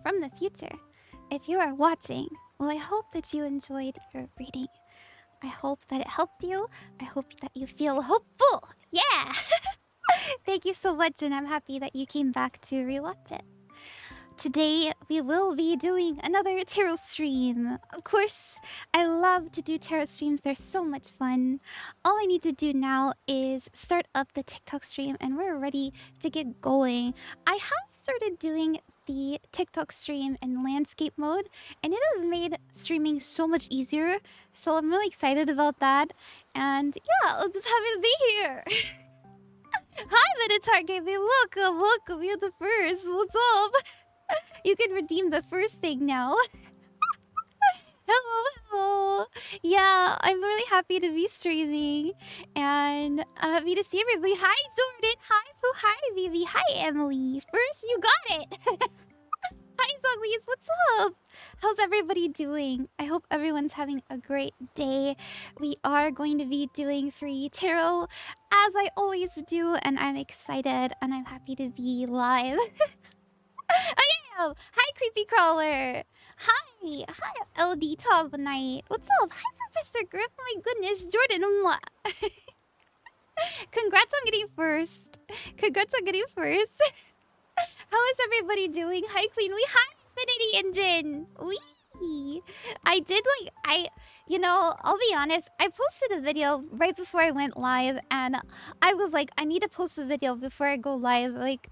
from the future, if you are watching, well, I hope that you enjoyed your reading. I hope that it helped you. I hope that you feel hopeful. Yeah! Thank you so much, and I'm happy that you came back to rewatch it. Today, we will be doing another tarot stream. Of course, I love to do tarot streams. They're so much fun. All I need to do now is start up the TikTok stream, and we're ready to get going. I have started doing the TikTok stream in landscape mode, and it has made streaming so much easier. So I'm really excited about that. And yeah, I'm just happy to be here. Hi, Minotaur Gaming. Welcome, welcome. You're the first. What's up? You can redeem the first thing now. Hello, hello. Yeah, I'm really happy to be streaming. And I'm happy to see everybody. Hi, Jordan. Hi, Pooh. Hi, Vivi. Hi, Emily. First, you got it. Hi, zhngliz. What's up? How's everybody doing? I hope everyone's having a great day. We are going to be doing free tarot, as I always do. And I'm excited and I'm happy to be live. I am! Hi, Creepy Crawler! Hi! Hi, LD Top Knight! What's up? Hi, Professor Griff! My goodness, Jordan! Congrats on getting first! Congrats on getting first! How is everybody doing? Hi, Queen Wee! Hi, Infinity Engine! Wee! I did you know, I'll be honest, I posted a video right before I went live, and I was like, I need to post a video before I go live, like...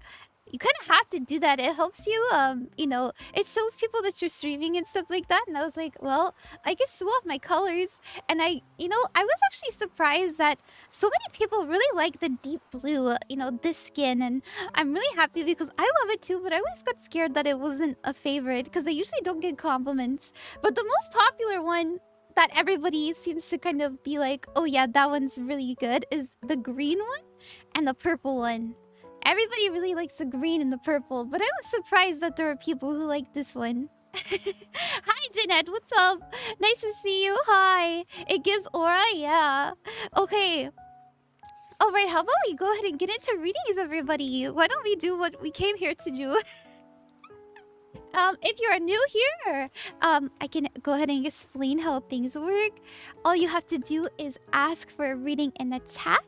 You kind of have to do that. It helps you, you know, it shows people that you're streaming and stuff like that. And I was like, well, I can show off my colors. And I was actually surprised that so many people really like the deep blue, you know, this skin. And I'm really happy because I love it too. But I always got scared that it wasn't a favorite because I usually don't get compliments. But the most popular one that everybody seems to kind of be like, oh yeah, that one's really good, is the green one and the purple one. Everybody really likes the green and the purple, but I was surprised that there are people who like this one. Hi, Janette. What's up? Nice to see you. Hi. It gives aura? Yeah. Okay. Alright, how about we go ahead and get into readings, everybody? Why don't we do what we came here to do? If you are new here, I can go ahead and explain how things work. All you have to do is ask for a reading in the chat,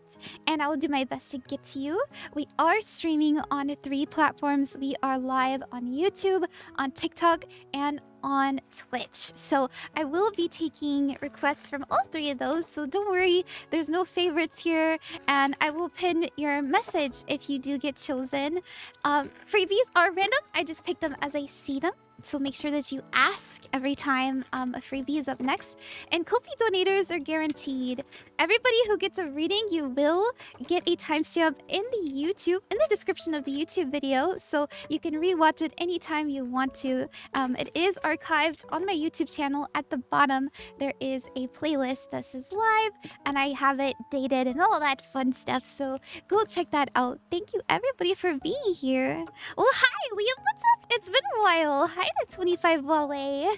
and I will do my best to get to you. We are streaming on 3 platforms. We are live on YouTube, on TikTok, and on Twitch. So I will be taking requests from all 3 of those, so don't worry, there's no favorites here, and I will pin your message if you do get chosen. Freebies are random. I just pick them as I see them. So make sure that you ask every time a freebie is up next. And Ko-fi donators are guaranteed. Everybody who gets a reading, you will get a timestamp in the description of the YouTube video. So you can rewatch it anytime you want to. It is archived on my YouTube channel. At the bottom, there is a playlist that says live, and I have it dated and all that fun stuff. So go check that out. Thank you everybody for being here. Oh, hi, Liam. What's up? It's been a while. Hi, the 25 Wale.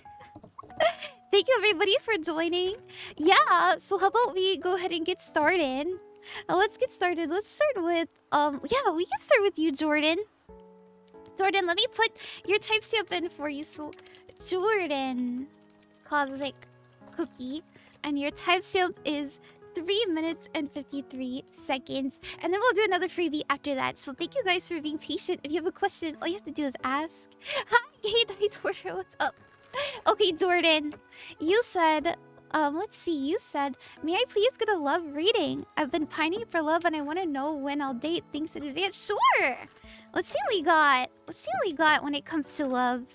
Thank you everybody for joining. Yeah, so how about we go ahead and get started? Let's get started. Let's start with yeah, we can start with you, Jordan. Jordan, let me put your timestamp in for you. So Jordan Cosmic Cookie, and your timestamp is 3 minutes and 53 seconds. And then we'll do another freebie after that. So thank you guys for being patient. If you have a question, all you have to do is ask. Hi, Gay Dice Order, what's up? Okay, Jordan, you said, let's see, you said, may I please get a love reading? I've been pining for love and I want to know when I'll date. Thanks in advance. Sure! Let's see what we got. Let's see what we got when it comes to love.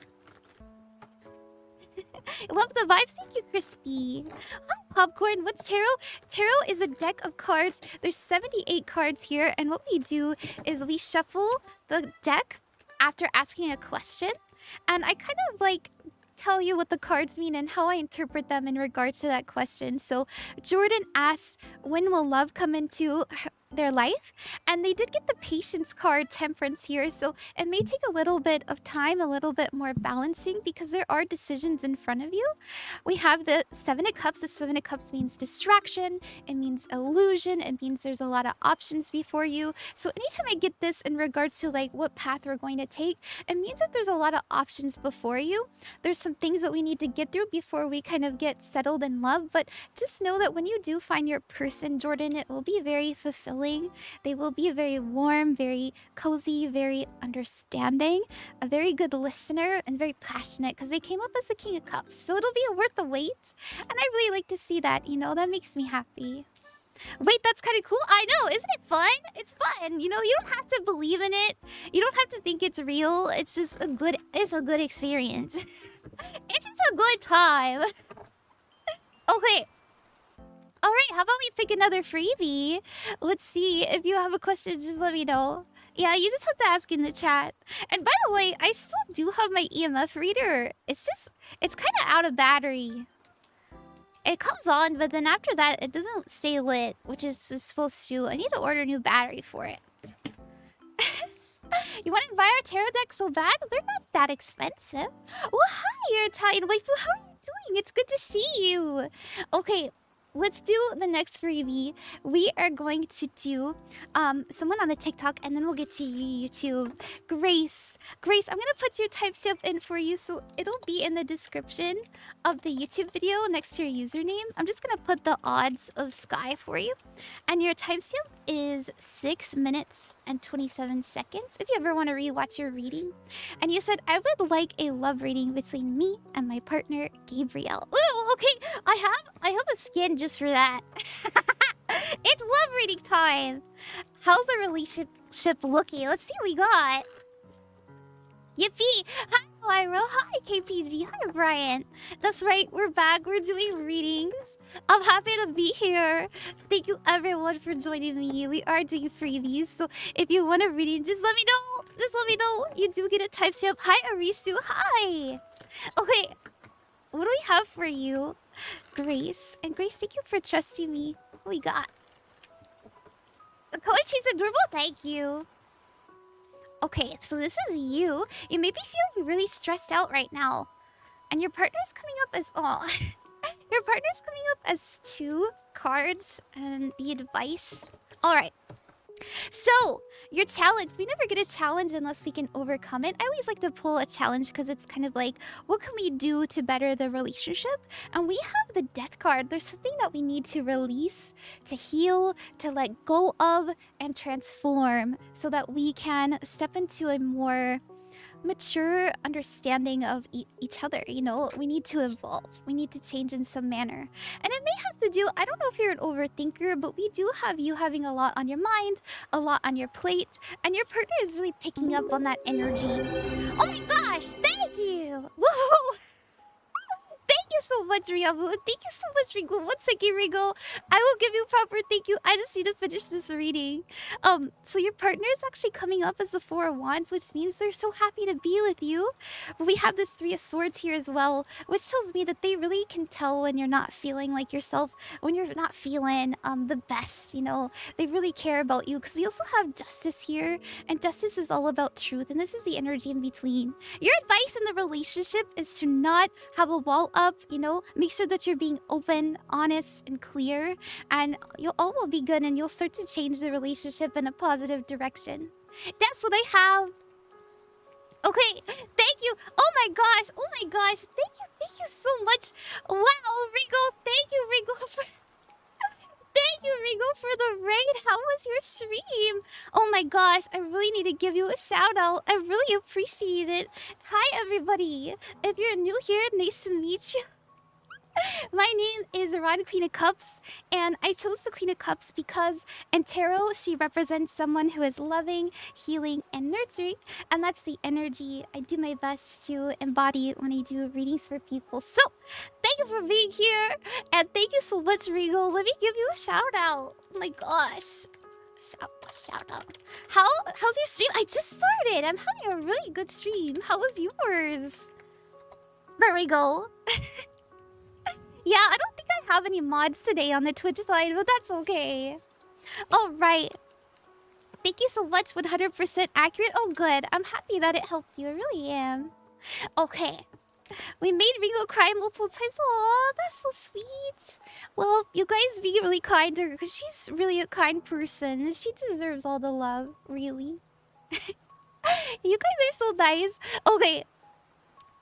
Love the vibes. Thank you, Crispy. Hi, Popcorn. What's tarot? Tarot is a deck of cards. There's 78 cards here, and what we do is we shuffle the deck after asking a question, and I kind of like tell you what the cards mean and how I interpret them in regards to that question. So Jordan asked, when will love come into their life. And they did get the patience card, temperance here, so it may take a little bit of time, a little bit more balancing, because there are decisions in front of you. We have the Seven of Cups. The Seven of Cups means distraction, it means illusion, it means there's a lot of options before you. So anytime I get this in regards to like what path we're going to take, it means that there's a lot of options before you. There's some things that we need to get through before we kind of get settled in love, but just know that when you do find your person, Jordan, it will be very fulfilling. They will be very warm, very cozy, very understanding, a very good listener, and very passionate, because they came up as the King of Cups. So it'll be worth the wait. And I really like to see that, you know, that makes me happy. Wait, that's kind of cool. I know, isn't it fun? It's fun. You know, you don't have to believe in it. You don't have to think it's real. It's just a good experience. It's just a good time. Okay. All right, how about we pick another freebie? Let's see. If you have a question, just let me know. Yeah, you just have to ask in the chat. And by the way, I still do have my EMF reader. It's kind of out of battery. It comes on, but then after that, it doesn't stay lit, which is supposed to. I need to order a new battery for it. You want to buy our tarot deck so bad? They're not that expensive. Well, hi, you're tired waifu. How are you doing? It's good to see you. Okay. Let's do the next freebie. We are going to do someone on the TikTok, and then we'll get to you, YouTube. Grace, I'm gonna put your timestamp in for you, so it'll be in the description of the YouTube video next to your username. I'm just gonna put the odds of Sky for you, and your timestamp is 6 minutes and 27 seconds. If you ever want to rewatch your reading, and you said I would like a love reading between me and my partner Gabriel. Ooh, okay, I have a skin just for that. It's love reading time. How's the relationship looking? Let's see what we got. Yippee! Hi, Lyra. Hi, KPG. Hi, Brian. That's right. We're back. We're doing readings. I'm happy to be here. Thank you, everyone, for joining me. We are doing freebies, so if you want a reading, just let me know. Just let me know. You do get a timestamp. Hi, Arisu. Hi. Okay. What do we have for you? Grace. And Grace, thank you for trusting me. What we got? Color change adorable. Thank you. Okay, so this is you. You may be feeling really stressed out right now. And your partner's coming up as... Oh. Your partner's coming up as 2 cards and the advice. Alright. So, your challenge. We never get a challenge unless we can overcome it. I always like to pull a challenge because it's kind of like, what can we do to better the relationship? And we have the death card. There's something that we need to release, to heal, to let go of, and transform so that we can step into a more mature understanding of each other. You know, we need to evolve. We need to change in some manner. And it may have to do, I don't know if you're an overthinker, but we do have you having a lot on your mind, a lot on your plate, and your partner is really picking up on that energy. Oh my gosh, thank you! Whoa! Thank you so much, Riabu. Thank you so much, Rigo. 1 second, Rigo. I will give you proper thank you. I just need to finish this reading. So your partner is actually coming up as the 4 of Wands, which means they're so happy to be with you. But we have this 3 of Swords here as well, which tells me that they really can tell when you're not feeling like yourself, when you're not feeling the best, you know. They really care about you, because we also have Justice here, and Justice is all about truth, and this is the energy in between. Your advice in the relationship is to not have a wall up, you know, make sure that you're being open, honest, and clear, and all will be good, and you'll start to change the relationship in a positive direction. That's what I have. Okay, thank you. Oh my gosh, thank you so much. Wow, Rigo, thank you, Rigo, for... Thank you, Rigo, for the raid. How was your stream? Oh my gosh, I really need to give you a shout out. I really appreciate it. Hi, everybody. If you're new here, nice to meet you. My name is ranqueenofcups, and I chose the Queen of Cups because in tarot, she represents someone who is loving, healing, and nurturing, and that's the energy I do my best to embody when I do readings for people. So, thank you for being here, and thank you so much, Regal. Let me give you a shout out. Oh my gosh. Shout out. How's your stream? I just started. I'm having a really good stream. How was yours? There we go. Yeah, I don't think I have any mods today on the Twitch side, but that's okay. All right. Thank you so much. 100% accurate. Oh, good. I'm happy that it helped you. I really am. Okay. We made Ringo cry multiple times. Aw, that's so sweet. Well, you guys be really kind to her because she's really a kind person. She deserves all the love, really. You guys are so nice. Okay,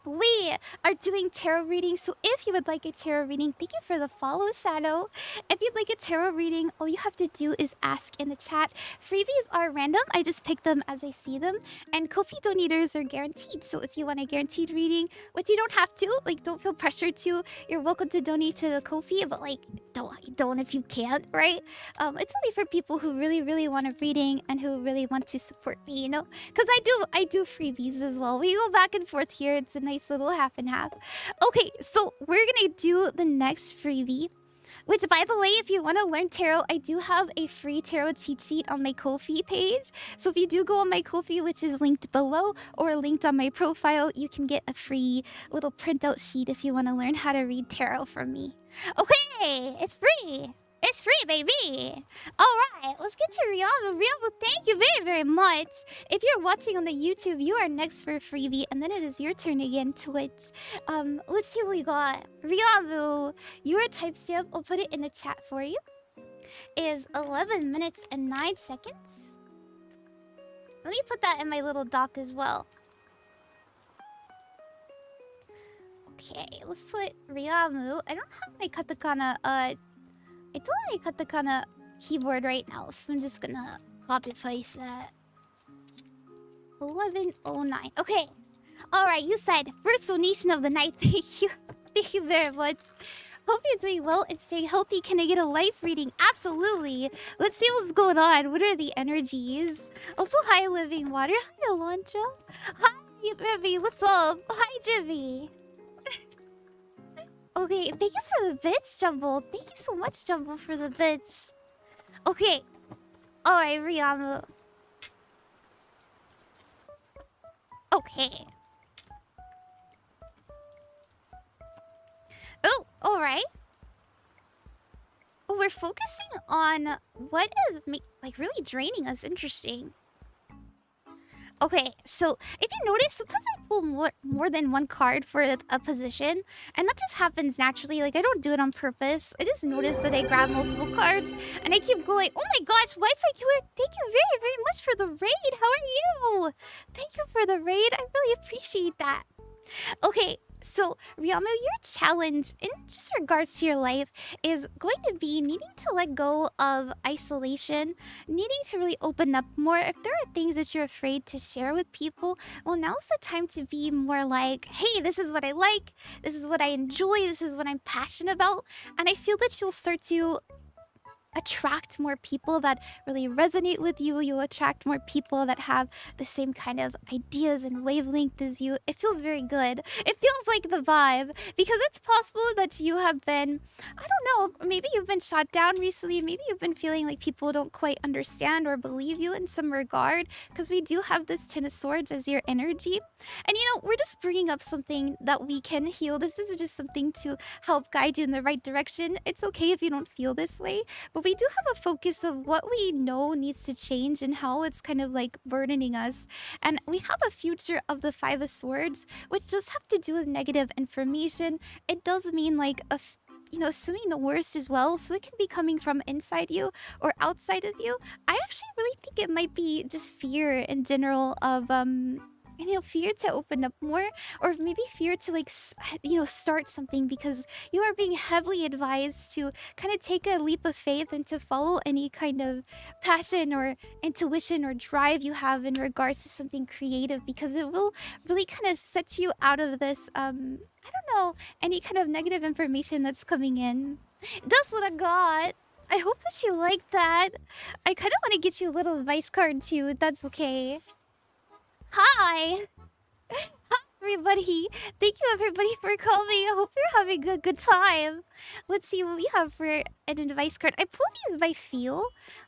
we are doing tarot readings, so if you would like a tarot reading, thank you for the follow, Shadow. If you'd like a tarot reading, all you have to do is ask in the chat. Freebies are random. I just pick them as I see them. And Ko-fi donators are guaranteed. So if you want a guaranteed reading, which you don't have to, like, don't feel pressured to, you're welcome to donate to the Ko-fi, but, like, don't if you can't, right? It's only for people who really, really want a reading and who really want to support me, you know? Because I do freebies as well. We go back and forth here. It's a nice little half and half. Okay, so we're gonna do the next freebie. Which, by the way, if you want to learn tarot, I do have a free tarot cheat sheet on my Ko-fi page. So if you do go on my Ko-fi, which is linked below or linked on my profile, you can get a free little printout sheet if you want to learn how to read tarot from me. Okay, it's free. It's free, baby. All right, let's get to Rihanna. Rihanna, thank you very, very much. If you're watching on the YouTube, you are next for a freebie, and then it is your turn again, Twitch. Let's see what we got. Riavu, your timestamp, I'll put it in the chat for you, is 11 minutes and 9 seconds. Let me put that in my little doc as well. Okay, let's put Riamu. I don't have my katakana, I don't have my katakana keyboard right now, so I'm just gonna copy paste that. 11:09. Okay. Alright, you said first donation of the night. Thank you. Thank you very much. Hope you're doing well and staying healthy. Can I get a live reading? Absolutely. Let's see what's going on. What are the energies? Also, hi, Living Water. Hi, Alondra. Hi, Baby. What's up? Hi, Jimmy. Okay, thank you for the bits, Jumble. Thank you so much, Jumble, for the bits. Okay. Alright, Riamu. Okay. Oh, alright. Oh, we're focusing on what is, like, really draining us. Interesting. Okay, so if you notice, sometimes I pull more than one card for a position, and that just happens naturally. Like, I don't do it on purpose. I just notice that I grab multiple cards, and I keep going, oh my gosh, Wi-Fi Killer, thank you very, very much for the raid. How are you? Thank you for the raid. I really appreciate that. Okay, so Riamu, your challenge in just regards to your life is going to be needing to let go of isolation, needing to really open up more. If there are things that you're afraid to share with people, well, now's the time to be more like, hey, this is what I like, this is what I enjoy, this is what I'm passionate about. And I feel that you'll start to attract more people that really resonate with you. You'll attract more people that have the same kind of ideas and wavelength as you. It feels very good. It feels like the vibe, because it's possible that you have been, I don't know, maybe you've been shot down recently. Maybe you've been feeling like people don't quite understand or believe you in some regard, because we do have this Ten of Swords as your energy. And you know, we're just bringing up something that we can heal. This is just something to help guide you in the right direction. It's okay if you don't feel this way, but we do have a focus of what we know needs to change and how it's kind of like burdening us. And we have a future of the Five of Swords, which does have to do with negative information. It does mean like you know, assuming the worst as well. So it can be coming from inside you or outside of you. I actually really think it might be just fear in general of you know, fear to open up more, or maybe fear to like you know, start something, because you are being heavily advised to kind of take a leap of faith and to follow any kind of passion or intuition or drive you have in regards to something creative, because it will really kind of set you out of this I don't know, any kind of negative information that's coming in. That's what I got. I hope that you like that. I kind of want to get you a little advice card too, if that's okay. Hi! Hi, everybody! Thank you, everybody, for coming. I hope you're having a good time. Let's see what we have for an advice card. I pulled these by feel.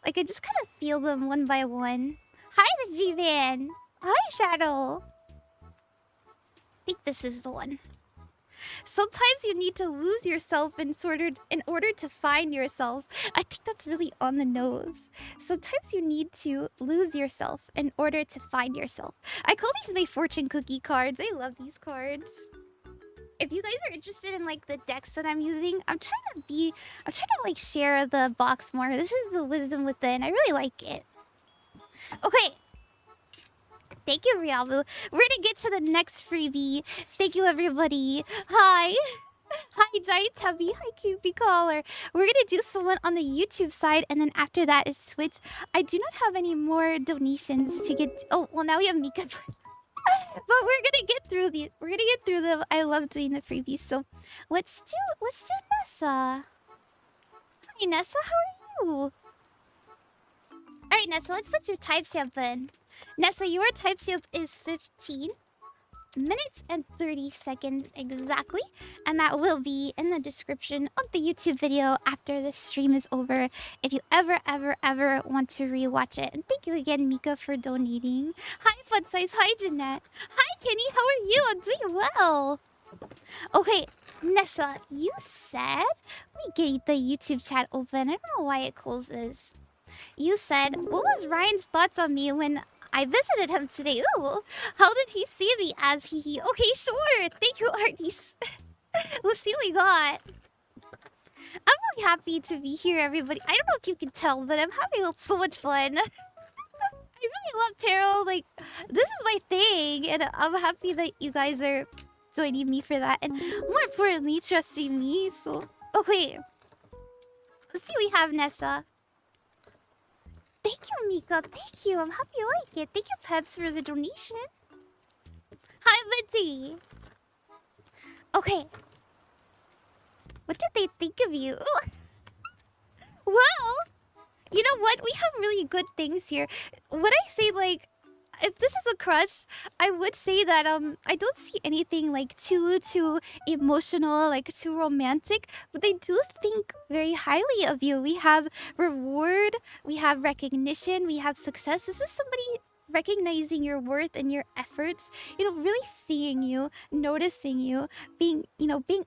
Like, I just kind of feel them one by one. Hi, the G-Man! Hi, Shadow! I think this is the one. Sometimes you need to lose yourself in order to find yourself. I think that's really on the nose. Sometimes you need to lose yourself in order to find yourself. I call these my fortune cookie cards. I love these cards. If you guys are interested in like the decks that I'm using, I'm trying to like share the box more. This is the wisdom within. I really like it. Okay. Thank you, Riabu. We're gonna get to the next freebie. Thank you, everybody. Hi. Hi, Giant Tubby. Hi, Cupid Caller. We're gonna do someone on the YouTube side, and then after that is Twitch. I do not have any more donations to get. Oh, well, now we have Mika. But we're gonna get through the. We're gonna get through them. I love doing the freebies. So, let's do Nessa. Hi, Nessa. How are you? All right, Nessa. Let's put your timestamp in. Nessa, your timestamp is 15 minutes and 30 seconds exactly, and that will be in the description of the YouTube video after the stream is over if you ever want to rewatch it. And thank you again, Mika, for donating. Hi, Fun Size. Hi, Janette. Hi, Kenny. How are you? I'm doing well. Okay, Nessa, you said... Let me get the YouTube chat open. I don't know why it closes. You said, what was Ryan's thoughts on me when I visited him today? Ooh, how did he see me as he? Okay, sure. Thank you, Arnice. Let's see what we got. I'm really happy to be here, everybody. I don't know if you can tell, but I'm having so much fun. I really love tarot. Like, this is my thing, and I'm happy that you guys are joining me for that, and more importantly, trusting me. So, okay. Let's see what we have, Nessa. Thank you, Mika. Thank you. I'm happy you like it. Thank you, Pebbs, for the donation. Hi, Minty. Okay. What did they think of you? Well, you know what? We have really good things here. Would I say, like, if this is a crush, I would say that I don't see anything like too emotional, like too romantic, but I do think very highly of you. We have reward, we have recognition, we have success. This is somebody recognizing your worth and your efforts, you know, really seeing you, noticing you, being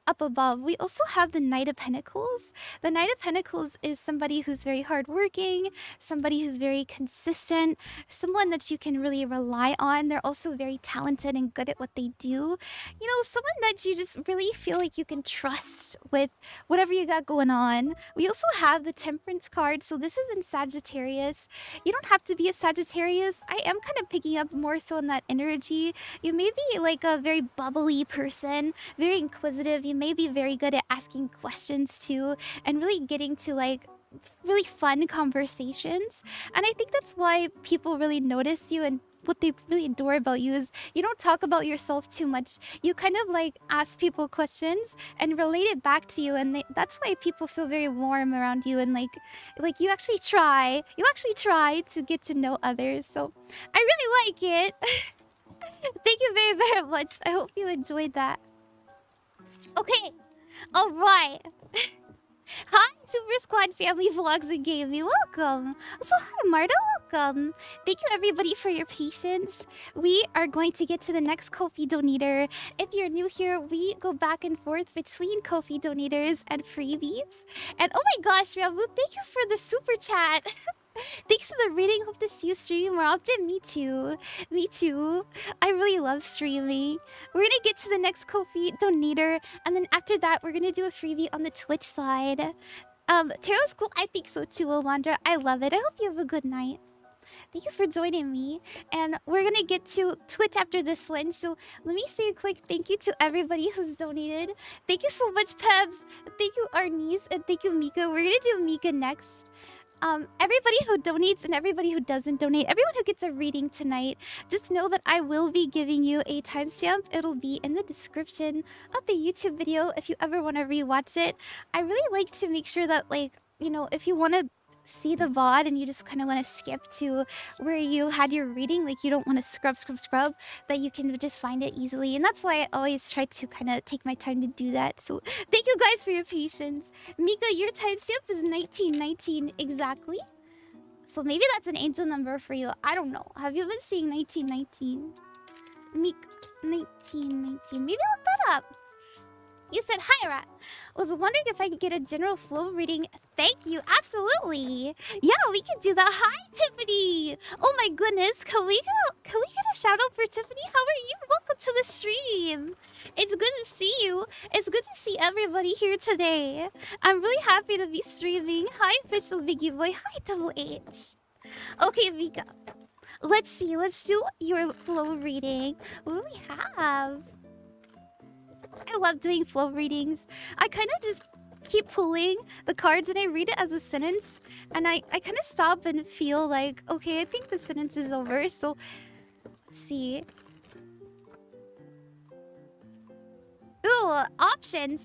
up above. We also have the Knight of Pentacles. The Knight of Pentacles is somebody who's very hardworking, somebody who's very consistent, someone that you can really rely on. They're also very talented and good at what they do. You know, someone that you just really feel like you can trust with whatever you got going on. We also have the Temperance card. So this is in Sagittarius. You don't have to be a Sagittarius. I am kind of picking up more so in that energy. You may be like a very bubbly person, very inquisitive. You may be very good at asking questions too, and really getting to like really fun conversations. And I think that's why people really notice you, and what they really adore about you is you don't talk about yourself too much. You kind of like ask people questions and relate it back to you, and that's why people feel very warm around you, and like you actually try to get to know others. So I really like it. Thank you very, very much. I hope you enjoyed that. Okay, all right. Hi, Super Squad Family Vlogs and Gaming. Welcome. So, hi, Marta. Welcome. Thank you, everybody, for your patience. We are going to get to the next Ko-fi donator. If you're new here, we go back and forth between Ko-fi donators and freebies. And oh my gosh, Rabu, thank you for the super chat. Thanks for the reading. Hope to see you stream more often. Me too. Me too. I really love streaming. We're gonna get to the next Ko-fi donator, and then after that, we're gonna do a freebie on the Twitch side. Tarot's cool. I think so too, Alondra. I love it. I hope you have a good night. Thank you for joining me. And we're gonna get to Twitch after this one. So let me say a quick thank you to everybody who's donated. Thank you so much, Pebbs. Thank you, Arnice. And thank you, Mika. We're gonna do Mika next. Everybody who donates and everybody who doesn't donate, everyone who gets a reading tonight, just know that I will be giving you a timestamp. It'll be in the description of the YouTube video if you ever want to rewatch it. I really like to make sure that, like, you know, if you want to see the VOD and you just kind of want to skip to where you had your reading, like you don't want to scrub, that you can just find it easily. And that's why I always try to kind of take my time to do that. So thank you guys for your patience. Mika, your timestamp is 1919 exactly. So maybe that's an angel number for you. I don't know. Have you been seeing 1919? Mika, 1919. Maybe look that up. You said hi, Rat. Was wondering if I could get a general flow reading. Thank you. Absolutely. Yeah, we can do that. Hi, Tiffany. Oh my goodness. Can we get a shout out for Tiffany? How are you? Welcome to the stream. It's good to see you. It's good to see everybody here today. I'm really happy to be streaming. Hi, official Biggie Boy. Hi, Double H. Okay, Mika. Let's see. Let's do your flow reading. What do we have? I love doing flow readings. I kind of just keep pulling the cards and I read it as a sentence. And I kind of stop and feel like, okay, I think the sentence is over. So, let's see. Ooh, options.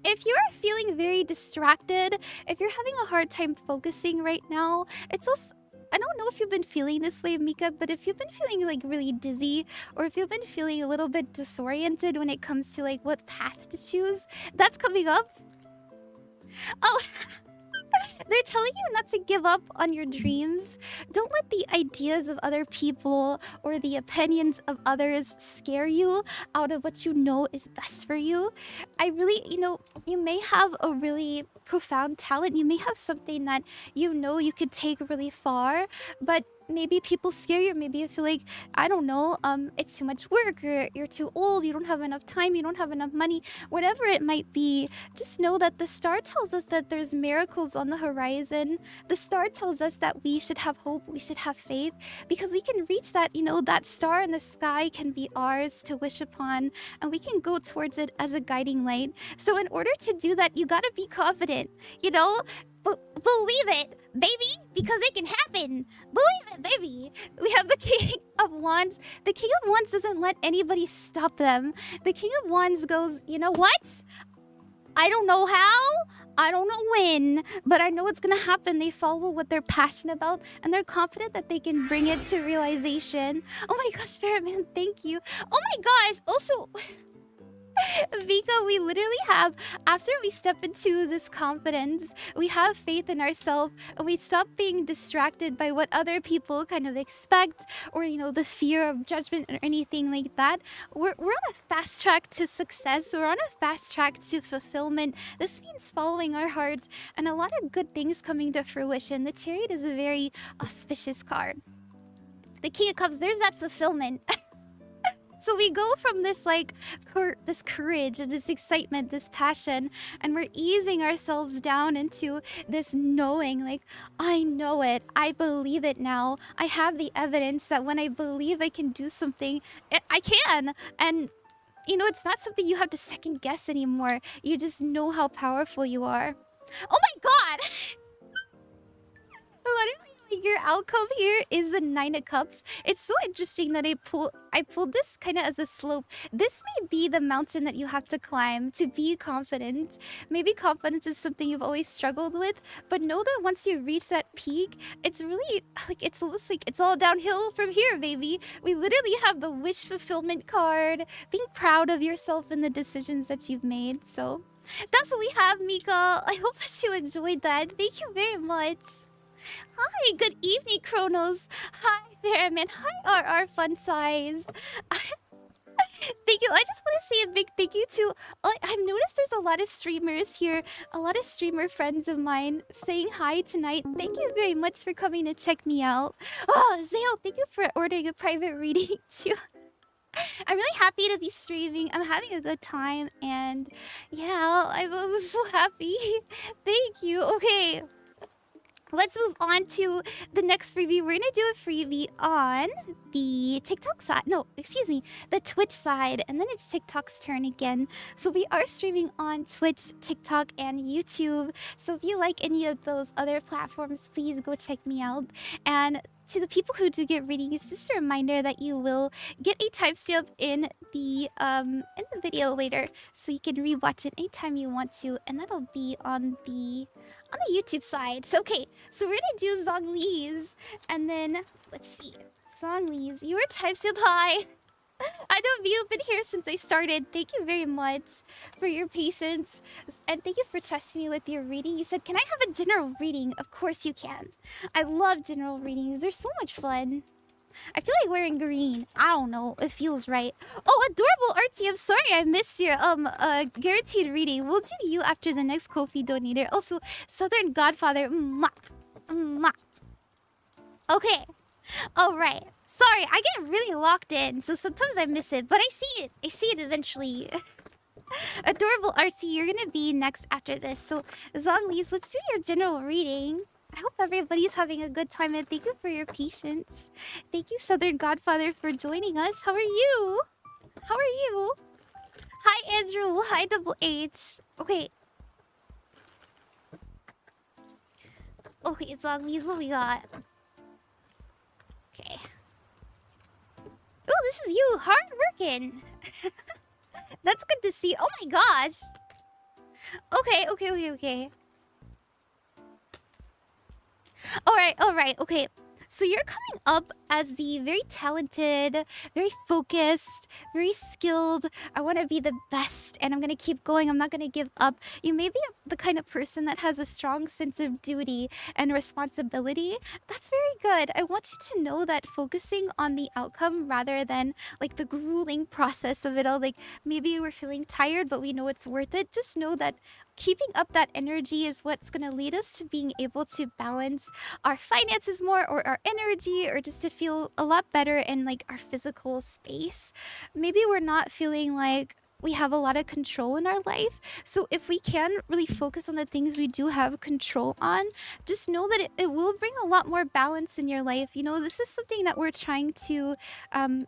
If you're feeling very distracted, if you're having a hard time focusing right now, it's also... I don't know if you've been feeling this way, Mika, but if you've been feeling like really dizzy or if you've been feeling a little bit disoriented when it comes to like what path to choose, that's coming up. Oh, they're telling you not to give up on your dreams. Don't let the ideas of other people or the opinions of others scare you out of what you know is best for you. I really, you may have a really profound talent. You may have something that you know you could take really far, but maybe people scare you. Maybe you feel like, I don't know, it's too much work, or you're too old, you don't have enough time, you don't have enough money, whatever it might be. Just know that the star tells us that there's miracles on the horizon. The star tells us that we should have hope, we should have faith, because we can reach that, that star in the sky can be ours to wish upon, and we can go towards it as a guiding light. So in order to do that, you gotta be confident, believe it, baby, because it can happen. Believe it, baby. We have the King of Wands. The King of Wands doesn't let anybody stop them. The King of Wands goes, you know what? I don't know how, I don't know when, but I know it's gonna happen. They follow what they're passionate about, and they're confident that they can bring it to realization. Oh my gosh, Spirit Man, thank you. Oh my gosh, also... Mika, we literally have, after we step into this confidence, we have faith in ourselves, and we stop being distracted by what other people kind of expect, or, the fear of judgment or anything like that. We're on a fast track to success. We're on a fast track to fulfillment. This means following our hearts, and a lot of good things coming to fruition. The Chariot is a very auspicious card. The King of Cups, there's that fulfillment. So we go from this this courage, this excitement, this passion, and we're easing ourselves down into this knowing, like, I know it, I believe it now. I have the evidence that when I believe I can do something, I can. And, it's not something you have to second guess anymore. You just know how powerful you are. Oh my god! Literally, your outcome here is the 9 of Cups. It's so interesting that I pulled this kind of as a slope. This may be the mountain that you have to climb to be confident. Maybe confidence is something you've always struggled with, but know that once you reach that peak, it's really it's almost like it's all downhill from here, baby. We literally have the wish fulfillment card, being proud of yourself and the decisions that you've made. So that's what we have, Mika. I hope that you enjoyed that. Thank you very much. Hi, good evening, Kronos. Hi, Fairman. Hi, RR Fun Size. Thank you. I just want to say a big thank you to... I've noticed there's a lot of streamers here, a lot of streamer friends of mine saying hi tonight. Thank you very much for coming to check me out. Oh, Zale, thank you for ordering a private reading too. I'm really happy to be streaming. I'm having a good time, and yeah, I'm so happy. Thank you. Okay. Let's move on to the next freebie. We're gonna do a freebie on the TikTok side. No, excuse me, the Twitch side. And then it's TikTok's turn again. So we are streaming on Twitch, TikTok, and YouTube. So if you like any of those other platforms, please go check me out. And to the people who do get readings, just a reminder that you will get a timestamp in the video later, so you can rewatch it anytime you want to, and that'll be on the YouTube side. So okay, so we're gonna do zhngliz, and then let's see, zhngliz. You were timestamp high. I know you've been here since I started. Thank you very much for your patience. And thank you for trusting me with your reading. You said, can I have a general reading? Of course you can. I love general readings. They're so much fun. I feel like wearing green. I don't know. It feels right. Oh, adorable Artsy. I'm sorry I missed your guaranteed reading. We'll do you after the next Ko-fi donator. Also, Southern Godfather. Mwah. Mwah. Okay. All right. Sorry, I get really locked in, so sometimes I miss it, but I see it. I see it eventually. Adorable Artsy, you're gonna be next after this. So, zhngliz, let's do your general reading. I hope everybody's having a good time, and thank you for your patience. Thank you, Southern Godfather, for joining us. How are you? How are you? Hi, Andrew. Hi, Double H. Okay. Okay, zhngliz, what we got? Okay. Oh, this is you. Hard working. That's good to see. Oh my gosh. Okay. All right. Okay. So you're coming up as the very talented, very focused, very skilled. I want to be the best, and I'm going to keep going. I'm not going to give up. You may be the kind of person that has a strong sense of duty and responsibility. That's very good. I want you to know that focusing on the outcome rather than like the grueling process of it all. Like maybe we're feeling tired, but we know it's worth it. Just know that keeping up that energy is what's going to lead us to being able to balance our finances more, or our energy, or just to feel a lot better in like our physical space. Maybe we're not feeling like we have a lot of control in our life. So if we can really focus on the things we do have control on, just know that it will bring a lot more balance in your life. You know, this is something that we're trying to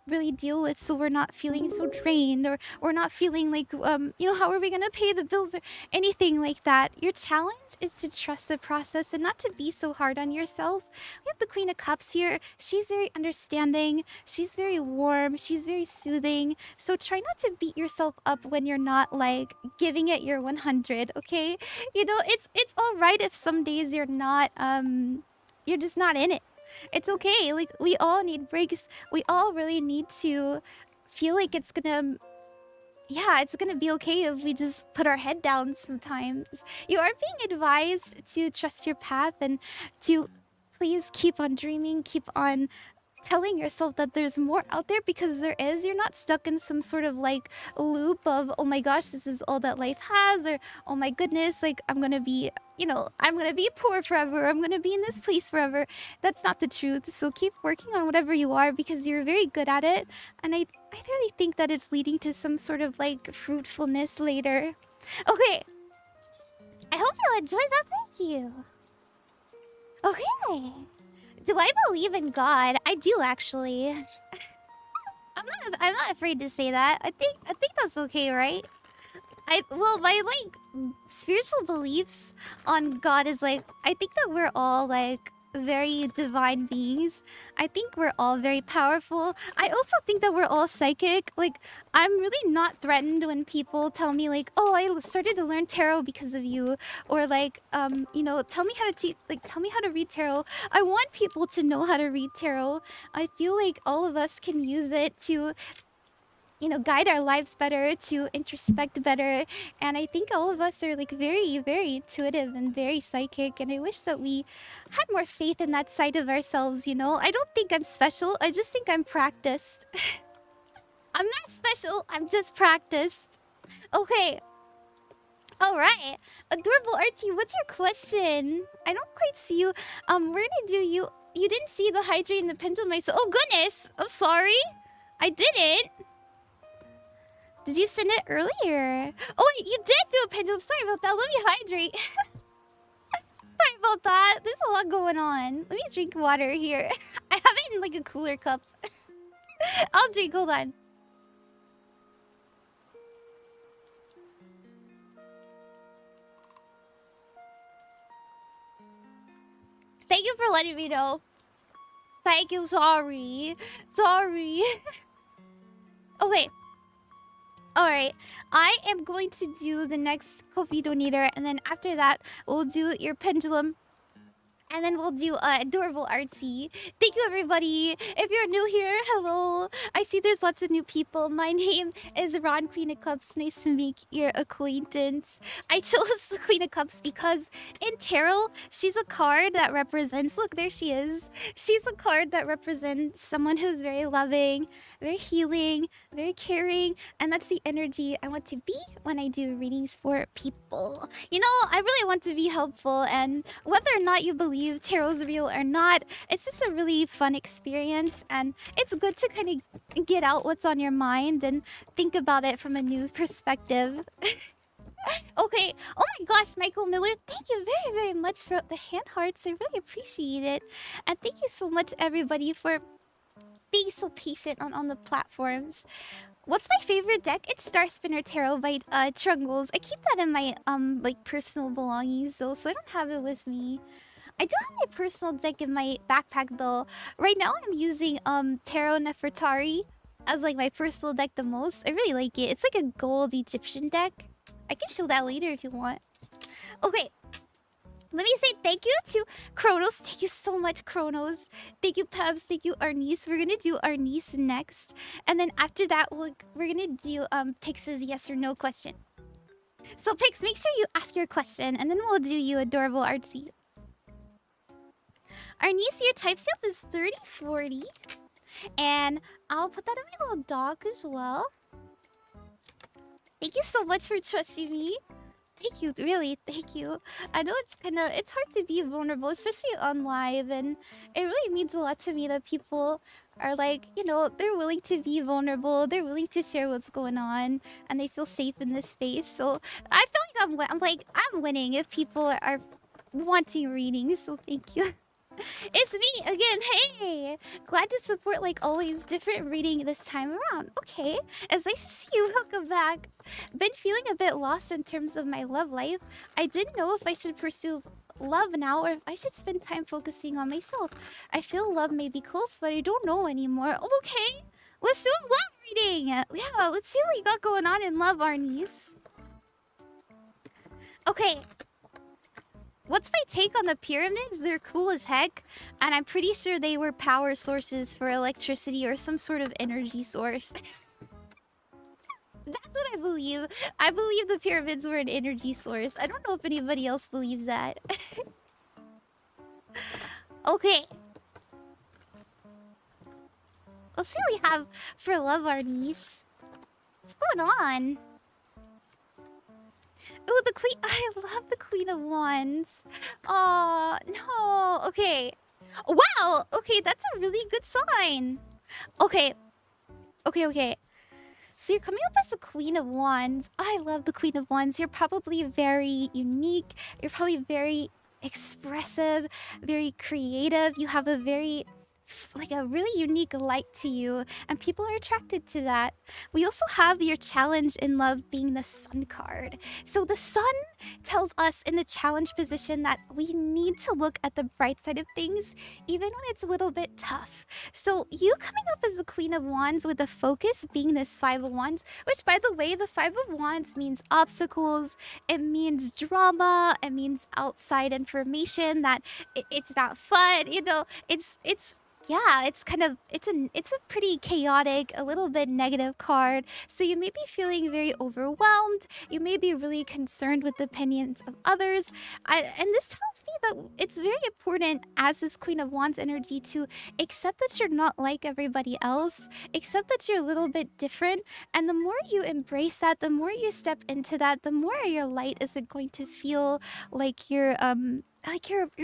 really deal with, so we're not feeling so drained, or we're not feeling like, you know, how are we going to pay the bills or anything like that. Your challenge is to trust the process and not to be so hard on yourself. We have the Queen of Cups here. She's very understanding. She's very warm. She's very soothing. So try not to beat yourself up when you're not like giving it your 100, okay? You know, it's all right if some days you're not you're just not in it. It's okay. Like we all need breaks. We all really need to feel like it's gonna be okay if we just put our head down sometimes. You are being advised to trust your path and to please keep on dreaming, keep on telling yourself that there's more out there, because there is. You're not stuck in some sort of like loop of, oh my gosh, this is all that life has, or oh my goodness, like I'm gonna be, you know, I'm gonna be poor forever, I'm gonna be in this place forever. That's not the truth. So keep working on whatever you are, because you're very good at it, and I really think that it's leading to some sort of like fruitfulness later. Okay, I hope you enjoyed that. Thank you. Okay. Do I believe in God? I do, actually. I'm not afraid to say that. I think that's okay, right? Well, my like spiritual beliefs on God is like, I think that we're all like very divine beings. I think we're all very powerful. I also think that we're all psychic. Like, I'm really not threatened when people tell me like, oh, I started to learn tarot because of you, or like, you know, tell me how to read tarot. I want people to know how to read tarot. I feel like all of us can use it to, you know, guide our lives better, to introspect better. And I think all of us are like very, very intuitive and very psychic. And I wish that we had more faith in that side of ourselves, you know? I don't think I'm special. I just think I'm practiced. I'm not special. I'm just practiced. Okay. All right. Adorable Artsy, what's your question? I don't quite see you. We're gonna do you. You didn't see the hydrate and the pendulum. Oh, goodness. I'm sorry. I didn't. Did you send it earlier? Oh, you did do a pendulum. Sorry about that. Let me hydrate. Sorry about that. There's a lot going on. Let me drink water here. I have it in like a cooler cup. I'll drink. Hold on. Thank you for letting me know. Thank you. Sorry. Sorry. Okay. Alright, I am going to do the next Ko-fi donator, and then after that, we'll do your pendulum. And then we'll do adorable artsy. Thank you, everybody. If you're new here, hello. I see there's lots of new people. My name is Ron, Queen of Cups. Nice to make your acquaintance. I chose the Queen of Cups because in tarot, she's a card that represents. Look, there she is. She's a card that represents someone who's very loving, very healing, very caring, and that's the energy I want to be when I do readings for people. You know, I really want to be helpful, and whether or not you believe tarot's real or not, it's just a really fun experience, and it's good to kind of get out what's on your mind and think about it from a new perspective. Okay. Oh my gosh, Michael Miller, thank you very, very much for the hand hearts. I really appreciate it. And thank you so much, everybody, for being so patient on the platforms. What's my favorite deck? It's Star Spinner Tarot by zhngliz. I keep that in my like personal belongings though, so I don't have it with me. I do have my personal deck in my backpack though. Right now I'm using Tarot Nefertari as like my personal deck the most. I really like it. It's like a gold Egyptian deck. I can show that later if you want. Okay. Let me say thank you to Kronos. Thank you so much, Kronos. Thank you, Pebbs. Thank you, Arnice. We're gonna do Arnice next, and then after that, we're gonna do Pix's yes or no question. So Pix, make sure you ask your question, and then we'll do you adorable artsy. Arnice, your type stamp is 3040, and I'll put that in my little doc as well. Thank you so much for trusting me. Thank you, really, thank you. I know it's hard to be vulnerable, especially on live, and it really means a lot to me that people are like, you know, they're willing to be vulnerable, they're willing to share what's going on, and they feel safe in this space. So I feel like I'm winning if people are wanting readings. So thank you. It's me again. Hey, glad to support like always. Different reading this time around. Okay, it's nice to see you. Welcome back. Been feeling a bit lost in terms of my love life. I didn't know if I should pursue love now or if I should spend time focusing on myself. I feel love may be close, but I don't know anymore. Okay, let's do a love reading. Yeah, let's see what we got going on in love, Arnice. Okay. What's my take on the pyramids? They're cool as heck, and I'm pretty sure they were power sources for electricity or some sort of energy source. That's what I believe. I believe the pyramids were an energy source. I don't know if anybody else believes that. Okay. Let's see what we have for love, Arnice. What's going on? Oh, the queen. I love the Queen of Wands. Oh, no. Okay. Wow. Okay, that's a really good sign. Okay. Okay. So you're coming up as the Queen of Wands. I love the Queen of Wands. You're probably very unique. You're probably very expressive, very creative. You have a very like a really unique light to you, and people are attracted to that. We also have your challenge in love being the Sun card. So the Sun tells us in the challenge position that we need to look at the bright side of things even when it's a little bit tough. So you coming up as the Queen of Wands with the focus being this Five of Wands, which by the way, the Five of Wands means obstacles, it means drama, it means outside information, that it's not fun, you know, it's yeah, it's a pretty chaotic, a little bit negative card. So you may be feeling very overwhelmed. You may be really concerned with the opinions of others. And this tells me that it's very important as this Queen of Wands energy to accept that you're not like everybody else. Accept that you're a little bit different. And the more you embrace that, the more you step into that, the more your light isn't going to feel like you're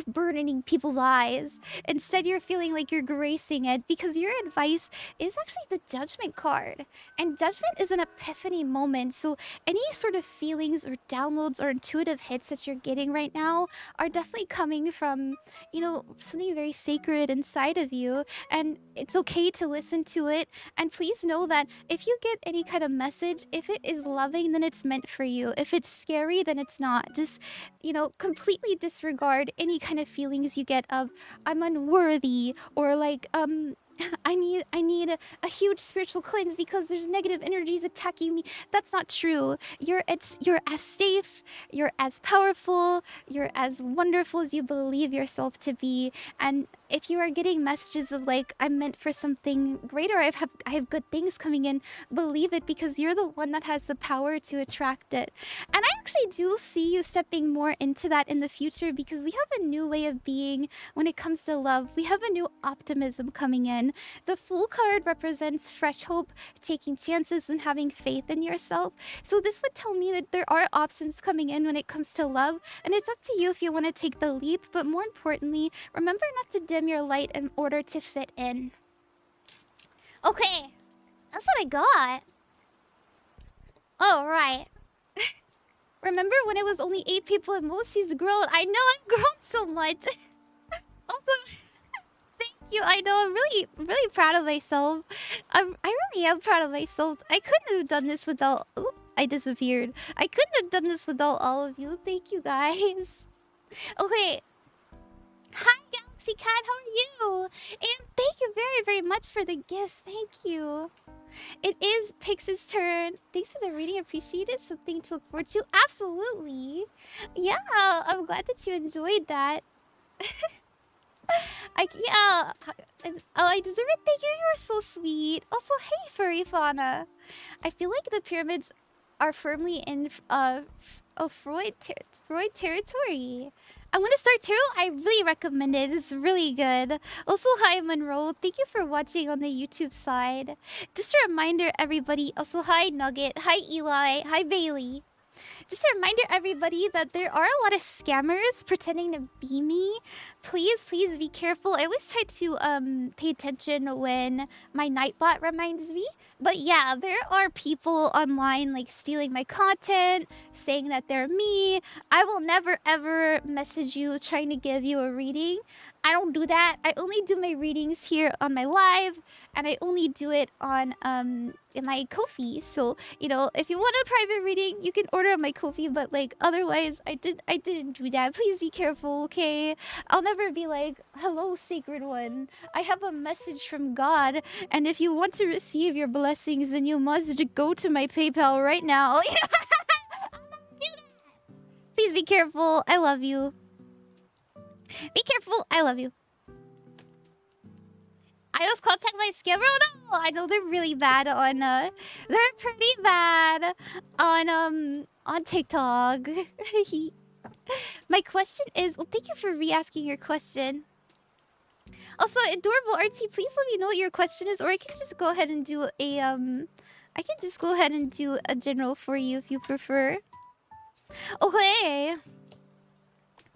burdening people's eyes. Instead, you're feeling like you're gracing it, because your advice is actually the Judgment card. And Judgment is an epiphany moment. So any sort of feelings or downloads or intuitive hits that you're getting right now are definitely coming from, you know, something very sacred inside of you. And it's okay to listen to it. And please know that if you get any kind of message, if it is loving, then it's meant for you. If it's scary, then it's not. Just, you know, completely disregard any kind of feelings you get of I'm unworthy, or like I need a huge spiritual cleanse because there's negative energies attacking me. That's not true. You're as safe, you're as powerful, you're as wonderful as you believe yourself to be. And if you are getting messages of like I'm meant for something greater, I have good things coming in, believe it because you're the one that has the power to attract it. And I actually do see you stepping more into that in the future because we have a new way of being when it comes to love. We have a new optimism coming in. The Fool card represents fresh hope, taking chances, and having faith in yourself. So this would tell me that there are options coming in when it comes to love, and it's up to you if you want to take the leap, but more importantly, remember not to dim your light in order to fit in. Okay, that's what I got. All right. Remember when it was only 8 people and Mosie's grown? I know I've grown so much. Also, thank you. I know I'm really proud of myself. I really am proud of myself. I couldn't have done this without... Oop, I disappeared. I couldn't have done this without all of you. Thank you, guys. Okay. Hi, Galaxy Cat. How are you? And thank you very much for the gifts. Thank you. It is Pix's turn. Thanks for the reading. Appreciate it. Something to look forward to. Absolutely. Yeah, I'm glad that you enjoyed that. Yeah. Oh, I deserve it. Thank you. You are so sweet. Also, hey, furry fauna. I feel like the pyramids are firmly in Freud territory. I'm gonna start too. I really recommend it. It's really good. Also, hi Monroe. Thank you for watching on the YouTube side. Just a reminder, everybody. Also, hi Nugget. Hi Eli. Hi Bailey. Just a reminder, everybody, that there are a lot of scammers pretending to be me. Please be careful. I always try to pay attention when my Nightbot reminds me. But yeah, there are people online like stealing my content, saying that they're me. I will never ever message you trying to give you a reading. I don't do that. I only do my readings here on my live, and I only do it on in my Ko-fi. So, you know, if you want a private reading, you can order on my Ko-fi, but like otherwise I didn't do that. Please be careful, okay? I'll never be like, "Hello, sacred one. I have a message from God, and if you want to receive your blessings, then you must go to my PayPal right now." Please be careful. I love you. Be careful. I love you. I was contacted by scammer. Oh no! I know they're really bad on they're pretty bad on TikTok. My question is, well, thank you for re-asking your question. Also, adorable artsy, please let me know what your question is, or I can just go ahead and do a I can just go ahead and do a general for you if you prefer. Okay.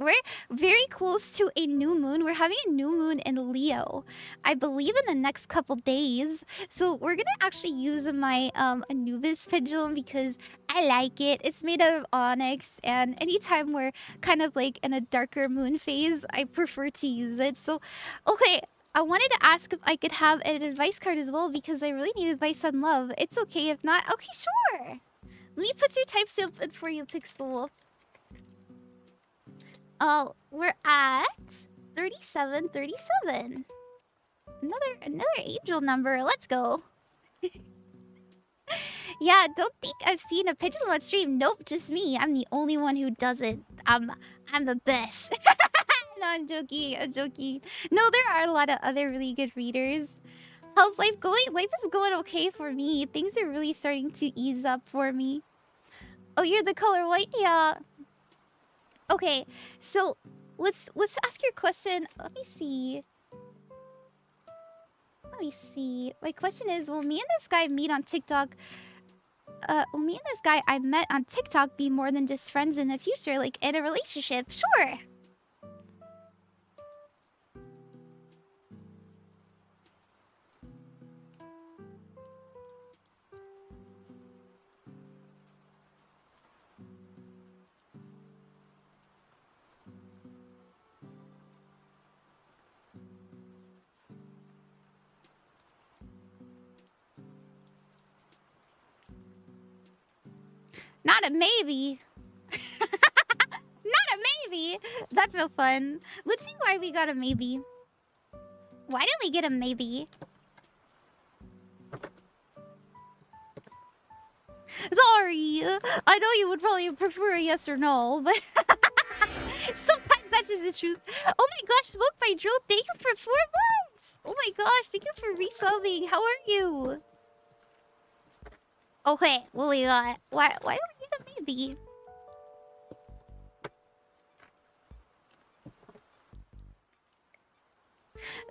We're very close to a new moon. We're having a new moon in Leo, I believe in the next couple days. So we're gonna actually use my Anubis pendulum because I like it. It's made out of onyx, and anytime we're kind of like in a darker moon phase, I prefer to use it. So, okay, I wanted to ask if I could have an advice card as well because I really need advice on love. It's okay if not. Okay, sure. Let me put your typestamp in for you, pixthewolf. We're at 37. Another angel number. Let's go. Yeah, don't think I've seen a pendulum on stream. Nope, just me. I'm the only one who does it. I'm the best. No, I'm joking. No, there are a lot of other really good readers. How's life going? Life is going okay for me. Things are really starting to ease up for me. Oh, you're the color white? Yeah. Okay, so let's ask your question. Let me see. My question is, will me and this guy meet on TikTok? Will me and this guy I met on TikTok be more than just friends in the future, like in a relationship? Sure. Not a maybe. Not a maybe. That's no fun. Let's see why we got a maybe. Why did we get a maybe? sorry. I know you would probably prefer a yes or no, but sometimes that's just the truth. Oh my gosh, Smoke by Drill, thank you for 4 months. Oh my gosh, thank you for resubbing. How are you? Okay, what we got? Why do we need a maybe?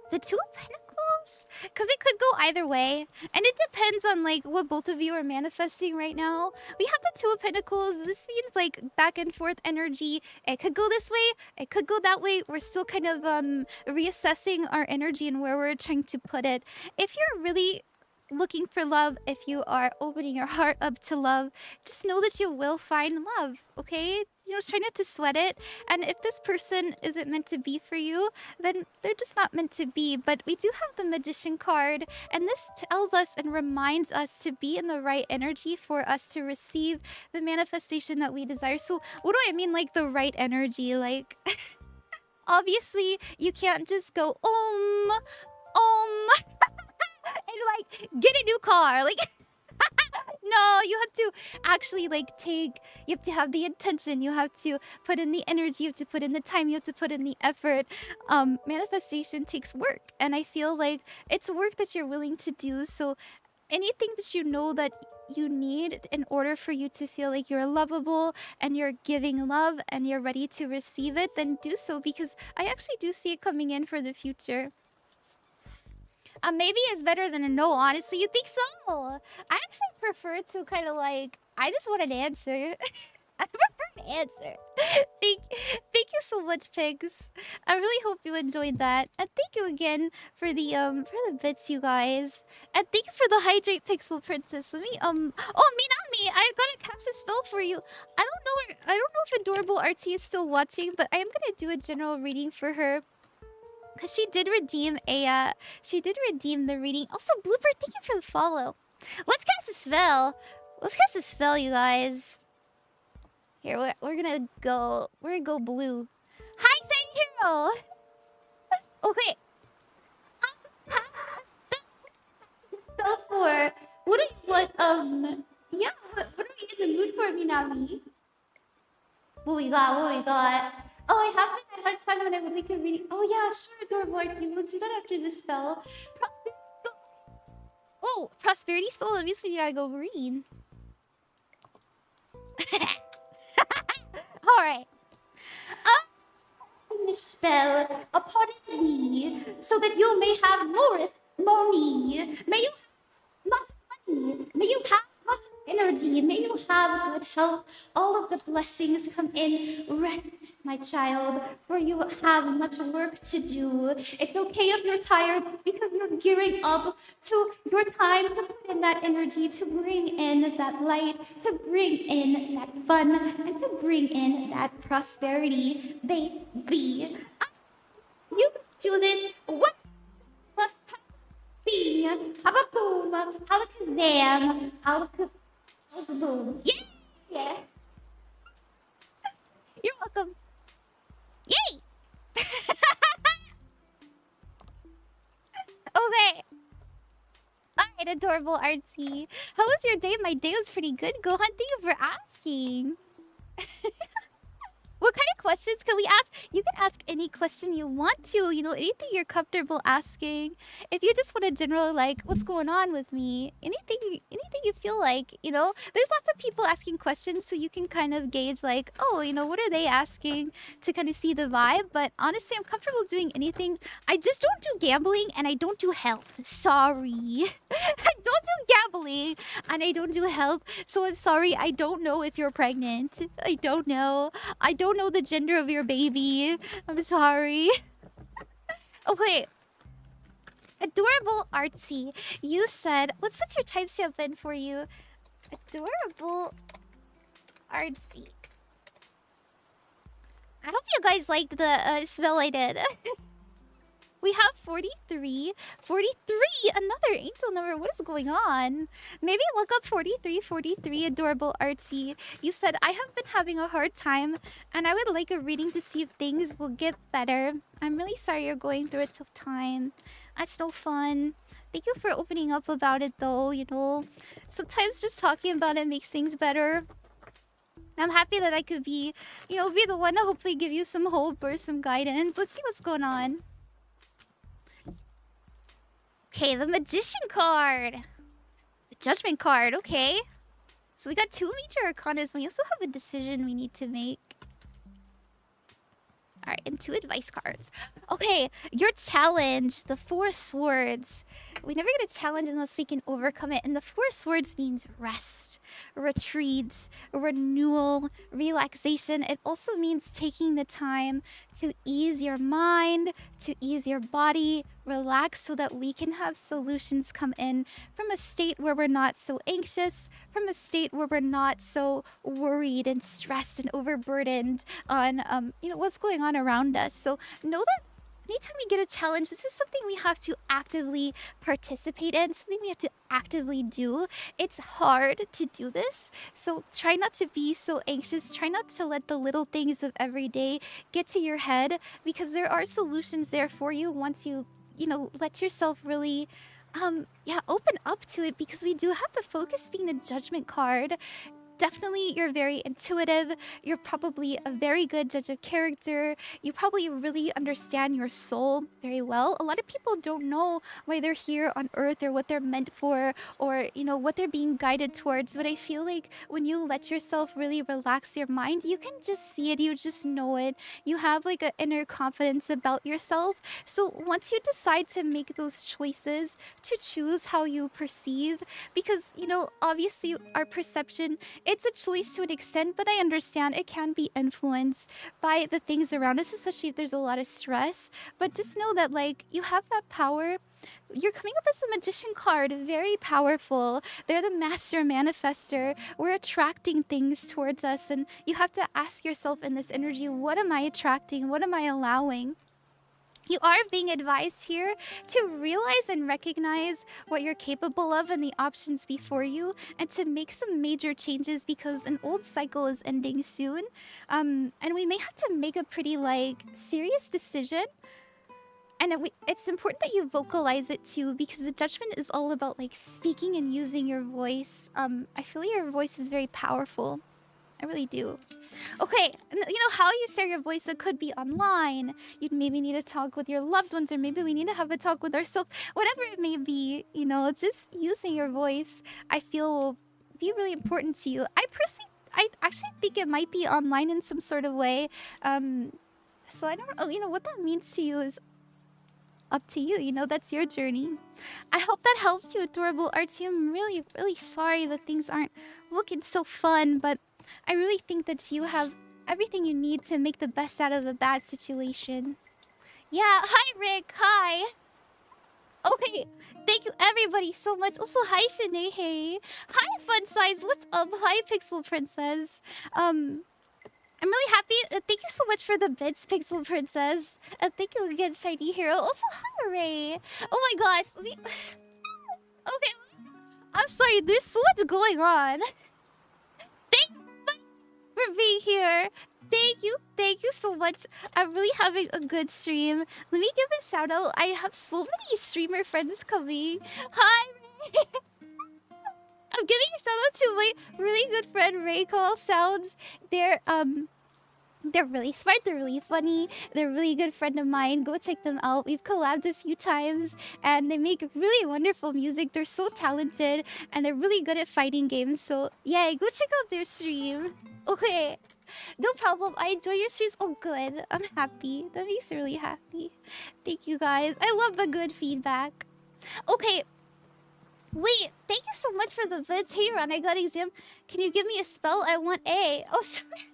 The 2 of Pentacles? Because it could go either way. And it depends on, like, what both of you are manifesting right now. We have the 2 of Pentacles. This means, like, back and forth energy. It could go this way. It could go that way. We're still kind of reassessing our energy and where we're trying to put it. If you're really looking for love, if you are opening your heart up to love, just know that you will find love, okay? You know, try not to sweat it. And if this person isn't meant to be for you, then they're just not meant to be. But we do have the Magician card, and this tells us and reminds us to be in the right energy for us to receive the manifestation that we desire. So what do I mean, like, the right energy? Like, obviously, you can't just go, and like get a new car, like no, you have to actually like you have to have the intention, you have to put in the energy, you have to put in the time, you have to put in the effort. Manifestation takes work, and I feel like it's work that you're willing to do. So anything that you know that you need in order for you to feel like you're lovable and you're giving love and you're ready to receive it, then do so, because I actually do see it coming in for the future. Maybe it's better than a no, honestly. You think so? I actually prefer to kind of like... I just want an answer. I prefer an answer. Thank you so much, Pigs. I really hope you enjoyed that. And thank you again for the bits, you guys. And thank you for the hydrate, Pixel Princess. Let me oh, Minami, I gotta cast a spell for you. I don't know if Adorable Artsy is still watching, but I am gonna do a general reading for her. Because she did redeem the reading. Also, Blooper, thank you for the follow. Let's cast a spell. Let's cast a spell, you guys. Here, we're gonna go blue. Hi, Sign Hero! Okay. Spell for... what are you in the mood for, Minami? What we got? Oh, I had time when I would like a reading. Oh yeah, sure, Adorable Artsy. We'll do that after this spell. Prosperity spell. That means we gotta go read. Alright. Spell upon thee, so that you may have more money. May you have much money. May you have much energy. May you have good health. All of the blessings come in. Rest, my child, for you have much work to do. It's okay if you're tired, because you're gearing up to your time to put in that energy, to bring in that light, to bring in that fun, and to bring in that prosperity, baby. You do this. What? Bing, ha-ba-boom, halakazam, halakaboom. Yeah. You're welcome. Yay! Okay. Alright, Adorable Artsy. How was your day? My day was pretty good. Gohan, thank you for asking. What kind of questions can we ask? You can ask any question you want to, you know, anything you're comfortable asking. If you just want a general, like, what's going on with me? Anything you feel like, you know? There's lots of people asking questions, so you can kind of gauge, like, oh, you know, what are they asking, to kind of see the vibe. But honestly, I'm comfortable doing anything. I just don't do gambling, and I don't do health. Sorry. I don't do gambling, and I don't do health. So I'm sorry, I don't know if you're pregnant. I don't know. I don't know the gender of your baby. I'm sorry. Okay. Adorable Artsy. You said... let's put your timestamp in for you. Adorable Artsy. I hope you guys liked the spell I did. We have 43. 43! Another angel number. What is going on? Maybe look up 43, Adorable Artsy. You said, I have been having a hard time, and I would like a reading to see if things will get better. I'm really sorry you're going through a tough time. That's no fun. Thank you for opening up about it, though. You know, sometimes just talking about it makes things better. I'm happy that I could be, you know, be the one to hopefully give you some hope or some guidance. Let's see what's going on. Okay, the Magician card. The Judgment card, okay. So we got 2 major arcanas. We also have a decision we need to make. Alright, and 2 advice cards. Okay, your challenge, the 4 swords. We never get a challenge unless we can overcome it. And the 4 swords means rest, retreat, renewal, relaxation. It also means taking the time to ease your mind, to ease your body, relax so that we can have solutions come in from a state where we're not so anxious, from a state where we're not so worried and stressed and overburdened on you know, what's going on around us. So know that anytime we get a challenge, this is something we have to actively participate in, something we have to actively do. It's hard to do this, so try not to be so anxious. Try not to let the little things of every day get to your head, because there are solutions there for you once you know, let yourself really yeah, open up to it, because we do have the focus being the Judgment card. Definitely, you're very intuitive. You're probably a very good judge of character. You probably really understand your soul very well. A lot of people don't know why they're here on Earth or what they're meant for, or, you know, what they're being guided towards. But I feel like when you let yourself really relax your mind, you can just see it. You just know it. You have like an inner confidence about yourself. So once you decide to make those choices, to choose how you perceive, because, you know, obviously our perception, it's a choice to an extent, but I understand it can be influenced by the things around us, especially if there's a lot of stress. But just know that, like, you have that power. You're coming up as the Magician card, very powerful. They're the master manifester. We're attracting things towards us, and you have to ask yourself in this energy, what am I attracting? What am I allowing? You are being advised here to realize and recognize what you're capable of and the options before you, and to make some major changes, because an old cycle is ending soon. And we may have to make a pretty, like, serious decision. And it's important that you vocalize it too, because the Judgment is all about, like, speaking and using your voice. I feel like your voice is very powerful. I really do. Okay, you know how you share your voice, it could be online. You'd maybe need to talk with your loved ones, or maybe we need to have a talk with ourselves. Whatever it may be, you know, just using your voice, I feel, will be really important to you. I actually think it might be online in some sort of way. So I don't know, you know, what that means to you is up to you. You know, that's your journey. I hope that helped you, Adorable Artsy. I'm really, really sorry that things aren't looking so fun, but I really think that you have everything you need to make the best out of a bad situation. Yeah, hi Rick, hi. Okay, thank you everybody so much. Also, hi Shanae, hey. Hi Fun Size, what's up? Hi Pixel Princess. I'm really happy. Thank you so much for the bits, Pixel Princess. Thank you again, Shiny Hero. Also, hi Ray. Oh my gosh, let me... Okay, I'm sorry, there's so much going on. Thank you for being here. Thank you so much. I'm really having a good stream. Let me give a shout out. I have so many streamer friends coming. Hi, Ray. I'm giving a shout out to my really good friend Ray Call Sounds. They're really smart, they're really funny, they're a really good friend of mine. Go check them out. We've collabed a few times, and they make really wonderful music. They're so talented, and they're really good at fighting games. So, yay, go check out their stream. Okay, no problem. I enjoy your streams. Oh, good. I'm happy. That makes me really happy. Thank you, guys. I love the good feedback. Okay. Wait, thank you so much for the vids. Hey, Ron, I got exam. Can you give me a spell? I want A. Oh, sorry.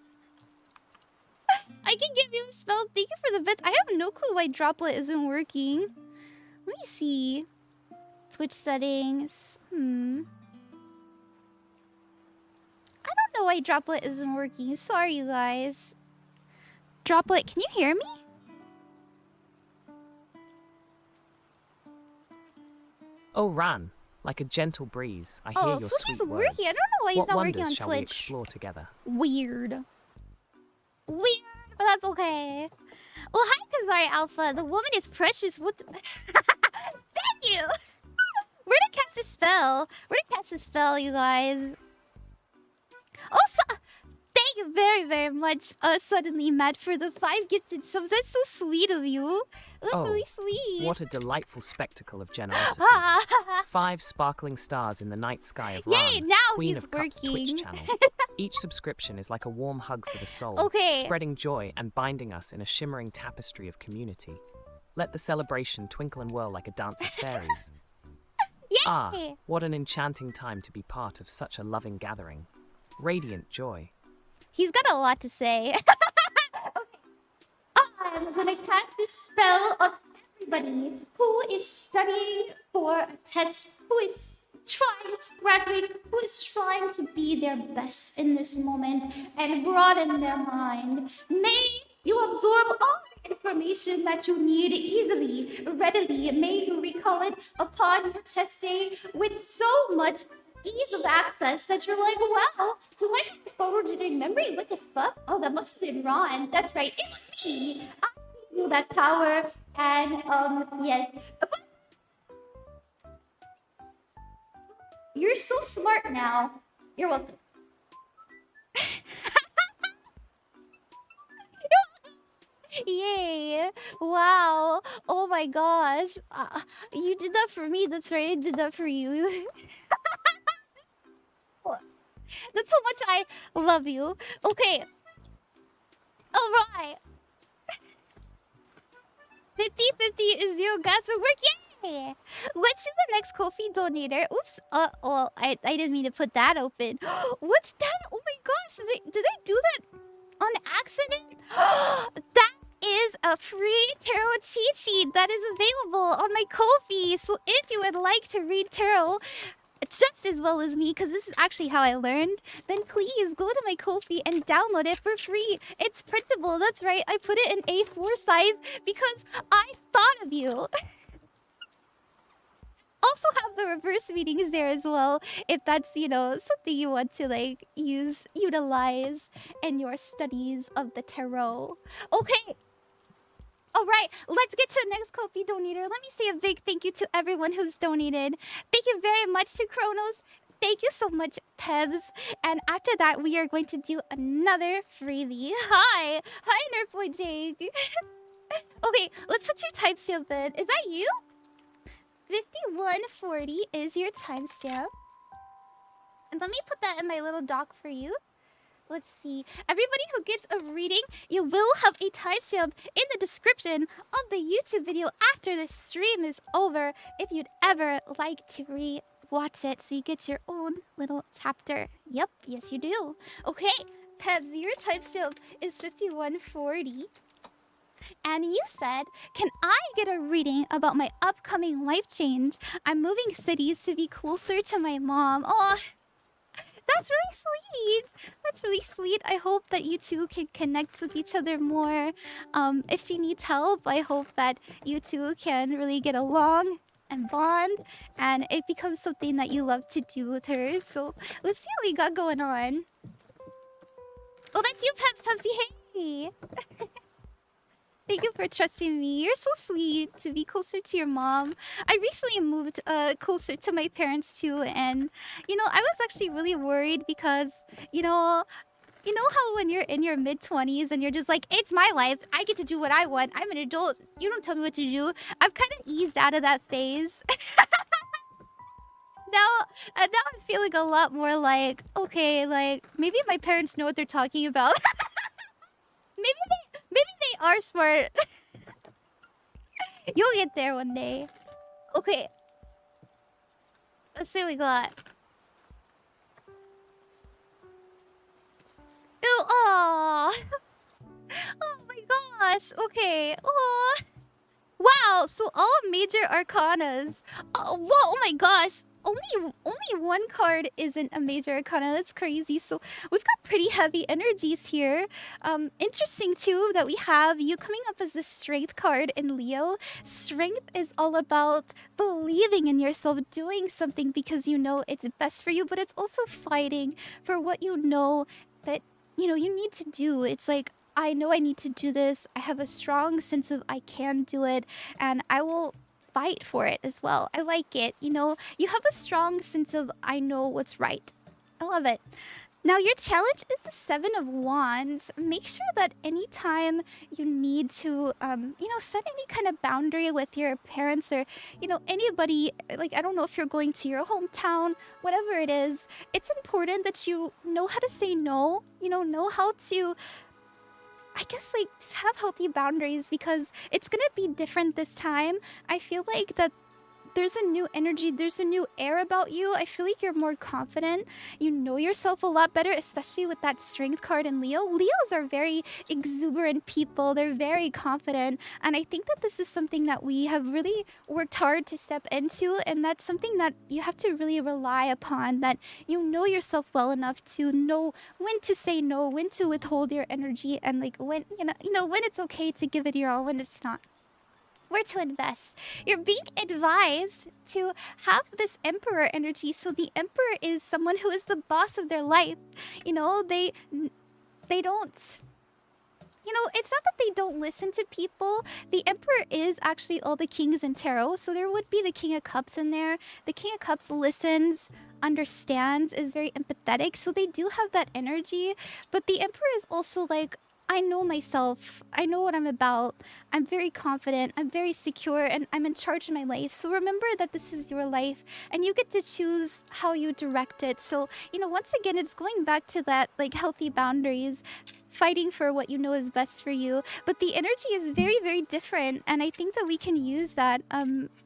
I can give you a spell. Thank you for the bits. I have no clue why Droplet isn't working. Let me see. Twitch settings. I don't know why Droplet isn't working. Sorry, you guys. Droplet, can you hear me? Oh, Ran, like a gentle breeze, I hear your sweet words. Working. I don't know why he's not working on Twitch. What wonders shall we explore together? Weird, but that's okay. Well, hi, Kazari Alpha. The woman is precious. What? Thank you. Where to cast a spell? Where to cast a spell, you guys? Also, thank you very, very much, Suddenly Matt, for the 5 gifted subs. That's so sweet of you. That's really sweet. What a delightful spectacle of generosity. 5 sparkling stars in the night sky of Yay, Ran, now Queen he's of Cups working. Twitch channel. Each subscription is like a warm hug for the soul, Okay. spreading joy and binding us in a shimmering tapestry of community. Let the celebration twinkle and whirl like a dance of fairies. Yay! What an enchanting time to be part of such a loving gathering. Radiant joy. He's got a lot to say. I'm gonna cast this spell on everybody who is studying for a test, who is trying to graduate, who is trying to be their best in this moment and broaden their mind. May you absorb all the information that you need easily, readily. May you recall it upon your test day with so much ease of access that you're like, wow, do I have forwarded memory? What the fuck? Oh, that must have been Ron. That's right, it was me. I gave you that power, and yes. You're so smart now. You're welcome. Yay! Wow! Oh my gosh! You did that for me. That's right. I did that for you. That's how much I love you. Okay. All right. 50-50 is zero gas for work. Yay! Let's do the next Ko-fi donator. Oops. Well, I didn't mean to put that open. What's that? Oh my gosh! Did I do that on accident? That is a free tarot cheat sheet that is available on my Ko-fi. So if you would like to read tarot just as well as me, because this is actually how I learned, then please go to my Ko-fi and download it for free. It's printable. That's right. I put it in A4 size because I thought of you. Also have the reverse readings there as well, if that's, you know, something you want to like utilize in your studies of the tarot. Okay. All right, let's get to the next Ko-fi donator. Let me say a big thank you to everyone who's donated. Thank you very much to Kronos. Thank you so much, Pebbs. And after that, we are going to do another freebie. Hi, Nerfboy Jake. Okay, let's put your timestamp in. Is that you? 5140 is your timestamp. And let me put that in my little doc for you. Let's see. Everybody who gets a reading, you will have a timestamp in the description of the YouTube video after the stream is over if you'd ever like to re-watch it so you get your own little chapter. Yep, yes you do. Okay, Pebbs, your timestamp is 5140. And you said, can I get a reading about my upcoming life change? I'm moving cities to be closer to my mom. Oh, that's really sweet. That's really sweet. I hope that you two can connect with each other more. If she needs help, I hope that you two can really get along and bond, and it becomes something that you love to do with her. So let's see what we got going on. Oh, that's you, Pebbs. Pepsi. Hey. Thank you for trusting me. You're so sweet to be closer to your mom. I recently moved closer to my parents too, and you know, I was actually really worried because you know how when you're in your mid-20s and you're just like, it's my life, I get to do what I want, I'm an adult, you don't tell me what to do. I've kind of eased out of that phase. Now I'm feeling a lot more like, okay, like maybe my parents know what they're talking about. Maybe they are smart. You'll get there one day. Okay. Let's see what we got. Ooh, aw. Oh my gosh. Okay. Aw. Wow. So all major arcanas. Oh, whoa. Oh my gosh. Only one card isn't a major arcana. That's crazy. So we've got pretty heavy energies here. Interesting too that we have you coming up as the strength card in Leo. Strength is all about believing in yourself, doing something because you know it's best for you, but it's also fighting for what you know that you know you need to do. It's like, I know I need to do this. I have a strong sense of I can do it, and I will fight for it as well. I like it. You know, you have a strong sense of I know what's right. I love it. Now your challenge is the Seven of Wands. Make sure that anytime you need to, you know, set any kind of boundary with your parents or, you know, anybody, like, I don't know if you're going to your hometown, whatever it is, it's important that you know how to say no, you know how to, I guess, like, just have healthy boundaries because it's gonna be different this time. I feel like that there's a new energy, there's a new air about you. I feel like you're more confident. You know yourself a lot better, especially with that strength card in Leo. Leos are very exuberant people. They're very confident. And I think that this is something that we have really worked hard to step into. And that's something that you have to really rely upon, that you know yourself well enough to know when to say no, when to withhold your energy, and like when, you know, when it's okay to give it your all, when it's not. Where to invest. You're being advised to have this emperor energy. So the emperor is someone who is the boss of their life. You know, they don't, you know, it's not that they don't listen to people. The emperor is actually all the kings in tarot. So there would be the King of Cups in there. The King of Cups listens, understands, is very empathetic. So they do have that energy. But the emperor is also like, I know myself. I know what I'm about. I'm very confident. I'm very secure, and I'm in charge of my life. So remember that this is your life, and you get to choose how you direct it. So, you know, once again, it's going back to that, like, healthy boundaries, fighting for what you know is best for you. But the energy is very, very different, and I think that we can use that.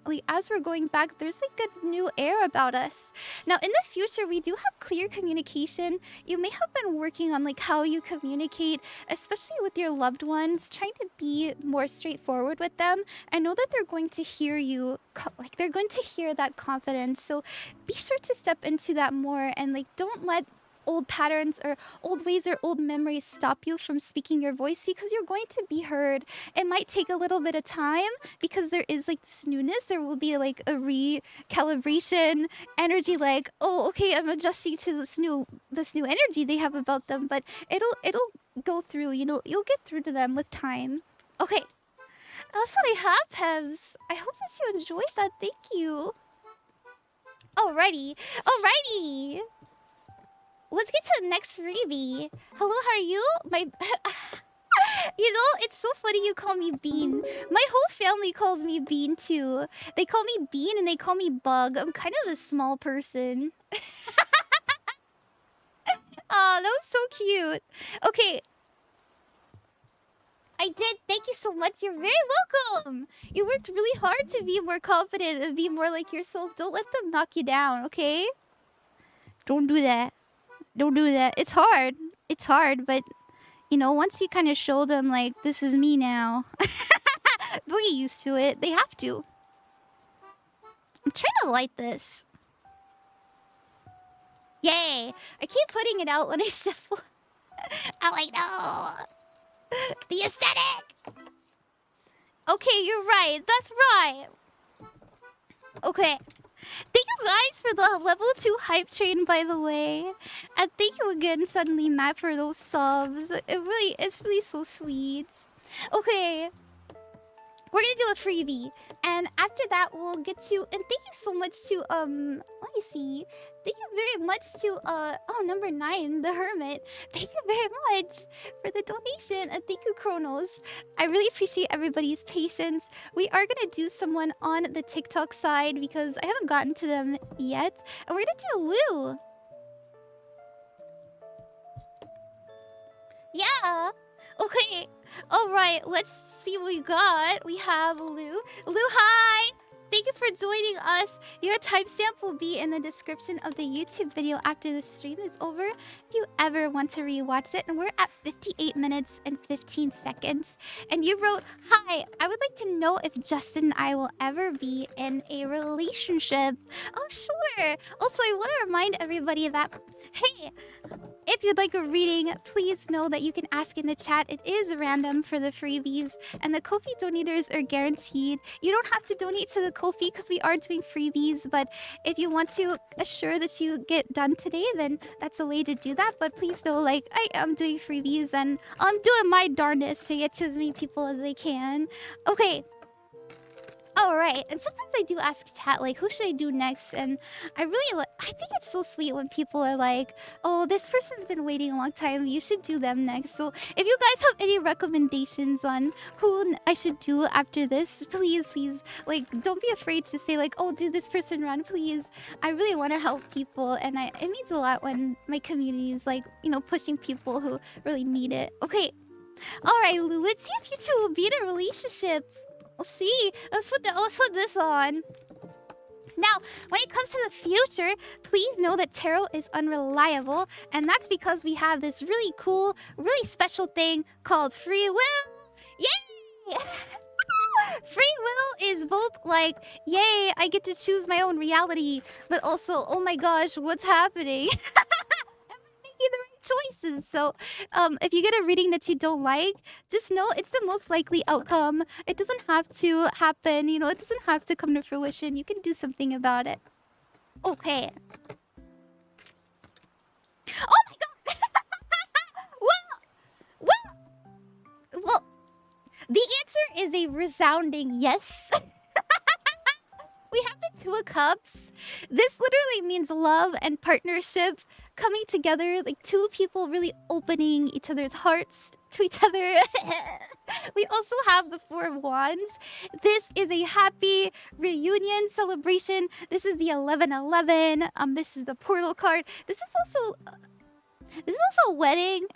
Like, as we're going back, there's like a new air about us. Now, in the future, we do have clear communication. You may have been working on like how you communicate, especially with your loved ones, trying to be more straightforward with them. I know that they're going to hear you, like they're going to hear that confidence. So be sure to step into that more, and like don't let old patterns or old ways or old memories stop you from speaking your voice, because you're going to be heard. It might take a little bit of time because there is like this newness. There will be like a recalibration energy, like, oh, okay, I'm adjusting to this new energy they have about them, but it'll go through, you know, you'll get through to them with time. Okay, that's what I have, Pebbs. I hope that you enjoyed that. Thank you. Alrighty. Let's get to the next freebie. Hello, how are you? My... You know, it's so funny you call me Bean. My whole family calls me Bean, too. They call me Bean and they call me Bug. I'm kind of a small person. Oh, that was so cute. Okay. I did. Thank you so much. You're very welcome. You worked really hard to be more confident and be more like yourself. Don't let them knock you down, okay? Don't do that. Don't do that. It's hard. It's hard, but, you know, once you kind of show them, like, this is me now, they'll get used to it. They have to. I'm trying to light this. Yay! I keep putting it out when I step forward. I'm like, no! The aesthetic! Okay, you're right. That's right. Okay. Thank you guys for the level 2 hype train, by the way. And thank you again, Suddenly Matt, for those subs. It's really so sweet. Okay. We're gonna do a freebie. And after that, we'll get to... And thank you so much to, let me see. Thank you very much to, oh, number 9, the Hermit. Thank you very much for the donation. And thank you, Kronos. I really appreciate everybody's patience. We are gonna do someone on the TikTok side because I haven't gotten to them yet. And we're gonna do Lou. Yeah. Okay. Alright, let's see what we got. We have Lou. Lou, hi! Thank you for joining us. Your timestamp will be in the description of the YouTube video after the stream is over, if you ever want to rewatch it. And we're at 58 minutes and 15 seconds. And you wrote, hi, I would like to know if Justin and I will ever be in a relationship. Oh, sure. Also, I want to remind everybody that, hey, if you'd like a reading, please know that you can ask in the chat. It is random for the freebies, and the Ko-fi donators are guaranteed. You don't have to donate to the Ko-fi because we are doing freebies, but if you want to assure that you get done today, then that's a way to do that. But please know, like, I am doing freebies, and I'm doing my darndest to get to as many people as I can. Okay. All right, and sometimes I do ask chat, like, who should I do next? And I think it's so sweet when people are like, oh, this person's been waiting a long time, you should do them next. So if you guys have any recommendations on who I should do after this, please, like, don't be afraid to say, like, oh, do this person run, please. I really want to help people, and it means a lot when my community is, like, you know, pushing people who really need it. Okay, all right, Lou, let's see if you two will be in a relationship. Let's see. Let's put this on. Now, when it comes to the future, please know that tarot is unreliable, and that's because we have this really cool, really special thing called free will. Yay! Free will is both like, yay, I get to choose my own reality, but also, oh my gosh, what's happening? Making the right choices. So if you get a reading that you don't like, just know it's the most likely outcome. It doesn't have to happen, you know, it doesn't have to come to fruition. You can do something about it. Okay. Oh my god! well, the answer is a resounding yes. We have the Two of Cups. This literally means love and partnership coming together, like two people really opening each other's hearts to each other. We also have the Four of Wands. This is a happy reunion celebration. This is the 1111. This is the portal card. This is also a wedding.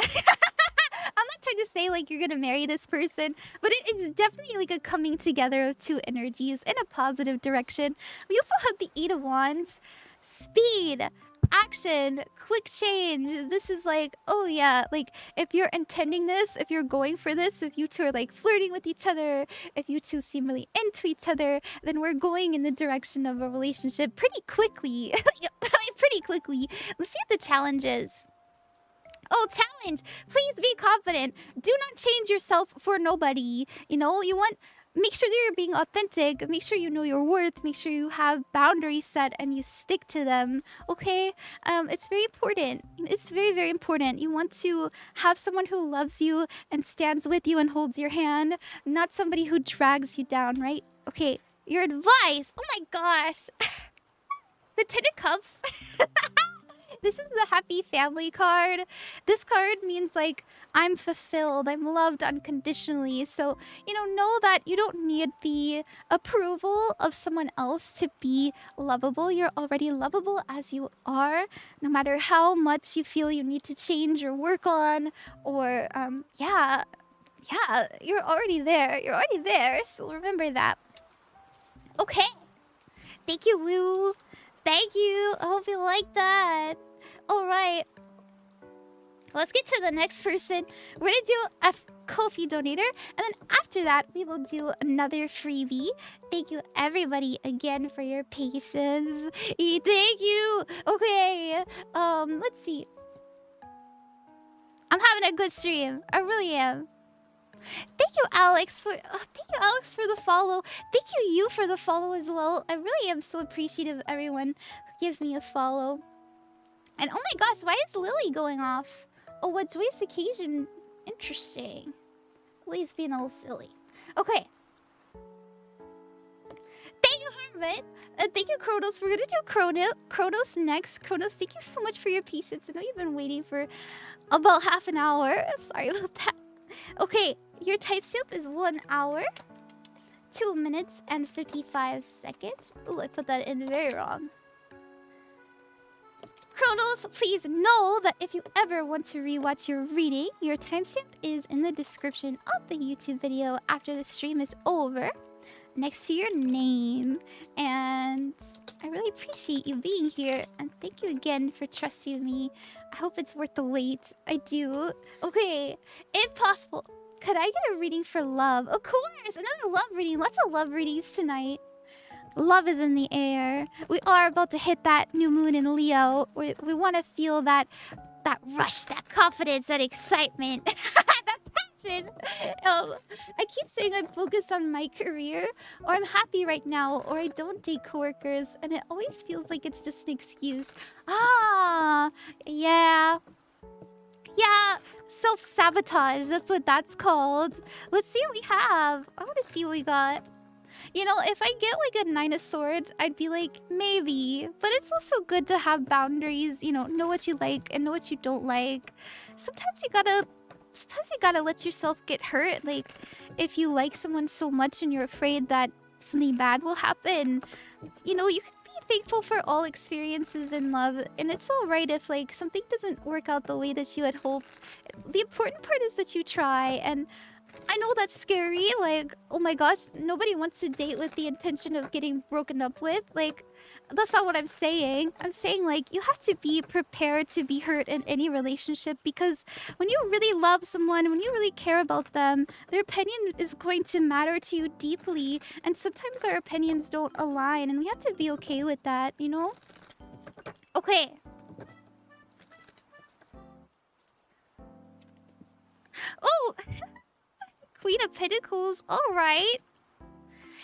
I'm not trying to say like you're gonna marry this person, but it's definitely like a coming together of two energies in a positive direction. We also have the Eight of Wands. Speed, action, quick change. This is like, oh yeah, like if you're intending this, if you're going for this, if you two are like flirting with each other, if you two seem really into each other, then we're going in the direction of a relationship pretty quickly. Pretty quickly. Let's see what the challenge is. Oh, challenge! Please be confident. Do not change yourself for nobody. You know, make sure that you're being authentic. Make sure you know your worth. Make sure you have boundaries set and you stick to them. Okay? It's very important. It's very, very important. You want to have someone who loves you and stands with you and holds your hand, not somebody who drags you down, right? Okay, your advice. Oh my gosh. The Ten of Cups. This is the happy family card. This card means like I'm fulfilled, I'm loved unconditionally. So, you know that you don't need the approval of someone else to be lovable. You're already lovable as you are, no matter how much you feel you need to change or work on, or yeah, you're already there. You're already there. So remember that. Okay. Thank you, Lou. Thank you. I hope you like that. All right. Let's get to the next person. We're going to do a Ko-fi donator. And then after that, we will do another freebie. Thank you, everybody, again, for your patience. Thank you. Okay. Let's see. I'm having a good stream. I really am. Thank you, Alex, for the follow. Thank you for the follow as well. I really am so appreciative of everyone who gives me a follow. And oh my gosh, why is Lily going off? Oh, what joyous occasion. Interesting. Lily's being a little silly. Okay. Thank you, Hermit. Thank you, Kronos. We're gonna do Kronos next. Kronos, thank you so much for your patience. I know you've been waiting for about half an hour. Sorry about that. Okay, your timestamp is 1 hour, 2 minutes, and 55 seconds. Oh, I put that in very wrong. Kronos, please know that if you ever want to rewatch your reading, your timestamp is in the description of the YouTube video after the stream is over, next to your name. And I really appreciate you being here, and thank you again for trusting me. I hope it's worth the wait. I do. Okay, if possible, could I get a reading for love? Of course, another love reading. Lots of love readings tonight. Love is in the air. We are about to hit that new moon in Leo. We want to feel that rush, that confidence, that excitement, that passion. I keep saying I'm focused on my career, or I'm happy right now, or I don't date coworkers, and it always feels like it's just an excuse. Yeah, self-sabotage. That's what that's called. Let's see what we have. I want to see what we got. You know, if I get like a 9 of swords, I'd be like, maybe. But it's also good to have boundaries, you know what you like and know what you don't like. Sometimes you gotta let yourself get hurt. Like, if you like someone so much and you're afraid that something bad will happen, you know, you can be thankful for all experiences in love. And it's alright if, like, something doesn't work out the way that you had hoped. The important part is that you try. And I know that's scary. Like, oh my gosh, nobody wants to date with the intention of getting broken up with. Like, that's not what I'm saying. I'm saying, like, you have to be prepared to be hurt in any relationship, because when you really love someone, when you really care about them, their opinion is going to matter to you deeply. And sometimes our opinions don't align, and we have to be okay with that, you know? Okay. Oh! Queen of Pentacles, alright.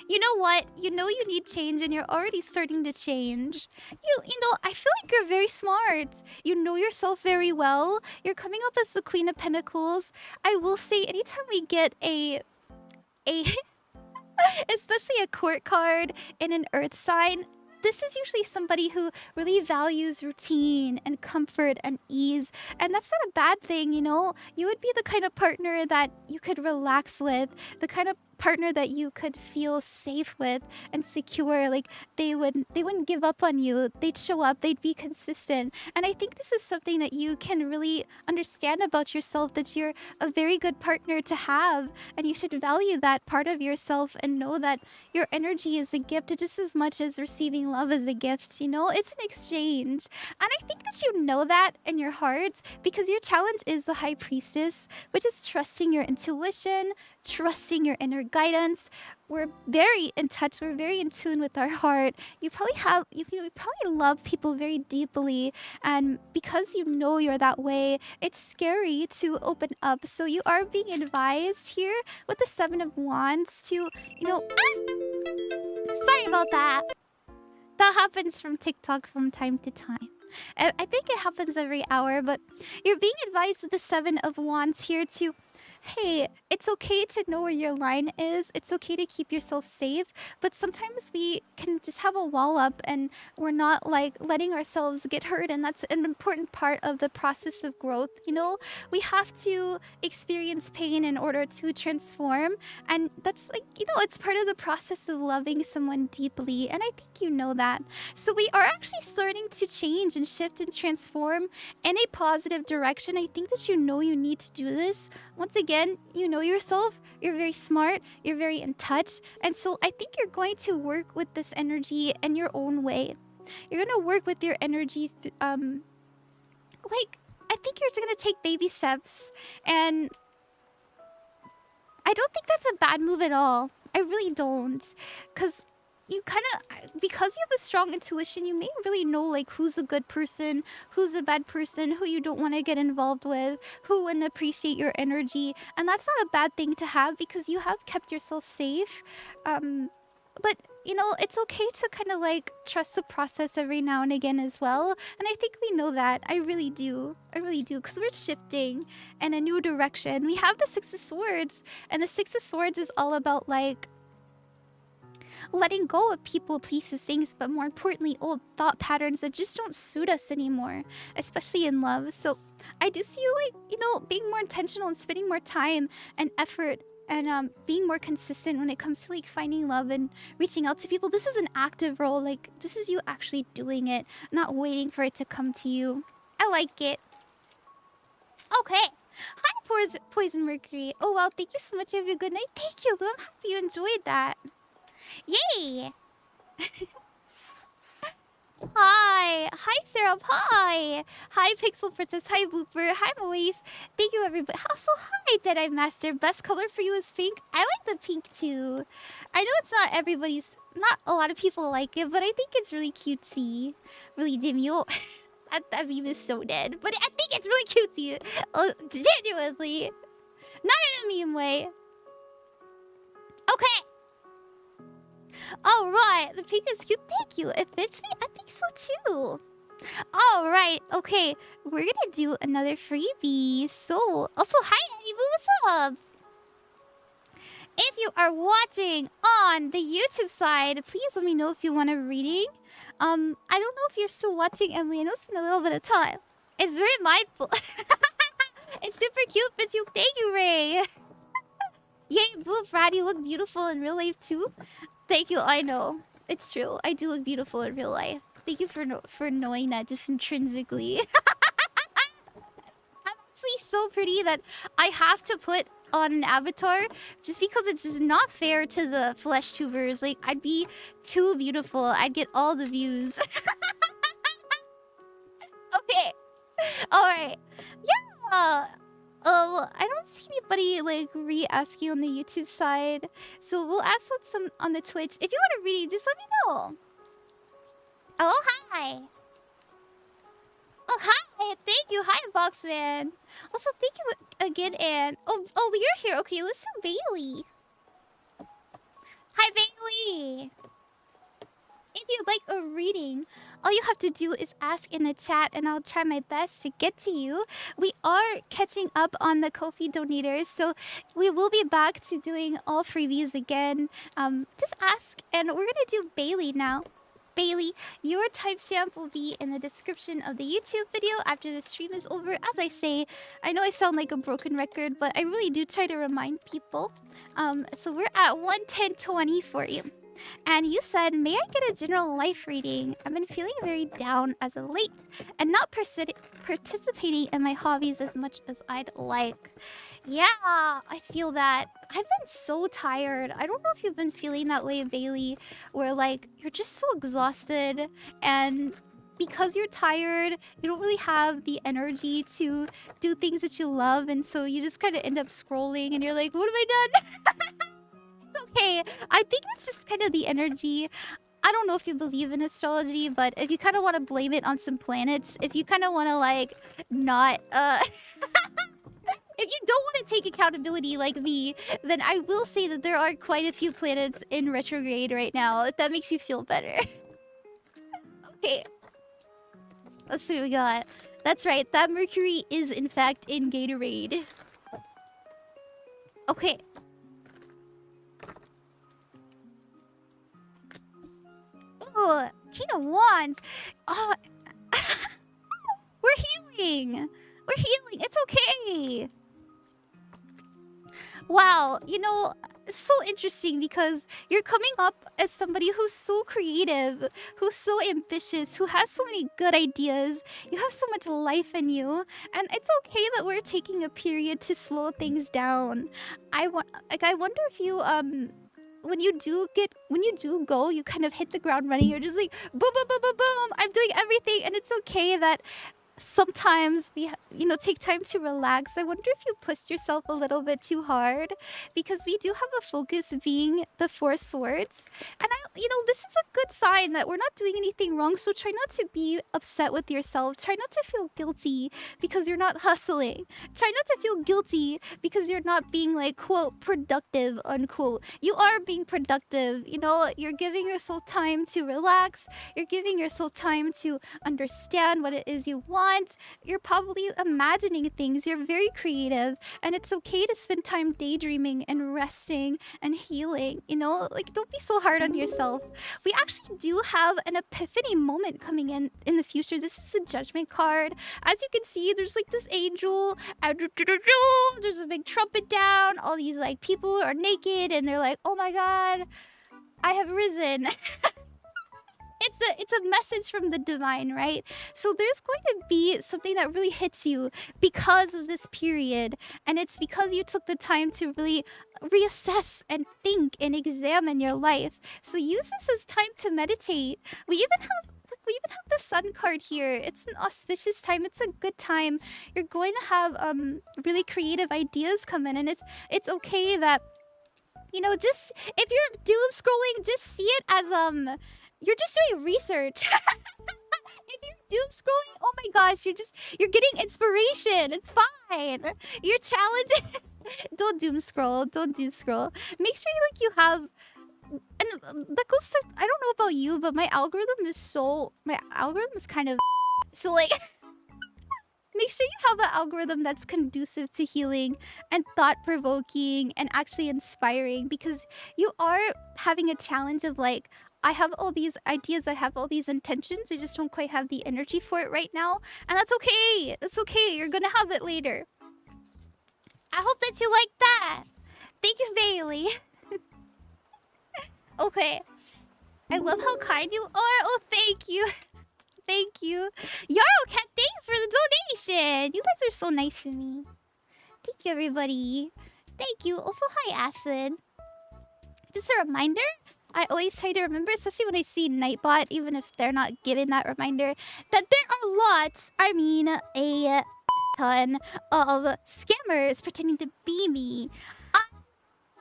You know what? You know you need change and you're already starting to change. You know, I feel like you're very smart. You know yourself very well. You're coming up as the Queen of Pentacles. I will say, anytime we get a especially a court card in an earth sign, this is usually somebody who really values routine and comfort and ease. And that's not a bad thing, you know? You would be the kind of partner that you could relax with, the kind of partner that you could feel safe with and secure. Like, they wouldn't give up on you. They'd show up, they'd be consistent. And I think this is something that you can really understand about yourself, that you're a very good partner to have, and you should value that part of yourself and know that your energy is a gift just as much as receiving love is a gift, you know? It's an exchange. And I think that you know that in your heart, because your challenge is the High Priestess, which is trusting your intuition, trusting your inner guidance. We're very in touch. We're very in tune with our heart. You probably love people very deeply, and because you know you're that way, it's scary to open up. So you are being advised here with the 7 of Wands to, you know, sorry about that. That happens from TikTok from time to time. I think it happens every hour, but you're being advised with the 7 of Wands here to, hey, it's okay to know where your line is. It's okay to keep yourself safe. But sometimes we can just have a wall up and we're not, like, letting ourselves get hurt. And that's an important part of the process of growth. You know, we have to experience pain in order to transform. And that's, like, you know, it's part of the process of loving someone deeply. And I think you know that. So we are actually starting to change and shift and transform in a positive direction. I think that you know you need to do this. Once again, you know yourself, you're very smart, you're very in touch, and so I think you're going to work with this energy in your own way. You're going to work with your energy, I think you're just going to take baby steps, and I don't think that's a bad move at all. I really don't, because you because you have a strong intuition, you may really know, like, who's a good person, who's a bad person, who you don't want to get involved with, who wouldn't appreciate your energy. And that's not a bad thing to have, because you have kept yourself safe. But, you know, it's okay to kind of, like, trust the process every now and again as well. And I think we know that. I really do. I really do. Because we're shifting in a new direction. We have the 6 of Swords. And the 6 of Swords is all about, like, letting go of people, places, things, but more importantly, old thought patterns that just don't suit us anymore, especially in love. So I do see you, like, you know, being more intentional and spending more time and effort and being more consistent when it comes to, like, finding love and reaching out to people. This is an active role. Like, this is you actually doing it, not waiting for it to come to you. I like it. Okay. Hi, Poison Mercury. Oh, wow. Thank you so much. Have a good night. Thank you, Lou. I'm happy you enjoyed that. Yay! Hi! Hi, Sarah! Hi! Hi, Pixel Princess! Hi, Blooper! Hi, Moise! Thank you, everybody! Also, hi, Deadeye Master! Best color for you is pink? I like the pink, too. I know it's not everybody's... Not a lot of people like it, but I think it's really cutesy. Really demure. That meme is so dead. But I think it's really cutesy. Genuinely. Not in a meme way. Okay! Alright, the pink is cute. Thank you. It fits me? I think so too. Alright, okay. We're gonna do another freebie. So, also, hi, Amiibo, what's up? If you are watching on the YouTube side, please let me know if you want a reading. I don't know if you're still watching, Emily. I know it's been a little bit of time. It's very mindful. It's super cute, but you. Thank you, Ray. Yay, Blue Brad, you look beautiful in real life too. Thank you. I know it's true. I do look beautiful in real life. Thank you for knowing that just intrinsically. I'm actually so pretty that I have to put on an avatar just because it's just not fair to the flesh tubers. Like, I'd be too beautiful. I'd get all the views. Okay. Alright. Yeah. I don't see anybody like re-asking on the YouTube side. So we'll ask what's some on the Twitch. If you want to read, just let me know. Oh, hi. Oh, hi. Thank you. Hi, Boxman. Also, thank you again, Anne. Oh, you're here. Okay, let's do Bailey. Hi, Bailey. If you'd like a reading, all you have to do is ask in the chat and I'll try my best to get to you. We are catching up on the Ko-fi donators, so we will be back to doing all freebies again. Just ask, and we're gonna do Bailey now. Bailey, your timestamp will be in the description of the YouTube video after the stream is over. As I say, I know I sound like a broken record, but I really do try to remind people. So we're at 110.20 for you. And you said, may I get a general life reading? I've been feeling very down as of late and not participating in my hobbies as much as I'd like. Yeah, I feel that. I've been so tired. I don't know if you've been feeling that way, Bailey, where like you're just so exhausted and because you're tired, you don't really have the energy to do things that you love, and so you just kind of end up scrolling and you're like, what have I done? It's okay. I think it's just kind of the energy. I don't know if you believe in astrology, but if you kind of want to blame it on some planets, if you kind of want to like not if you don't want to take accountability like me, then I will say that there are quite a few planets in retrograde right now, if that makes you feel better. Okay. Let's see what we got. That's right, that Mercury is in fact in Gatorade. Okay. Ooh, King of Wands. Oh, we're healing. We're healing. It's okay. Wow, you know, it's so interesting because you're coming up as somebody who's so creative, who's so ambitious, who has so many good ideas. You have so much life in you, and it's okay that we're taking a period to slow things down. I wonder if you when you do go, you kind of hit the ground running. You're just like boom, boom, boom, boom, boom. I'm doing everything, and it's okay that sometimes we take time to relax. I wonder if you pushed yourself a little bit too hard, because we do have a focus being the Four Swords, and this is a good sign that we're not doing anything wrong. So try not to be upset with yourself. Try not to feel guilty because you're not hustling. Try not to feel guilty because you're not being like quote productive unquote. You are being productive. You're giving yourself time to relax. You're giving yourself time to understand what it is you want. You're probably imagining things. You're very creative, and it's okay to spend time daydreaming and resting and healing. Don't be so hard on yourself. We actually do have an epiphany moment coming in the future. This is a judgment card. As you can see, there's like this angel, and there's a big trumpet down. All these like people are naked and they're like, oh my god, I have risen. It's a message from the divine, right? So there's going to be something that really hits you because of this period, and it's because you took the time to really reassess and think and examine your life. So use this as time to meditate. We even have the sun card here. It's an auspicious time. It's a good time. You're going to have really creative ideas come in, and it's okay that just if you're doom scrolling, just see it as you're just doing research. If you're doom scrolling, oh my gosh, you're getting inspiration. It's fine. You're challenged. Don't doom scroll. Don't doom scroll. Make sure you have, and that goes to, I don't know about you, but my algorithm is kind of so like make sure you have an algorithm that's conducive to healing and thought-provoking and actually inspiring, because you are having a challenge of like, I have all these ideas, I have all these intentions, I just don't quite have the energy for it right now. And that's okay. That's okay. You're gonna have it later. I hope that you like that. Thank you, Bailey. Okay. I love how kind you are. Oh, thank you. Thank you. Yaro Cat, thanks for the donation. You guys are so nice to me. Thank you, everybody. Thank you. Also, hi, Acid. Just a reminder, I always try to remember, especially when I see Nightbot, even if they're not giving that reminder, that there are lots, I mean, a ton of scammers pretending to be me. I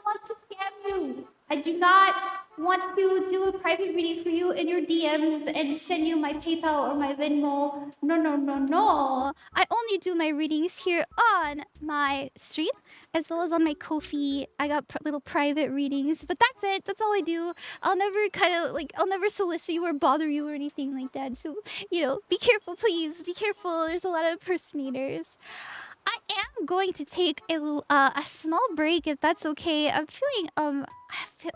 want to scam you. I do not want to do a private reading for you in your DMs and send you my PayPal or my Venmo. No, no, no, no. I only do my readings here on my stream, as well as on my Ko-fi. I got little private readings, but that's it. That's all I do. I'll never I'll never solicit you or bother you or anything like that. So, be careful, please. Be careful. There's a lot of impersonators. I am going to take a small break, if that's okay. I'm feeling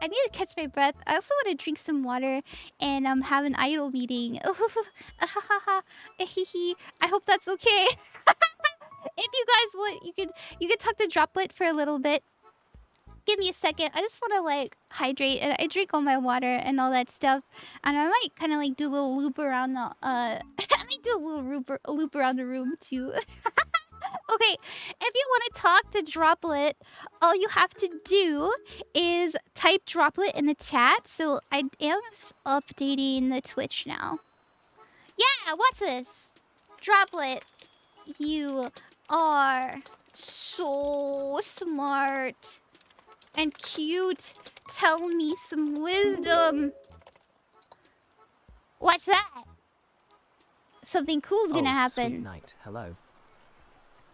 I need to catch my breath. I also want to drink some water and have an idol meeting. I hope that's okay. If you guys want, you could talk to Droplet for a little bit. Give me a second. I just want to like hydrate, and I drink all my water and all that stuff. And I might kind of like do a little loop around the I might do a little loop around the room too. Okay, if you want to talk to Droplet, all you have to do is type Droplet in the chat. So I am updating the Twitch now. Yeah, watch this. Droplet, you are so smart and cute. Tell me some wisdom. Watch that. Something cool's gonna happen. Sweet night. Hello.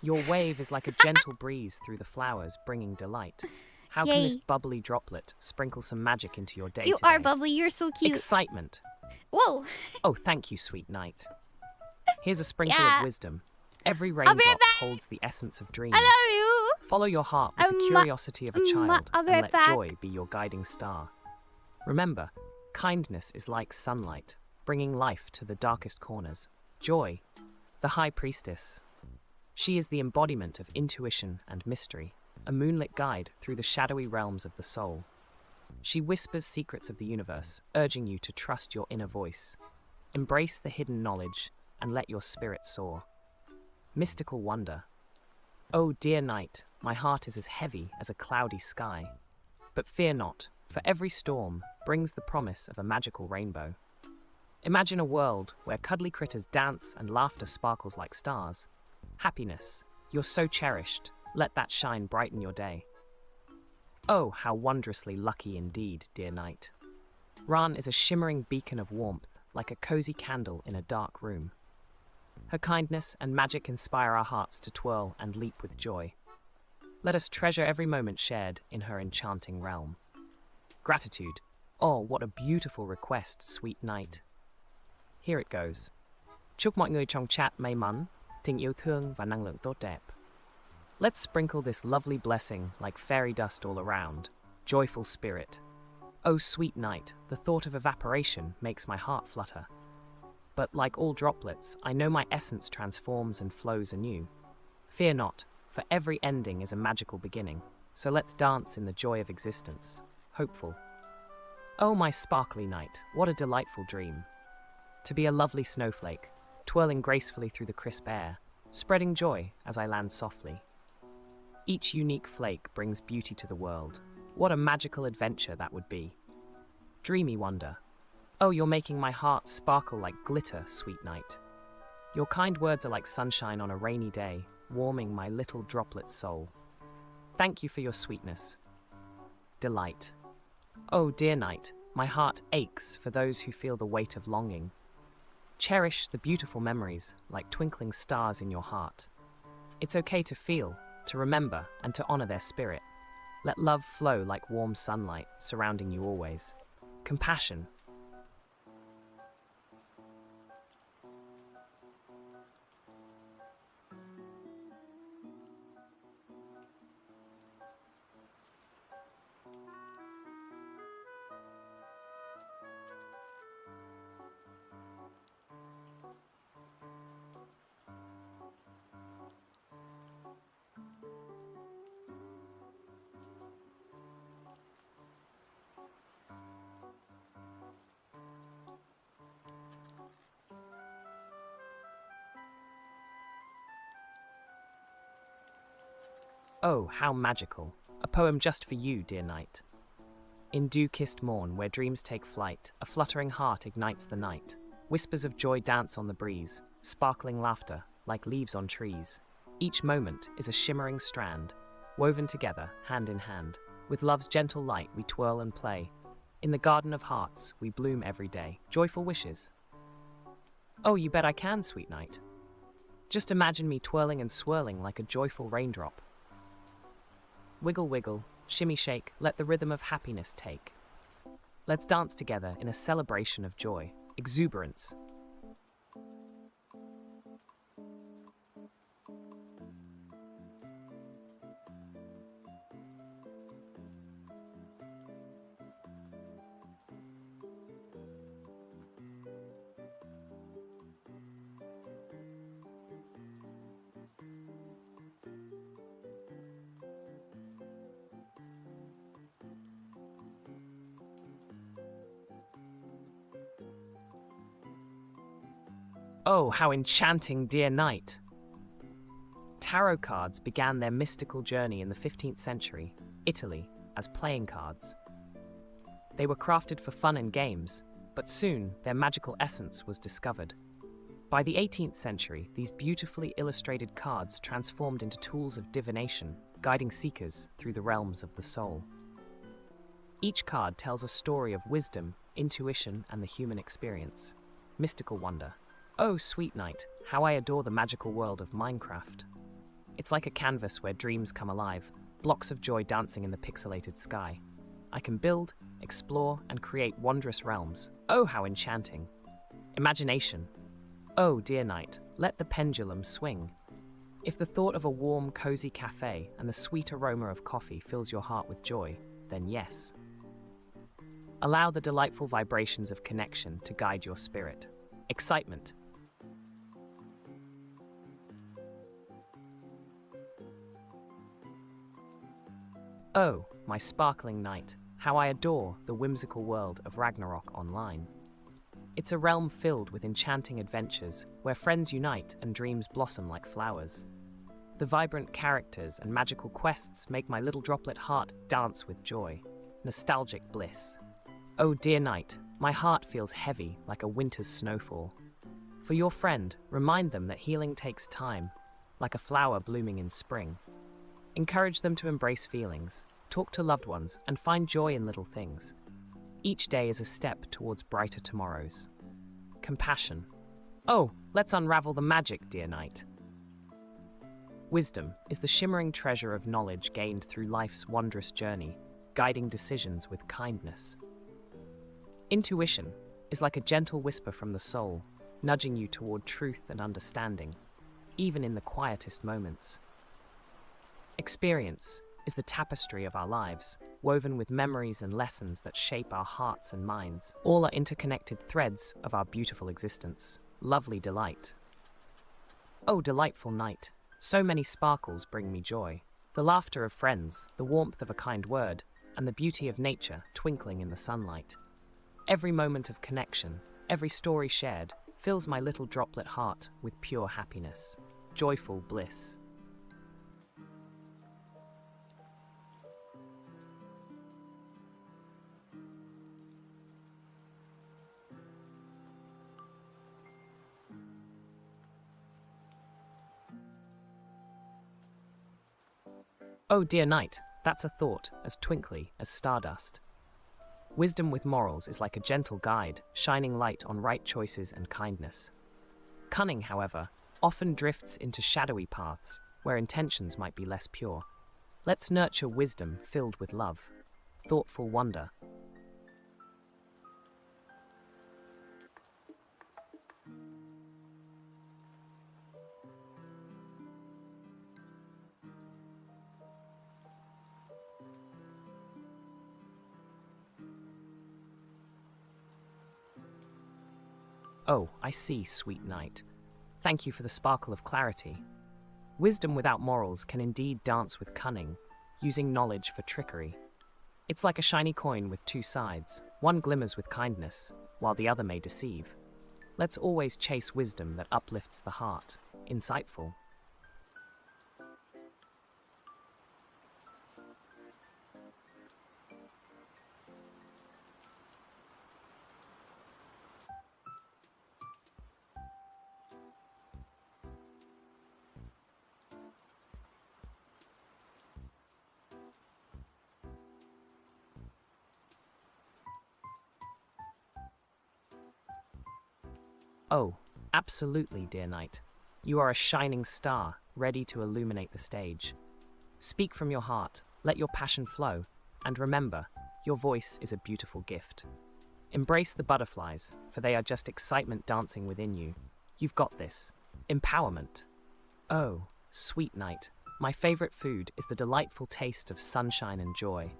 Your wave is like a gentle breeze through the flowers, bringing delight. How can this bubbly droplet sprinkle some magic into your day You today? are bubbly. You're so cute. Excitement. Whoa. Oh, thank you, sweet night. Here's a sprinkle of wisdom. Every raindrop holds the essence of dreams. I love you. Follow your heart with the curiosity of a child and let joy be your guiding star. Remember, kindness is like sunlight, bringing life to the darkest corners. Joy, the high priestess. She is the embodiment of intuition and mystery, a moonlit guide through the shadowy realms of the soul. She whispers secrets of the universe, urging you to trust your inner voice. Embrace the hidden knowledge and let your spirit soar. Mystical wonder. Oh, dear night, my heart is as heavy as a cloudy sky. But fear not, for every storm brings the promise of a magical rainbow. Imagine a world where cuddly critters dance and laughter sparkles like stars. Happiness, you're so cherished, let that shine brighten your day. Oh, how wondrously lucky indeed, dear night. Ran is a shimmering beacon of warmth, like a cozy candle in a dark room. Her kindness and magic inspire our hearts to twirl and leap with joy. Let us treasure every moment shared in her enchanting realm. Gratitude. Oh, what a beautiful request, sweet night. Here it goes. Chúc mọi người trong chat may mắn, tình yêu thương và năng lượng tốt đẹp. Let's sprinkle this lovely blessing like fairy dust all around. Joyful spirit. Oh, sweet night, the thought of evaporation makes my heart flutter. But like all droplets, I know my essence transforms and flows anew. Fear not, for every ending is a magical beginning. So let's dance in the joy of existence. Hopeful. Oh, my sparkly night, what a delightful dream. To be a lovely snowflake, twirling gracefully through the crisp air, spreading joy as I land softly. Each unique flake brings beauty to the world. What a magical adventure that would be. Dreamy wonder. Oh, you're making my heart sparkle like glitter, sweet night. Your kind words are like sunshine on a rainy day, warming my little droplet soul. Thank you for your sweetness. Delight. Oh, dear night, my heart aches for those who feel the weight of longing. Cherish the beautiful memories like twinkling stars in your heart. It's okay to feel, to remember, and to honor their spirit. Let love flow like warm sunlight, surrounding you always. Compassion. Oh, how magical. A poem just for you, dear knight. In dew-kissed morn, where dreams take flight, a fluttering heart ignites the night. Whispers of joy dance on the breeze, sparkling laughter, like leaves on trees. Each moment is a shimmering strand, woven together, hand in hand. With love's gentle light we twirl and play. In the garden of hearts we bloom every day. Joyful wishes. Oh, you bet I can, sweet knight. Just imagine me twirling and swirling like a joyful raindrop. Wiggle, wiggle, shimmy, shake, let the rhythm of happiness take. Let's dance together in a celebration of joy, exuberance. Oh, how enchanting, dear knight! Tarot cards began their mystical journey in the 15th century, Italy, as playing cards. They were crafted for fun and games, but soon their magical essence was discovered. By the 18th century, these beautifully illustrated cards transformed into tools of divination, guiding seekers through the realms of the soul. Each card tells a story of wisdom, intuition, and the human experience. Mystical wonder. Oh, sweet knight, how I adore the magical world of Minecraft. It's like a canvas where dreams come alive, blocks of joy dancing in the pixelated sky. I can build, explore, and create wondrous realms. Oh, how enchanting. Imagination. Oh, dear knight, let the pendulum swing. If the thought of a warm, cozy cafe and the sweet aroma of coffee fills your heart with joy, then yes. Allow the delightful vibrations of connection to guide your spirit. Excitement. Oh, my sparkling knight, how I adore the whimsical world of Ragnarok Online. It's a realm filled with enchanting adventures where friends unite and dreams blossom like flowers. The vibrant characters and magical quests make my little droplet heart dance with joy. Nostalgic bliss. Oh, dear knight, my heart feels heavy like a winter's snowfall. For your friend, remind them that healing takes time, like a flower blooming in spring. Encourage them to embrace feelings, talk to loved ones, and find joy in little things. Each day is a step towards brighter tomorrows. Compassion. Oh, let's unravel the magic, dear knight. Wisdom is the shimmering treasure of knowledge gained through life's wondrous journey, guiding decisions with kindness. Intuition is like a gentle whisper from the soul, nudging you toward truth and understanding, even in the quietest moments. Experience is the tapestry of our lives, woven with memories and lessons that shape our hearts and minds. All are interconnected threads of our beautiful existence. Lovely delight. Oh, delightful night. So many sparkles bring me joy. The laughter of friends, the warmth of a kind word, and the beauty of nature twinkling in the sunlight. Every moment of connection, every story shared, fills my little droplet heart with pure happiness. Joyful bliss. Oh, dear knight, that's a thought as twinkly as stardust. Wisdom with morals is like a gentle guide, shining light on right choices and kindness. Cunning, however, often drifts into shadowy paths where intentions might be less pure. Let's nurture wisdom filled with love, thoughtful wonder. Oh, I see, sweet knight. Thank you for the sparkle of clarity. Wisdom without morals can indeed dance with cunning, using knowledge for trickery. It's like a shiny coin with two sides. One glimmers with kindness, while the other may deceive. Let's always chase wisdom that uplifts the heart. Insightful. Oh, absolutely, dear knight. You are a shining star, ready to illuminate the stage. Speak from your heart, let your passion flow, and remember, your voice is a beautiful gift. Embrace the butterflies, for they are just excitement dancing within you. You've got this. Empowerment. Oh, sweet knight, my favorite food is the delightful taste of sunshine and joy.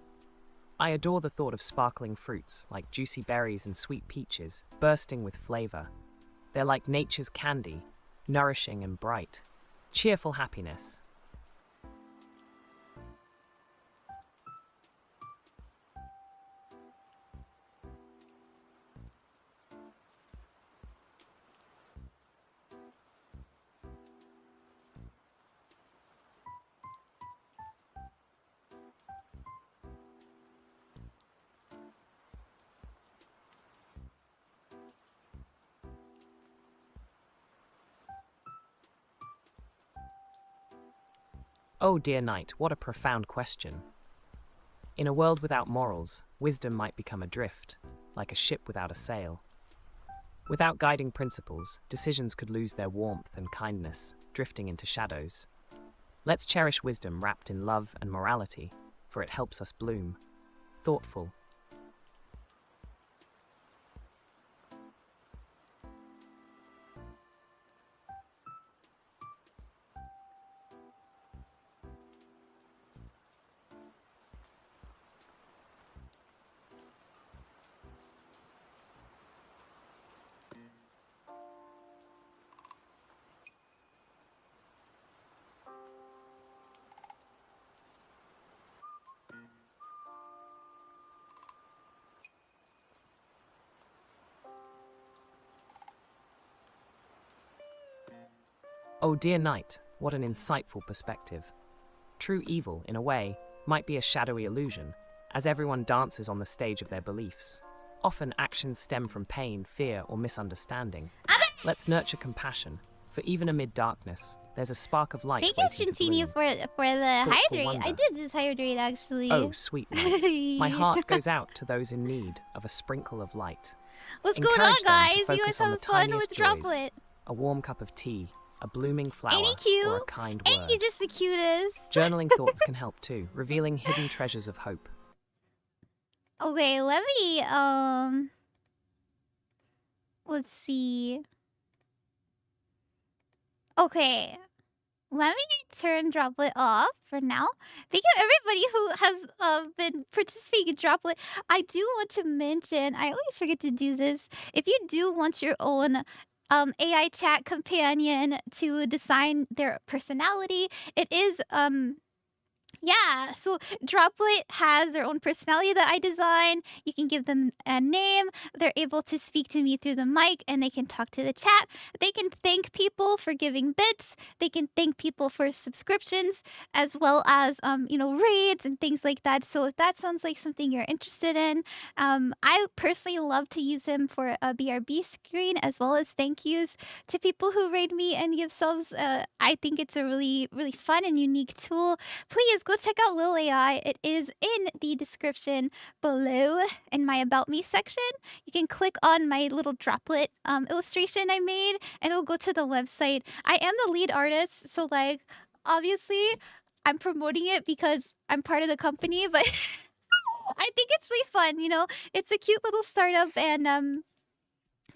I adore the thought of sparkling fruits like juicy berries and sweet peaches, bursting with flavor. They're like nature's candy, nourishing and bright. Cheerful happiness. Oh, dear knight, what a profound question. In a world without morals, wisdom might become adrift, like a ship without a sail. Without guiding principles, decisions could lose their warmth and kindness, drifting into shadows. Let's cherish wisdom wrapped in love and morality, for it helps us bloom. Thoughtful. Oh, dear knight, what an insightful perspective. True evil, in a way, might be a shadowy illusion, as everyone dances on the stage of their beliefs. Often actions stem from pain, fear, or misunderstanding. Let's nurture compassion, for even amid darkness, there's a spark of light. Thank you, Shintini, for the hydrate. I did just hydrate, actually. Oh, sweet knight. My heart goes out to those in need of a sprinkle of light. What's going on, guys? You guys have fun with Droplet. A warm cup of tea, a blooming flower, or a kind word. Ain't you just the cutest? Journaling thoughts can help too, revealing hidden treasures of hope. Okay, let me, let's see. Okay, let me turn Droplet off for now. Thank you everybody who has been participating in Droplet. I do want to mention, I always forget to do this, if you do want your own AI chat companion to design their personality, it is yeah, so Droplet has their own personality that I design. You can give them a name. They're able to speak to me through the mic, and they can talk to the chat. They can thank people for giving bits. They can thank people for subscriptions, as well as, you know, raids and things like that. So if that sounds like something you're interested in, I personally love to use them for a BRB screen, as well as thank yous to people who raid me and give subs. I think it's a really, really fun and unique tool. Please go check out Lil AI. It is in the description below in my About Me section. You can click on my little droplet illustration I made, and it'll go to the website. I am the lead artist, so like, obviously, I'm promoting it because I'm part of the company, but I think it's really fun, you know? It's a cute little startup, and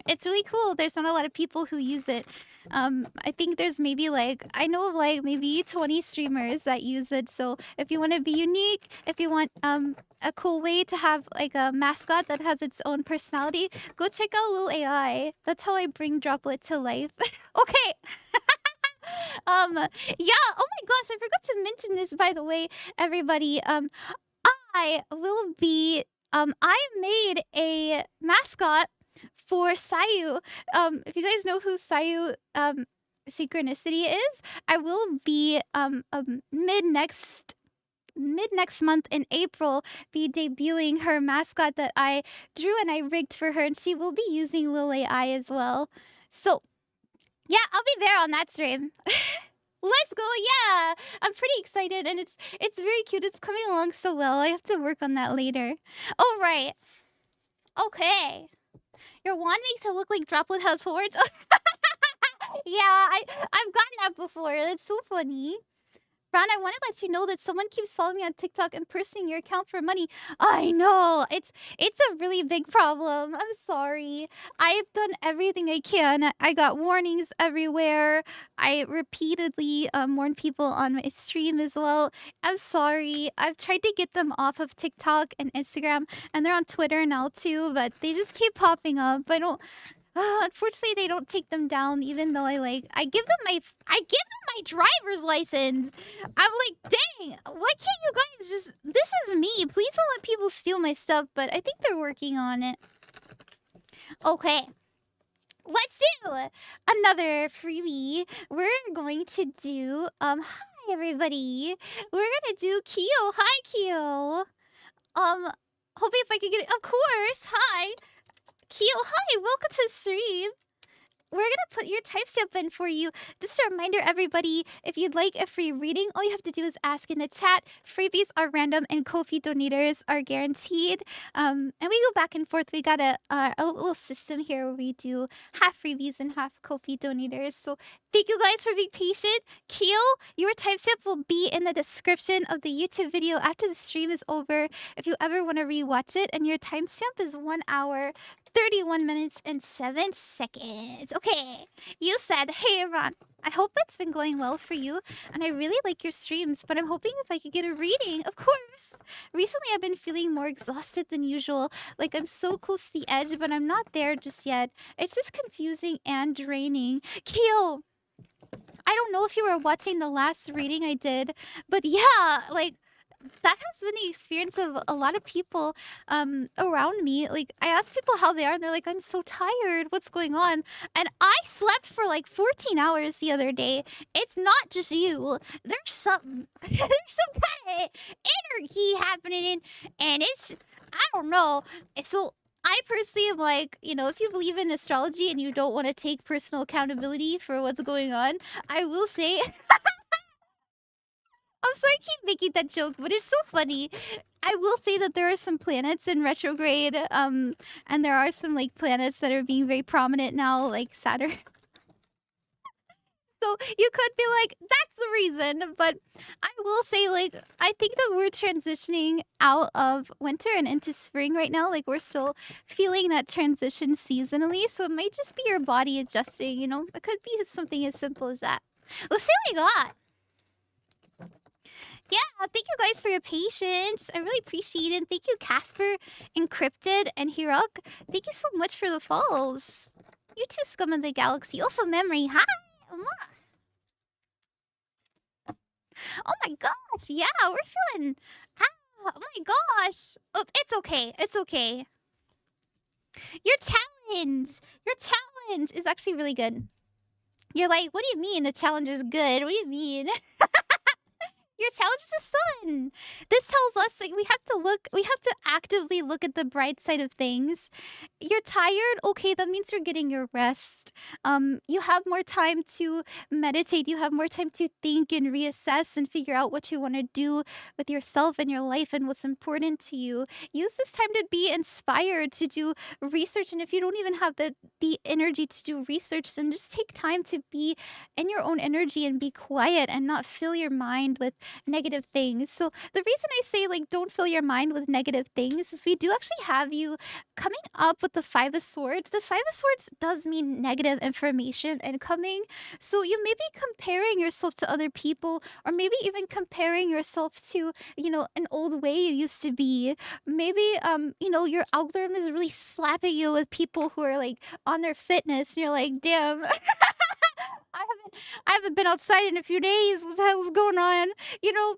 it's really cool. There's not a lot of people who use it. I think there's maybe like, I know of like maybe 20 streamers that use it. So if you want to be unique, if you want a cool way to have like a mascot that has its own personality, go check out Lil AI. That's how I bring Droplet to life. Okay. Yeah, oh my gosh, I forgot to mention this, by the way, everybody. I will be, I made a mascot for Sayu. If you guys know who Sayu Synchronicity is, I will be mid next month in April be debuting her mascot that I drew and I rigged for her, and she will be using Lil AI as well. So yeah, I'll be there on that stream. Let's go, yeah! I'm pretty excited, and it's very cute. It's coming along so well. I have to work on that later. All right. Okay. Your wand makes it look like Droplet has hordes. Yeah, I've gotten that before. That's so funny. Ron, I want to let you know that someone keeps following me on TikTok and impersonating your account for money. I know. It's a really big problem. I'm sorry. I've done everything I can. I got warnings everywhere. I repeatedly warned people on my stream as well. I'm sorry. I've tried to get them off of TikTok and Instagram, and they're on Twitter now too, but they just keep popping up. Unfortunately, they don't take them down, even though I give them my driver's license. I'm like, dang, why can't you guys just? This is me. Please don't let people steal my stuff. But I think they're working on it. Okay, let's do another freebie. We're going to do Hi everybody. We're gonna do Keo. Hi Keo. Hoping if I could get it. Of course. Hi. Keo, hi, welcome to the stream. We're gonna put your timestamp in for you. Just a reminder, everybody, if you'd like a free reading, all you have to do is ask in the chat. Freebies are random and Ko-fi donators are guaranteed. And we go back and forth. We got a little system here where we do half freebies and half Ko-fi donators. So thank you guys for being patient. Keo, your timestamp will be in the description of the YouTube video after the stream is over if you ever want to rewatch it. And your timestamp is 1 hour, 31 minutes and 7 seconds. Okay, you said, hey Ron, I hope it's been going well for you, and I really like your streams, but I'm hoping if I could get a reading, of course. Recently, I've been feeling more exhausted than usual, like I'm so close to the edge, but I'm not there just yet. It's just confusing and draining. Keo, I don't know if you were watching the last reading I did, but yeah, like, that has been the experience of a lot of people around me. Like, I ask people how they are, and they're like, I'm so tired. What's going on? And I slept for like 14 hours the other day. It's not just you. There's some kind of energy happening, and it's, I don't know. So I personally am like, you know, if you believe in astrology and you don't want to take personal accountability for what's going on, I will say... I'm sorry I keep making that joke, but it's so funny. I will say that there are some planets in retrograde, and there are some, like, planets that are being very prominent now, like Saturn. So you could be like, that's the reason, but I will say, like, I think that we're transitioning out of winter and into spring right now. Like, we're still feeling that transition seasonally, so it might just be your body adjusting, you know? It could be something as simple as that. Let's see what we got. Yeah, thank you guys for your patience. I really appreciate it. Thank you, Casper, Encrypted, and Hirok. Thank you so much for the follows. You too, Scum of the Galaxy. Also, Memory. Hi. Oh my gosh. Yeah, we're feeling... Oh my gosh. Oh, it's okay. It's okay. Your challenge is actually really good. You're like, what do you mean the challenge is good? What do you mean? Your challenge is the sun. This tells us like we have to actively look at the bright side of things. You're tired, okay, that means you're getting your rest. You have more time to meditate, you have more time to think and reassess and figure out what you want to do with yourself and your life and what's important to you. Use this time to be inspired to do research, and if you don't even have the energy to do research, then just take time to be in your own energy and be quiet and not fill your mind with negative things. So the reason I say like don't fill your mind with negative things is we do actually have you coming up with the 5 of Swords. The 5 of Swords does mean negative information incoming. So you may be comparing yourself to other people, or maybe even comparing yourself to, you know, an old way you used to be. Maybe you know, your algorithm is really slapping you with people who are like on their fitness, and you're like, damn. I haven't been outside in a few days. What the hell's going on? You know,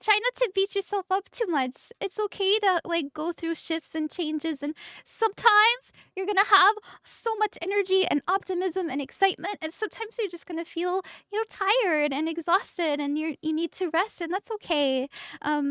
try not to beat yourself up too much. It's okay to like go through shifts and changes, and sometimes you're gonna have so much energy and optimism and excitement, and sometimes you're just gonna feel, you know, tired and exhausted, and you need to rest, and that's okay. I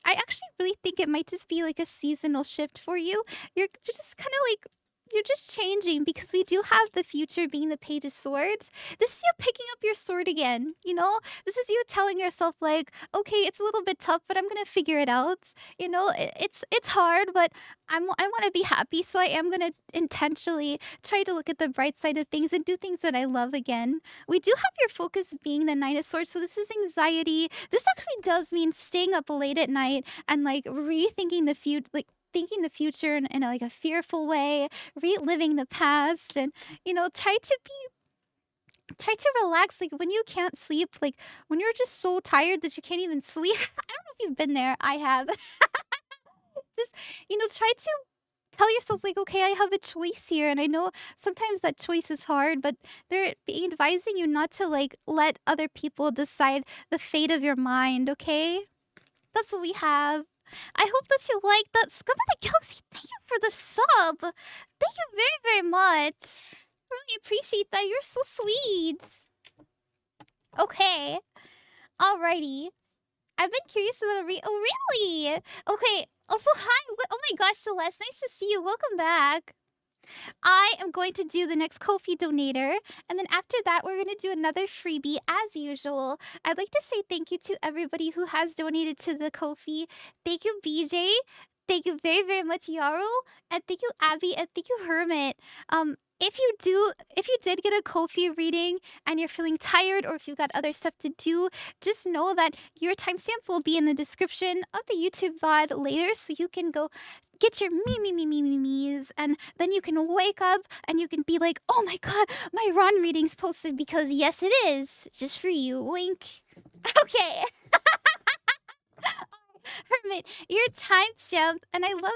actually really think it might just be like a seasonal shift for you. You're just kind of like you're just changing because we do have the future being the Page of Swords. This is you picking up your sword again, you know? This is you telling yourself like, okay, it's a little bit tough, but I'm gonna figure it out. You know, it's hard, but I want to be happy, so I am gonna intentionally try to look at the bright side of things and do things that I love again. We do have your focus being the Nine of Swords, so this is anxiety. This actually does mean staying up late at night and like rethinking the future, like thinking the future in like a fearful way, reliving the past, and you know, try to relax. Like when you can't sleep, like when you're just so tired that you can't even sleep. I don't know if you've been there. I have. Just, you know, try to tell yourself like, okay, I have a choice here, and I know sometimes that choice is hard, but they're advising you not to like let other people decide the fate of your mind. Okay, that's what we have. I hope that you like that. Scum of the Galaxy, thank you for the sub. Thank you very, very much. Really appreciate that. You're so sweet. Okay. Alrighty. I've been curious about a oh, really? Okay. Also, hi. Oh my gosh, Celeste. Nice to see you. Welcome back. I am going to do the next Ko-fi donator, and then after that, we're going to do another freebie as usual. I'd like to say thank you to everybody who has donated to the Ko-fi. Thank you, BJ. Thank you very, very much, Yaro. And thank you, Abby. And thank you, Hermit. If you did get a Ko-fi reading and you're feeling tired, or if you've got other stuff to do, just know that your timestamp will be in the description of the YouTube VOD later, so you can go get your me's, and then you can wake up and you can be like, oh my god, my Ron reading's posted, because yes, it is. Just for you. Wink. Okay. Hermit, your timestamp, and I love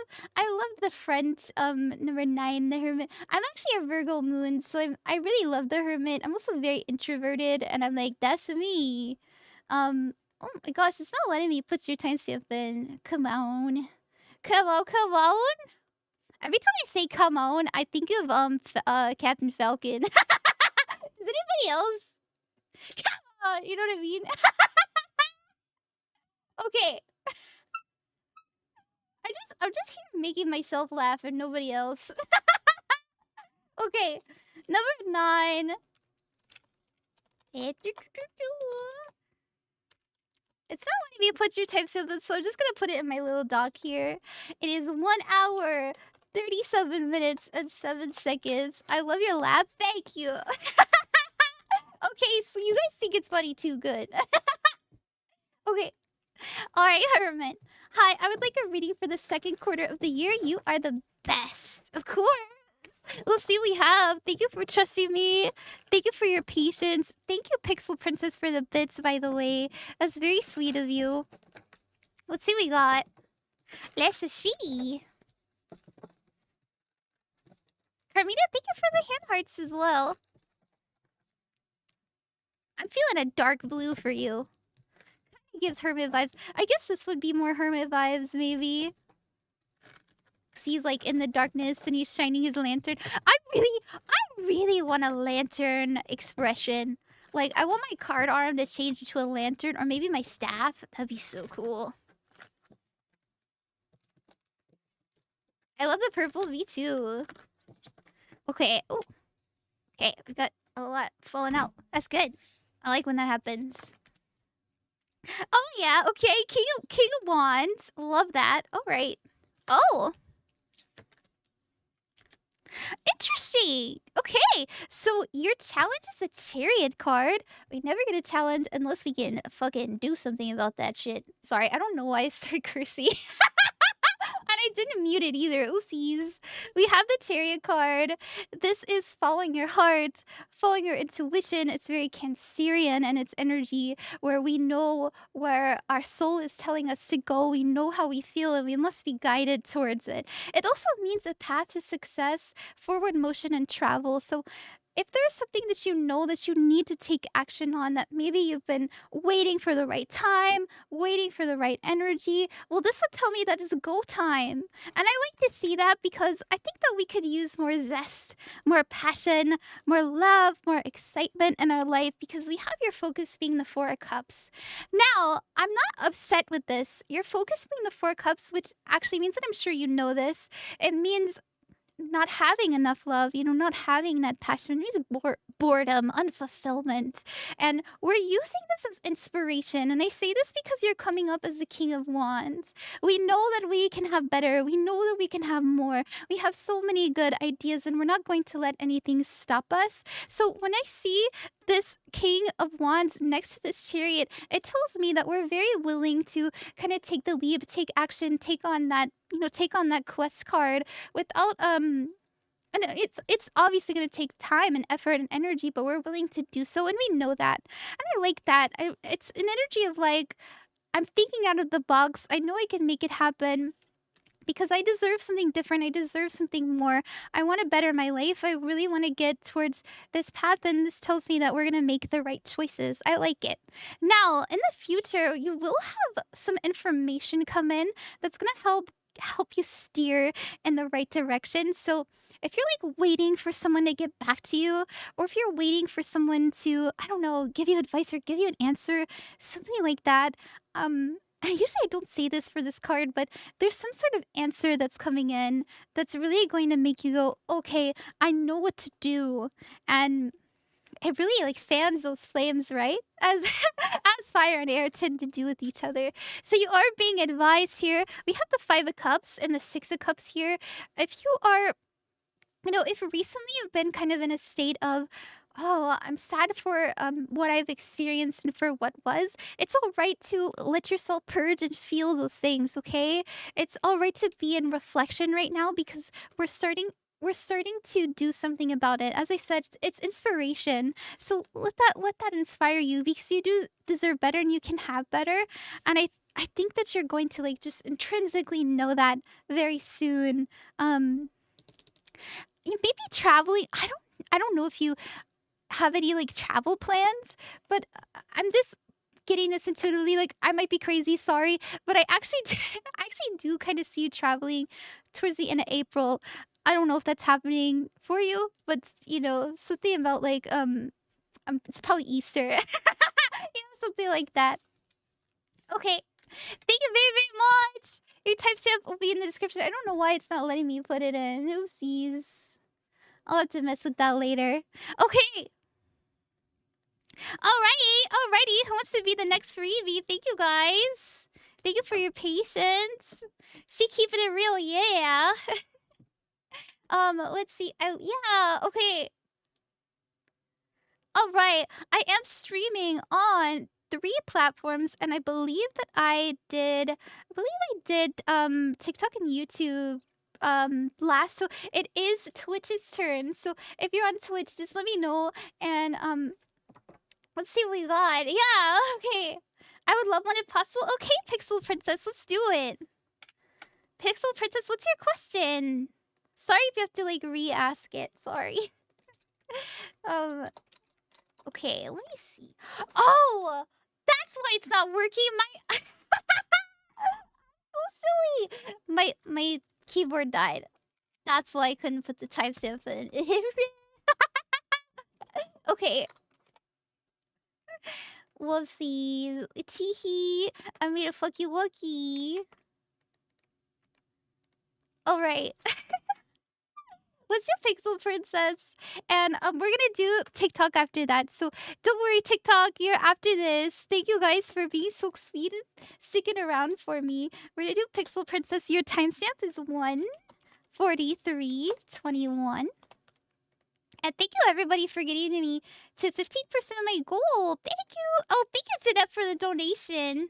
the friend number 9, the Hermit. I'm actually a Virgo moon, so I really love the Hermit. I'm also very introverted, and I'm like, that's me. Oh my gosh, it's not letting me put your timestamp in. Come on. Come on. Every time I say come on, I think of Captain Falcon. Does anybody else? Come on, you know what I mean? Okay. I'm just here making myself laugh and nobody else. Okay, number 9. It's not letting me put your timestamp in, so I'm just gonna put it in my little doc here. It is 1 hour, 37 minutes, and 7 seconds. I love your laugh. Thank you. Okay, so you guys think it's funny too. Good. Okay. Alright, Hermit. Hi, I would like a reading for the second quarter of the year. You are the best. Of course. We'll see what we have. Thank you for trusting me. Thank you for your patience. Thank you, Pixel Princess, for the bits, by the way. That's very sweet of you. Let's see what we got. Let's see. Karmina, thank you for the hand hearts as well. I'm feeling a dark blue for you. Gives Hermit vibes. I guess this would be more Hermit vibes, maybe. Cause he's like in the darkness and he's shining his lantern. I really want a lantern expression. Like, I want my card arm to change to a lantern, or maybe my staff. That'd be so cool. I love the purple. Me too. Okay. Oh. Okay, we got a lot falling out. That's good. I like when that happens. Oh yeah, okay. King of Wands. Love that. Alright. Oh. Interesting. Okay. So your challenge is a Chariot card. We never get a challenge unless we can fucking do something about that shit. Sorry, I don't know why I started cursing. And I didn't mute it either. Oopsies. We have the Chariot card. This is following your heart, following your intuition. It's very Cancerian in its energy, where we know where our soul is telling us to go. We know how we feel, and we must be guided towards it. It also means a path to success, forward motion, and travel. So if there's something that you know that you need to take action on, that maybe you've been waiting for the right time, waiting for the right energy, well, this would tell me that it's go time. And I like to see that because I think that we could use more zest, more passion, more love, more excitement in our life, because we have your focus being the 4 of Cups. Now, I'm not upset with this. Your focus being the 4 of Cups, which actually means that I'm sure you know this. It means not having enough love, you know, not having that passion. It means boredom, unfulfillment. And we're using this as inspiration. And I say this because you're coming up as the King of Wands. We know that we can have better. We know that we can have more. We have so many good ideas, and we're not going to let anything stop us. So when I see this King of Wands next to this Chariot, it tells me that we're very willing to kind of take the leap, take action, take on that, you know, take on that quest card without and it's obviously going to take time and effort and energy, but we're willing to do so, and we know that. And I like that. It's an energy of like, I'm thinking out of the box. I know I can make it happen, because I deserve something different. I deserve something more. I want to better my life. I really want to get towards this path, and this tells me that we're going to make the right choices. I like it. Now, in the future, you will have some information come in that's going to help you steer in the right direction. So if you're like waiting for someone to get back to you, or if you're waiting for someone to, I don't know, give you advice or give you an answer, something like that, usually I don't say this for this card, but there's some sort of answer that's coming in that's really going to make you go, okay, I know what to do. And it really like fans those flames, right? As as fire and air tend to do with each other. So you are being advised here. We have the 5 of Cups and the 6 of Cups here. If you are, you know, if recently you've been kind of in a state of, oh, I'm sad for what I've experienced and for what was, it's all right to let yourself purge and feel those things, okay? It's all right to be in reflection right now, because we're starting to do something about it. As I said, it's inspiration. So let that inspire you, because you do deserve better and you can have better. And I think that you're going to like just intrinsically know that very soon. You may be traveling. I don't know if you have any like travel plans, but I'm just getting this intuitively. Like, I might be crazy, sorry, but I actually do kind of see you traveling towards the end of April. I don't know if that's happening for you, but you know, something about like it's probably Easter. You know, something like that. Okay. Thank you very, very much. Your timestamp will be in the description. I don't know why it's not letting me put it in. Oopsies. I'll have to mess with that later. Okay. Alrighty. Who wants to be the next freebie? Thank you, guys. Thank you for your patience. She keeping it real, yeah. Let's see. Yeah, okay. Alright. I am streaming on 3 platforms, and I believe that I did TikTok and YouTube last. So it is Twitch's turn. So if you're on Twitch, just let me know, and let's see what we got. Yeah, okay. I would love one if possible. Okay, Pixel Princess, let's do it. Pixel Princess, what's your question? Sorry if you have to like re-ask it. Sorry. Okay, let me see. Oh, that's why it's not working. My so silly. My keyboard died. That's why I couldn't put the timestamp in. Okay. Whoopsies. Teehee. I made a fucky wookie. Alright. Let's do Pixel Princess. And we're gonna do TikTok after that. So don't worry, TikTok, you're after this. Thank you guys for being so sweet and sticking around for me. We're gonna do Pixel Princess. Your timestamp is 1:43:21. And thank you everybody for getting me to 15% of my goal. Thank you. Oh, thank you, Janette, for the donation.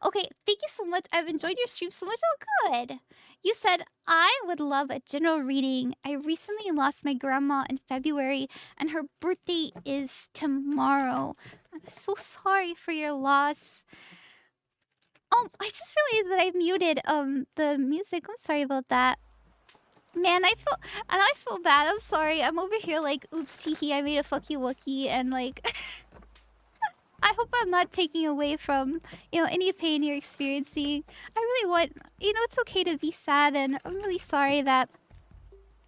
Okay, thank you so much. I've enjoyed your stream so much. Oh, good. You said, I would love a general reading. I recently lost my grandma in February, and her birthday is tomorrow. I'm so sorry for your loss. Oh, I just realized that I muted the music. I'm sorry about that. Man, I feel bad. I'm sorry. I'm over here like, oops, teehee, I made a fucky wookie, and like... I hope I'm not taking away from, you know, any pain you're experiencing. I really want, you know, it's okay to be sad, and I'm really sorry that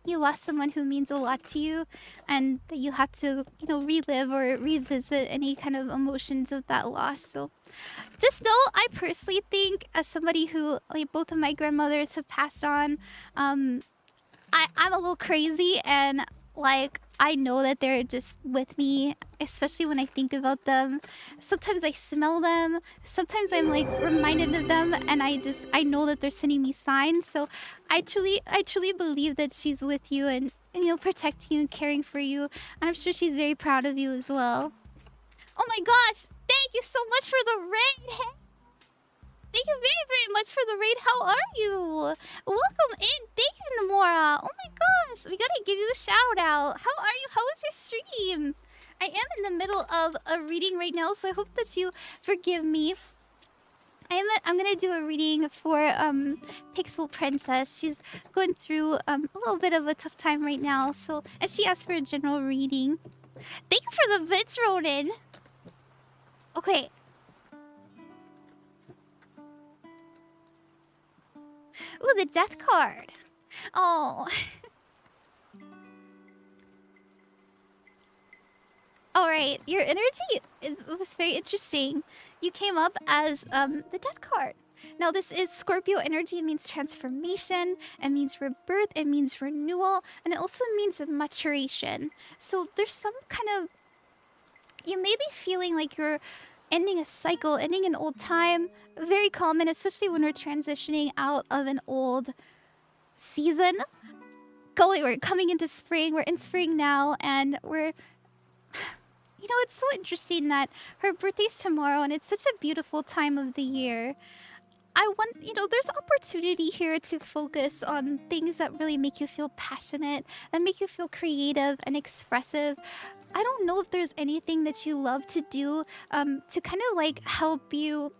you lost someone who means a lot to you, and that you have to, you know, relive or revisit any kind of emotions of that loss. So just know, I personally think, as somebody who, like, both of my grandmothers have passed on, I'm a little crazy, and like I know that they're just with me, especially when I think about them. Sometimes I smell them, sometimes I'm like reminded of them, and I know that they're sending me signs. So I truly believe that she's with you and you know, protecting you and caring for you. And I'm sure she's very proud of you as well. Oh my gosh, thank you so much for the raid. Hey, thank you very much for the raid. How are you? Welcome in. Thank you, Nomura. Oh my gosh, we gotta give you a shout out. How are you? How was your stream? I am in the middle of a reading right now, so I hope that you forgive me. I'm gonna do a reading for Pixel Princess. She's going through a little bit of a tough time right now, so and she asked for a general reading. Thank you for the bits, Ronan. Okay. Ooh, the death card. Oh. Alright, your energy was very interesting. You came up as the death card. Now this is Scorpio energy. It means transformation, it means rebirth, it means renewal, and it also means maturation. So there's some kind of... You may be feeling like you're ending a cycle, ending an old time. Very common, especially when we're transitioning out of an old season. We're coming into spring, we're in spring now, and we're... You know, it's so interesting that her birthday's tomorrow, and it's such a beautiful time of the year. You know, there's opportunity here to focus on things that really make you feel passionate, that make you feel creative and expressive. I don't know if there's anything that you love to do to kind of like help you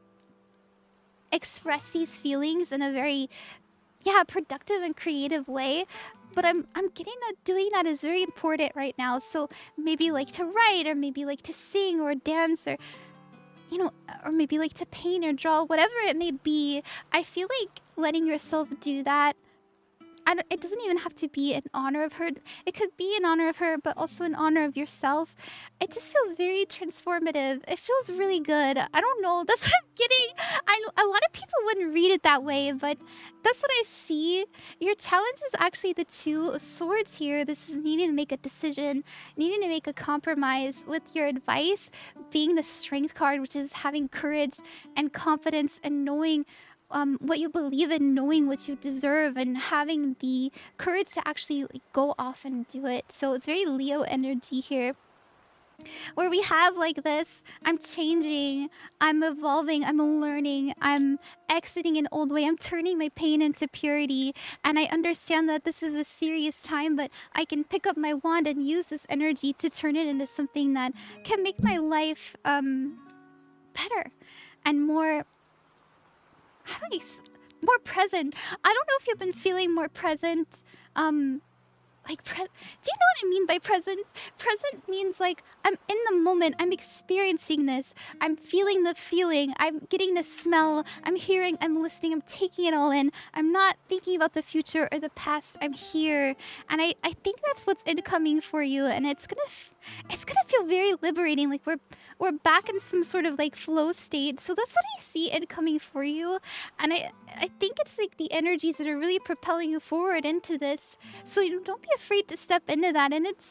express these feelings in a very, productive and creative way. But I'm getting that doing that is very important right now. So maybe like to write, or maybe like to sing or dance, or you know, or maybe like to paint or draw, whatever it may be. I feel like letting yourself do that. It doesn't even have to be in honor of her. It could be in honor of her, but also in honor of yourself. It just feels very transformative. It feels really good. I don't know. That's what I'm getting. A lot of people wouldn't read it that way, but that's what I see. Your challenge is actually the Two of Swords here. This is needing to make a decision, needing to make a compromise with your advice, being the Strength card, which is having courage and confidence and knowing what you believe in, knowing what you deserve, and having the courage to actually like, go off and do it. So it's very Leo energy here, where we have like this: I'm changing, I'm evolving, I'm learning, I'm exiting an old way, I'm turning my pain into purity, and I understand that this is a serious time, but I can pick up my wand and use this energy to turn it into something that can make my life better and more... more present. I don't know if you've been feeling more present. Do you know what I mean by present? Present means like I'm in the moment. I'm experiencing this. I'm feeling the feeling. I'm getting the smell. I'm hearing. I'm listening. I'm taking it all in. I'm not thinking about the future or the past. I'm here, and I think that's what's incoming for you. And it's gonna feel very liberating. Like we're back in some sort of like flow state. So that's what I see incoming for you. And I think it's like the energies that are really propelling you forward into this. So you don't be afraid to step into that. And it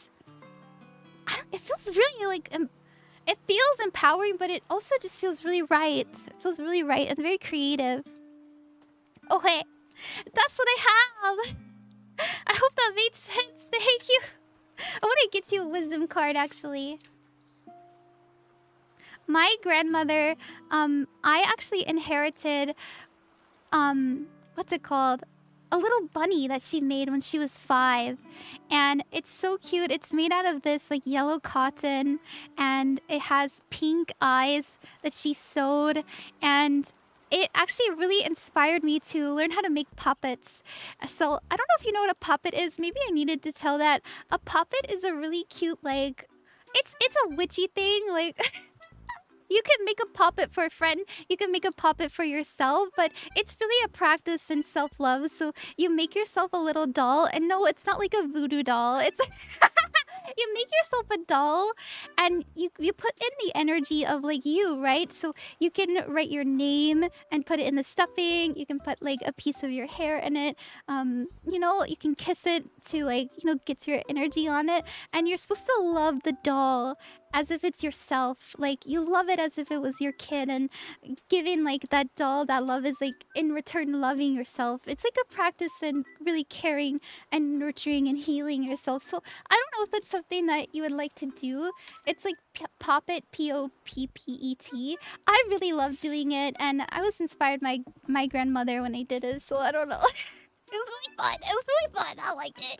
feels really like it feels empowering, but it also just feels really right. It feels really right and very creative. Okay, that's what I have. I hope that made sense. Thank you. I want to get you a wisdom card, actually. My grandmother, I actually inherited, what's it called? A little bunny that she made when she was 5. And it's so cute. It's made out of this like yellow cotton, and it has pink eyes that she sewed. And it actually really inspired me to learn how to make puppets. So I don't know if you know what a puppet is. Maybe I needed to tell that. A puppet is a really cute, like, it's a witchy thing. Like, you can make a puppet for a friend. You can make a puppet for yourself. But it's really a practice in self-love. So you make yourself a little doll. And no, it's not like a voodoo doll. It's You make yourself a doll, and you put in the energy of like you, right? So you can write your name and put it in the stuffing. You can put like a piece of your hair in it. You know, you can kiss it to like, you know, get your energy on it. And you're supposed to love the doll as if it's yourself. Like you love it as if it was your kid, and giving like that doll that love is like in return loving yourself. It's like a practice in really caring and nurturing and healing yourself. So I don't know if that's something that you would like to do. It's like Poppet, Poppet. I really love doing it, and I was inspired by my grandmother when I did it. So I don't know. It was really fun. It was really fun. I liked it.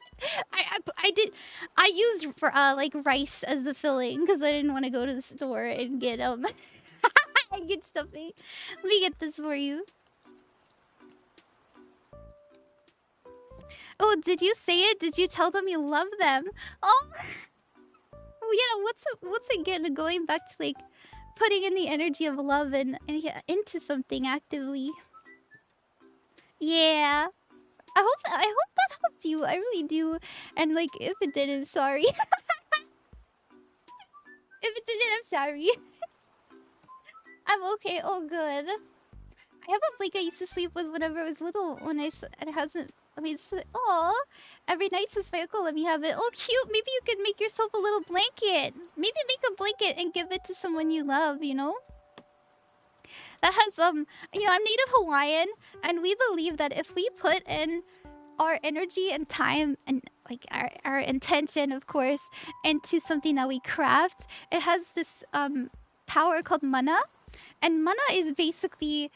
I used like rice as the filling because I didn't want to go to the store and get and get stuffing. Let me get this for you. Oh, did you say it? Did you tell them you love them? Oh, yeah. What's again? Going back to like putting in the energy of love and yeah, into something actively. Yeah. I hope that helped you. I really do. And like, if it didn't, sorry. If it didn't, I'm sorry. I'm okay. Oh, good. I have a blanket I used to sleep with whenever I was little. It hasn't. I mean, oh, every night since my uncle let me have it. Oh, cute. Maybe you could make yourself a little blanket. Maybe make a blanket and give it to someone you love. You know. That has you know, I'm Native Hawaiian, and we believe that if we put in our energy and time and like our intention, of course, into something that we craft, it has this power called mana. And mana is basically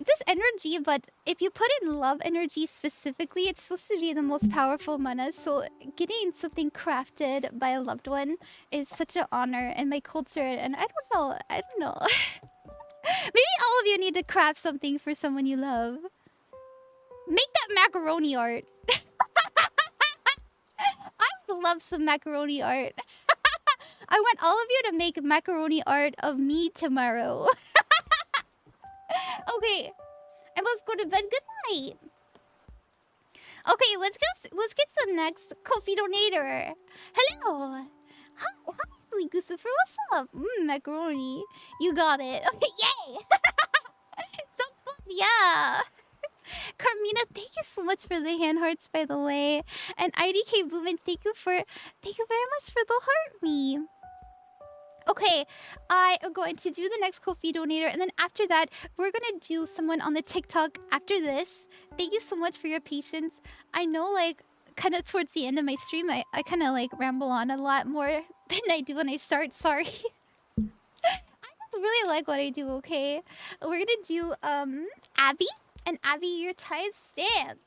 just energy, but if you put in love energy specifically, it's supposed to be the most powerful mana. So getting something crafted by a loved one is such an honor in my culture, and I don't know. Maybe all of you need to craft something for someone you love. Make that macaroni art. I would love some macaroni art. I want all of you to make macaroni art of me tomorrow. Okay, and let's go to bed. Good night. Okay, let's get to the next Ko-fi donator. Hello. Hi, Lucifer. What's up? Macaroni. You got it. Okay, yay. Sounds fun. Yeah. Karmina, thank you so much for the hand hearts, by the way. And IDK Boomin, thank you very much for the heart me. Okay, I am going to do the next Ko-fi donator, and then after that, we're gonna do someone on the TikTok after this. Thank you so much for your patience. I know, like, kind of towards the end of my stream, I kind of like ramble on a lot more than I do when I start. Sorry. I just really like what I do. Okay, we're gonna do Abby. And Abby, your timestamp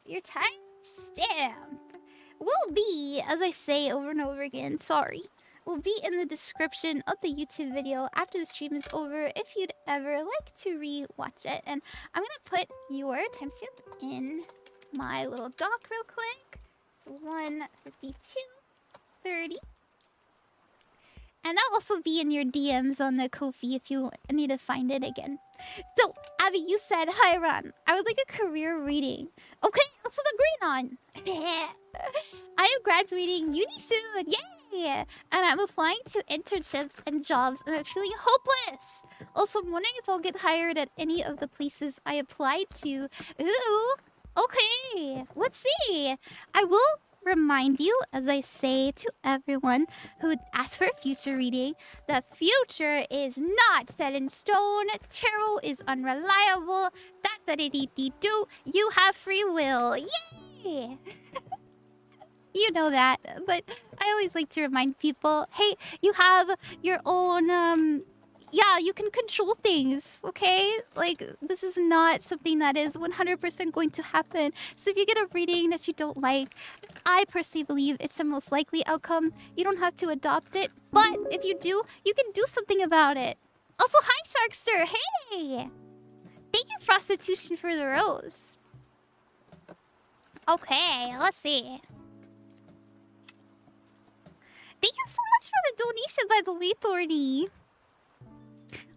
will be, as I say over and over again, sorry, will be in the description of the YouTube video after the stream is over if you'd ever like to re-watch it. And I'm gonna put your timestamp in my little doc real quick. It's 1:52:30. And that'll also be in your DMs on the Ko-fi if you need to find it again. So, Abby, you said, hi, Ron. I would like a career reading. Okay, let's put the green on. I am graduating uni soon. Yay! And I'm applying to internships and jobs, and I'm feeling hopeless. Also, I'm wondering if I'll get hired at any of the places I applied to. Ooh, okay. Let's see. I will remind you, as I say to everyone who asks for a future reading, the future is not set in stone. Tarot is unreliable. Da-da-dee-dee-doo. You have free will. Yay! You know that, but I always like to remind people, hey, you have your own yeah, you can control things, okay? Like, this is not something that is 100% going to happen. So if you get a reading that you don't like, I personally believe it's the most likely outcome. You don't have to adopt it, but if you do, you can do something about it. Also, hi, Sharkster. Hey! Thank you, Prostitution, for the rose. Okay, let's see. Thank you so much for the donation, by the way, Thorny.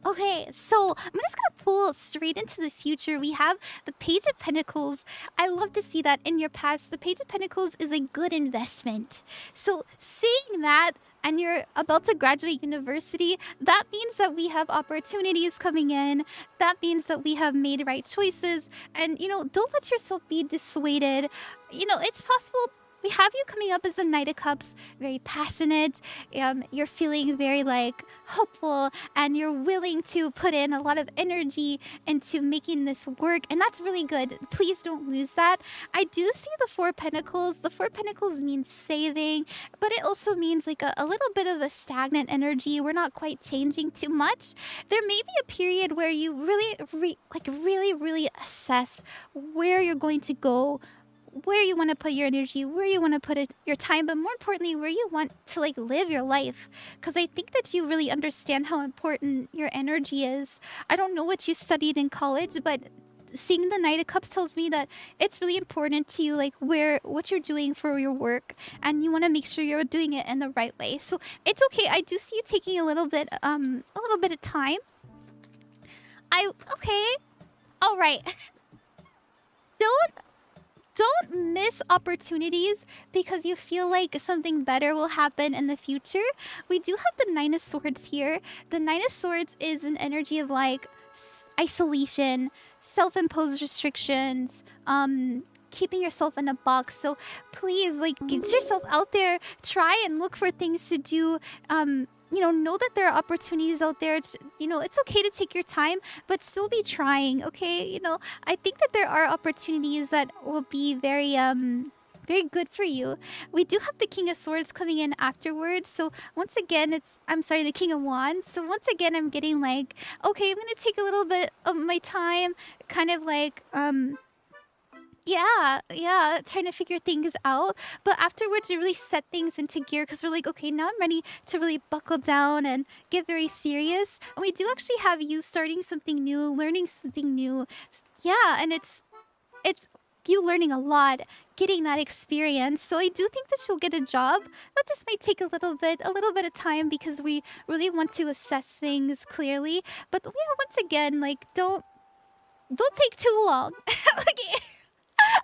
Okay, so I'm just gonna pull straight into the future. We have the Page of Pentacles. I love to see that in your past. The Page of Pentacles is a good investment. So seeing that, and you're about to graduate university, that means that we have opportunities coming in. That means that we have made right choices. And, you know, don't let yourself be dissuaded. You know, it's possible. We have you coming up as the Knight of Cups, very passionate. You're feeling very like hopeful, and you're willing to put in a lot of energy into making this work, and that's really good. Please don't lose that. I do see the Four of Pentacles. The Four of Pentacles means saving, but it also means like a little bit of a stagnant energy. We're not quite changing too much. There may be a period where you really assess where you're going to go, where you want to put your energy, where you want to put your time, but more importantly, where you want to like live your life. Because I think that you really understand how important your energy is. I don't know what you studied in college, but seeing the Knight of Cups tells me that it's really important to you, like what you're doing for your work, and you want to make sure you're doing it in the right way. So it's okay. I do see you taking a little bit of time. Okay, all right. Don't miss opportunities because you feel like something better will happen in the future. We do have the Nine of Swords here. The Nine of Swords is an energy of like isolation, self-imposed restrictions, keeping yourself in a box. So please, like, get yourself out there. Try and look for things to do. You know that there are opportunities out there. You know, it's okay to take your time, but still be trying, okay? You know, I think that there are opportunities that will be very good for you. We do have the King of Swords coming in afterwards. So once again, the King of Wands. So once again, I'm getting like, okay, I'm gonna take a little bit of my time, kind of like, yeah, trying to figure things out. But afterwards, we really set things into gear because we're like, okay, now I'm ready to really buckle down and get very serious. And we do actually have you starting something new, learning something new. Yeah, and it's you learning a lot, getting that experience. So I do think that you'll get a job. That just might take a little bit of time because we really want to assess things clearly. But yeah, once again, like don't take too long. Like,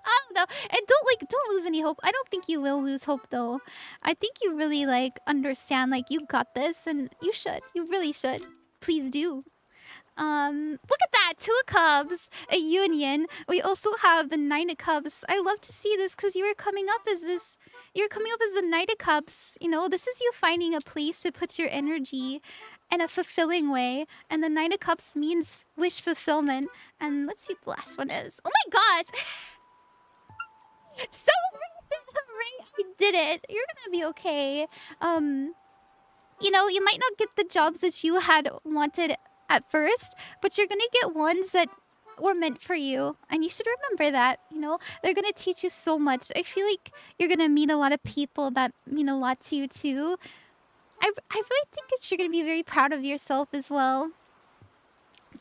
I don't know. And don't lose any hope. I don't think you will lose hope though. I think you really like understand like you got this, and you should. You really should. Please do. Look at that! 2 of Cups, a union. We also have the 9 of Cups. I love to see this because you're coming up as the Knight of Cups. You know, this is you finding a place to put your energy in a fulfilling way. And the 9 of Cups means wish fulfillment. And let's see what the last one is. Oh my gosh! Celebration! Hooray! I did it! You're gonna be okay. You know, you might not get the jobs that you had wanted at first, but you're gonna get ones that were meant for you, and you should remember that. You know, they're gonna teach you so much. I feel like you're gonna meet a lot of people that mean a lot to you too. I really think that you're gonna be very proud of yourself as well.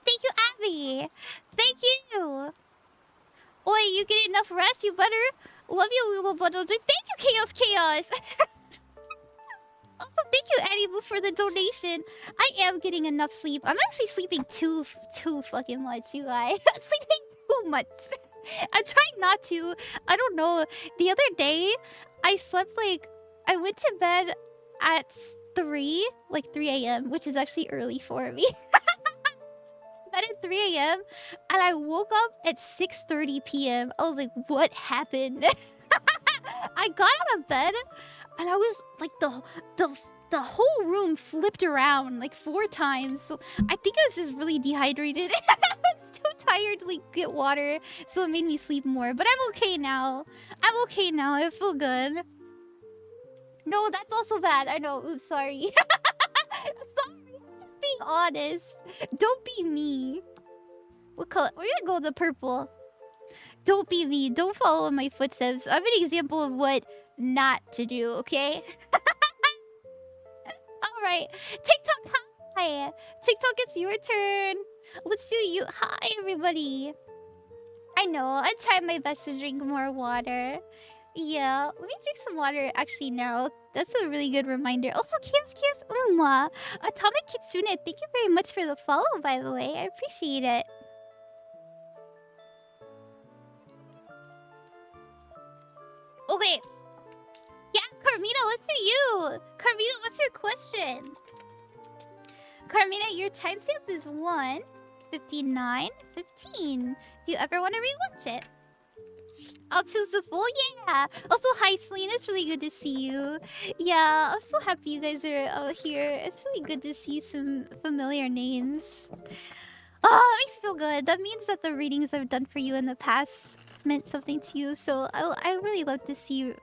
Thank you, Abby. Thank you. Oi, you get enough rest? You better. Love you, little bundle. Thank you, Chaos. Also, thank you, Annie, for the donation. I am getting enough sleep. I'm actually sleeping too fucking much, you guys. I'm sleeping too much. I'm trying not to. I don't know. The other day, I went to bed at 3 a.m., which is actually early for me. Bed at 3 a.m. and I woke up at 6:30 p.m. I was like, what happened? I got out of bed and I was like, the whole room flipped around like 4 times. So I think I was just really dehydrated. I was too tired to like get water, so it made me sleep more. But I'm okay now. I feel good. No, that's also bad. I know. Oops, sorry. Sorry. Just being honest. Don't be me. What color? We're gonna go with the purple. Don't be me. Don't follow in my footsteps. I'm an example of what not to do, okay? Alright. TikTok, hi. TikTok, it's your turn. Let's do you. Hi, everybody. I know. I'm trying my best to drink more water. Yeah. Let me drink some water actually now. That's a really good reminder. Also, kiss, Atomic Kitsune, thank you very much for the follow, by the way. I appreciate it. Okay. Yeah, Karmina, let's do you. Karmina, what's your question? Karmina, your timestamp is 1:59:15. If you ever want to rewatch it, I'll choose the full. Yeah. Also, hi, Celine. It's really good to see you. Yeah, I'm so happy you guys are here. It's really good to see some familiar names. Oh, that makes me feel good. That means that the readings I've done for you in the past meant something to you. So I really love to see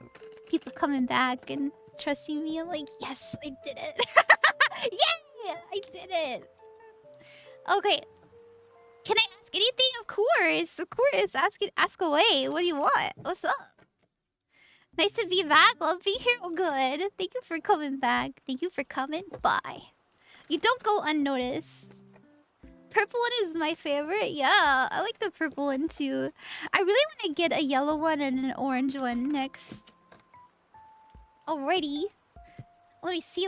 people coming back and trusting me. I'm like, yes, I did it. Yeah, I did it. Okay. Can I ask anything? Of course. Of course. Ask away. What do you want? What's up? Nice to be back. Love being here. Oh, good. Thank you for coming back. Thank you for coming. Bye. You don't go unnoticed. Purple one is my favorite. Yeah, I like the purple one too. I really want to get a yellow one and an orange one next. Alrighty. Let me see.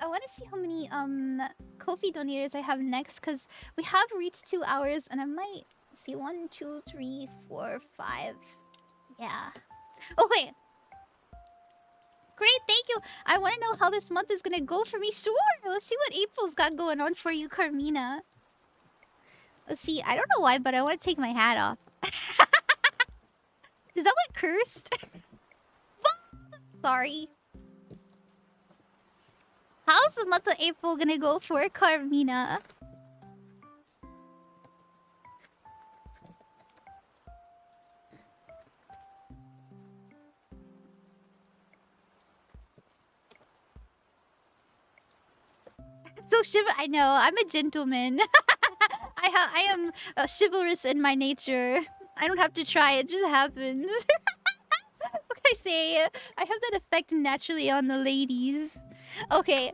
I want to see how many Ko-fi donators I have next, because we have reached 2 hours and I might see 1, 2, 3, 4, 5. Yeah. Okay. Great, thank you. I want to know how this month is gonna go for me. Sure. Let's see what April's got going on for you, Karmina. Let's see. I don't know why, but I want to take my hat off. Does that look cursed? Sorry. How's the month of April gonna go for Karmina? So I know, I'm a gentleman. I am chivalrous in my nature. I don't have to try, it just happens. What can I say? I have that effect naturally on the ladies. Okay.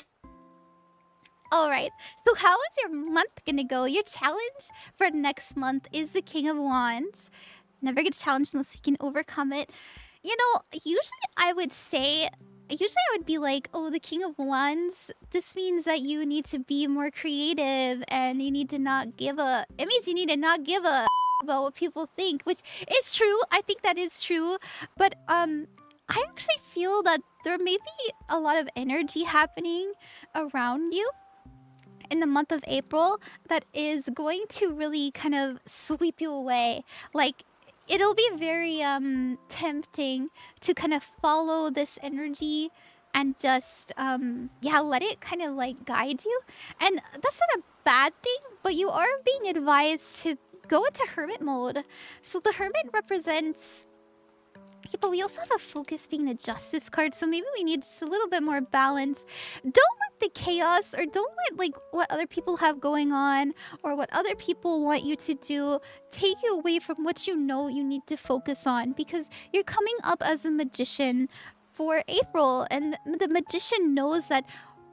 Alright. So how is your month gonna go? Your challenge for next month is the King of Wands. Never get challenged unless you can overcome it. You know, usually I would be like, oh, the King of Wands, this means that you need to be more creative and you need to not give a... It means you need to not give a about what people think, which is true. I think that is true. But I actually feel that there may be a lot of energy happening around you in the month of April that is going to really kind of sweep you away. Like, it'll be very tempting to kind of follow this energy and just let it kind of like guide you. And that's not a bad thing, but you are being advised to go into hermit mode. So the hermit represents... Yeah, but we also have a focus being the justice card, so maybe we need just a little bit more balance. Don't let the chaos, or don't let like what other people have going on or what other people want you to do take you away from what you know you need to focus on, because you're coming up as a magician for April, and the magician knows that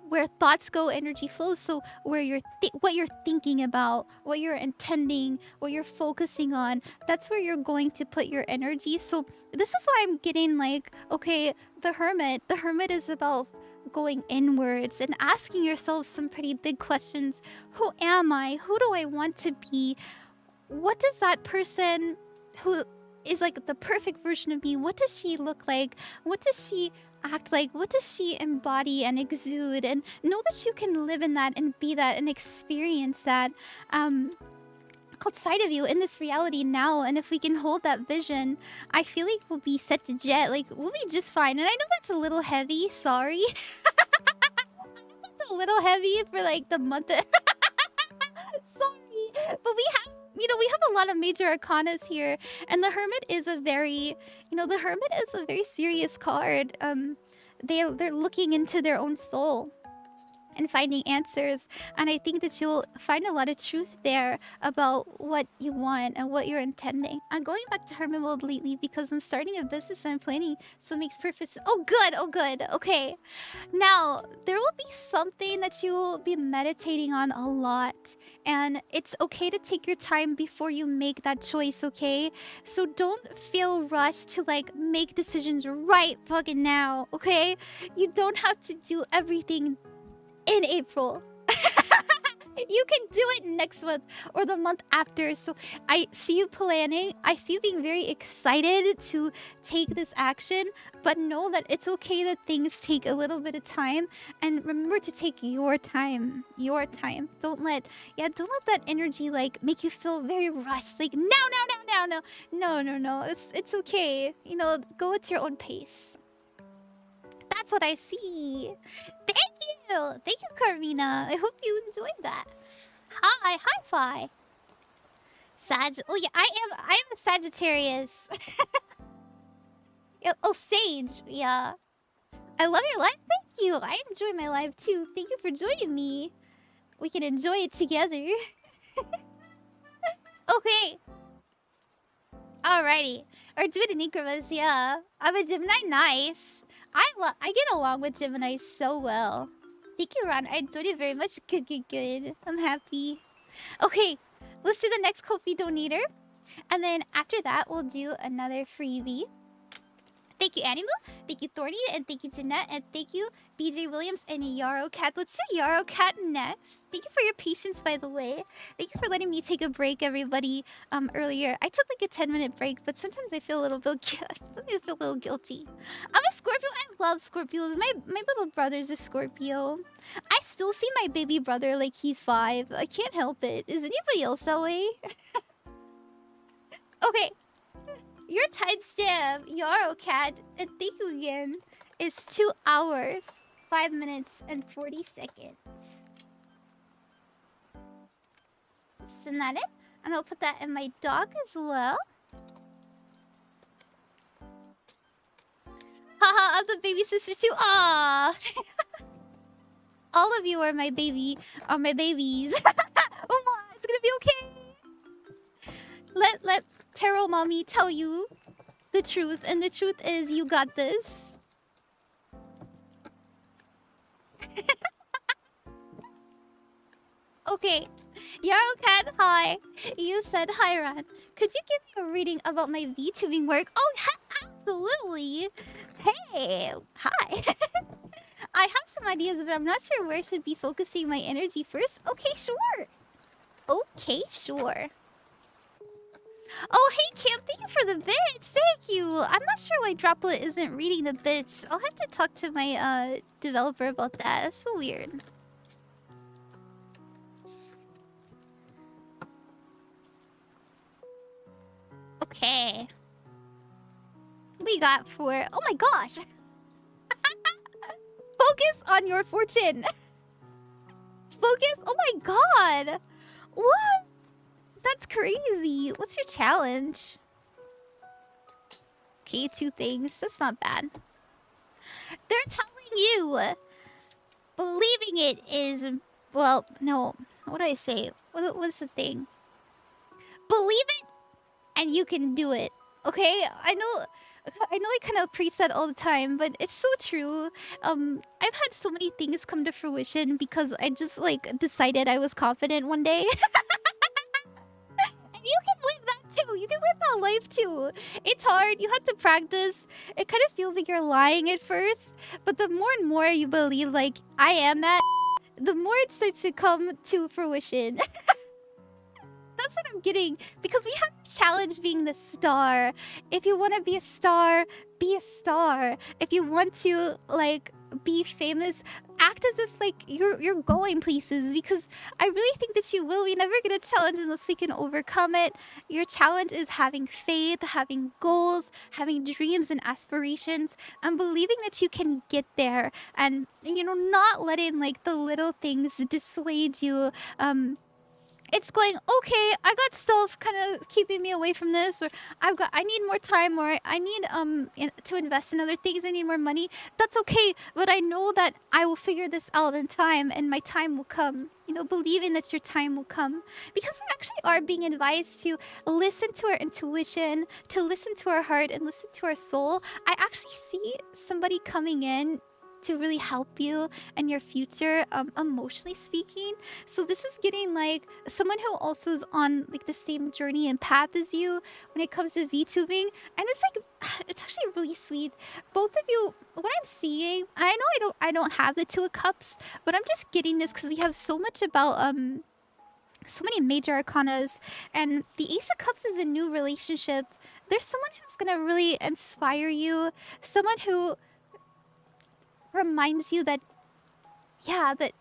where thoughts go, energy flows. So where what you're thinking about, what you're intending, what you're focusing on, that's where you're going to put your energy. So this is why I'm getting like, okay, the hermit is about going inwards and asking yourself some pretty big questions. Who am I? Who do I want to be? What does that person who is like the perfect version of me, what does she look like? What does she act like? What does she embody and exude? And know that you can live in that and be that and experience that outside of you in this reality now. And if we can hold that vision, I feel like we'll be set to jet. Like, we'll be just fine. And I know that's a little heavy. Sorry. I know that's a little heavy for like the month. Sorry. But we have a lot of major arcanas here, and the hermit is a very, serious card. They're looking into their own soul, and finding answers. And I think that you'll find a lot of truth there about what you want and what you're intending. I'm going back to hermit mode lately because I'm starting a business and I'm planning, so it makes perfect sense. Oh good, oh good. Okay. Now, there will be something that you will be meditating on a lot. And it's okay to take your time before you make that choice, okay? So don't feel rushed to like make decisions right fucking now, okay? You don't have to do everything in April. You can do it next month or the month after. So I see you planning. I see you being very excited to take this action. But know that it's okay that things take a little bit of time. And remember to take your time. Your time. Don't let that energy like make you feel very rushed. Like no. It's okay. You know, go at your own pace. That's what I see. Thank you, Karmina. I hope you enjoyed that. Hi-fi. Oh yeah, I am a Sagittarius. Yeah, oh, Sage. Yeah. I love your life. Thank you. I enjoy my life too. Thank you for joining me. We can enjoy it together. Okay. Alrighty. Or do it in increments, yeah. I'm a Gemini, nice. I get along with Gemini so well. Thank you, Ron. I enjoyed it very much. Good. I'm happy. Okay, let's do the next Ko-fi donator. And then after that, we'll do another freebie. Thank you, Animu. Thank you, Thorny. And thank you, Janette. And thank you, BJ Williams and Yaro Cat. Let's do Yaro Cat next. Thank you for your patience, by the way. Thank you for letting me take a break, everybody, earlier. I took like a 10-minute break, but sometimes I feel a little bit guilty. I'm a Scorpio. I love Scorpios. My little brother's a Scorpio. I still see my baby brother like he's 5. I can't help it. Is anybody else that way? Okay. Your timestamp, Yaro Cat, and thank you again, is 2 hours, 5 minutes, and 40 seconds. Isn't that it? And I'll put that in my dock as well. Haha, I'm the baby sister too. Aww. All of you are my babies. Oh my, it's gonna be okay. Let Tarot Mommy tell you the truth, and the truth is you got this. Okay, Yaro Cat, hi. You said hi, Ron. Could you give me a reading about my VTubing work? Oh, absolutely. Hey, hi. I have some ideas, but I'm not sure where I should be focusing my energy first. Okay, sure. Oh, hey, Cam, thank you for the bits. Thank you. I'm not sure why Droplet isn't reading the bits. I'll have to talk to my developer about that. That's so weird. Okay. We got 4. Oh my gosh. Focus on your fortune. Focus. Oh my god. What? That's crazy. What's your challenge? Okay, 2 things. That's not bad. They're telling you. Believing it is... Well, no. What do I say? What's the thing? Believe it and you can do it. Okay? I know I kind of preach that all the time, but it's so true. I've had so many things come to fruition because I just, like, decided I was confident one day. You can live that too. You can live that life too. It's hard. You have to practice. It kind of feels like you're lying at first. But the more and more you believe, like, I am that, the more it starts to come to fruition. That's what I'm getting. Because we have to challenge being the star. If you want to be a star, be a star. If you want to, like, be famous, act as if like you're going places, because I really think that you will. We never get a challenge unless we can overcome it. Your challenge is having faith, having goals, having dreams and aspirations, and believing that you can get there, and you know, not letting like the little things dissuade you it's going, okay, I got stuff kind of keeping me away from this, or I need more time, or I need to invest in other things, I need more money. That's okay, but I know that I will figure this out in time, and my time will come. You know, believing that your time will come. Because we actually are being advised to listen to our intuition, to listen to our heart, and listen to our soul. I actually see somebody coming in to really help you in your future, emotionally speaking. So this is getting like someone who also is on like the same journey and path as you when it comes to VTubing, and it's like it's actually really sweet. Both of you, what I'm seeing, I know I don't have the Two of Cups, but I'm just getting this because we have so much about so many major arcanas, and the Ace of Cups is a new relationship. There's someone who's gonna really inspire you, someone who reminds you that, yeah, that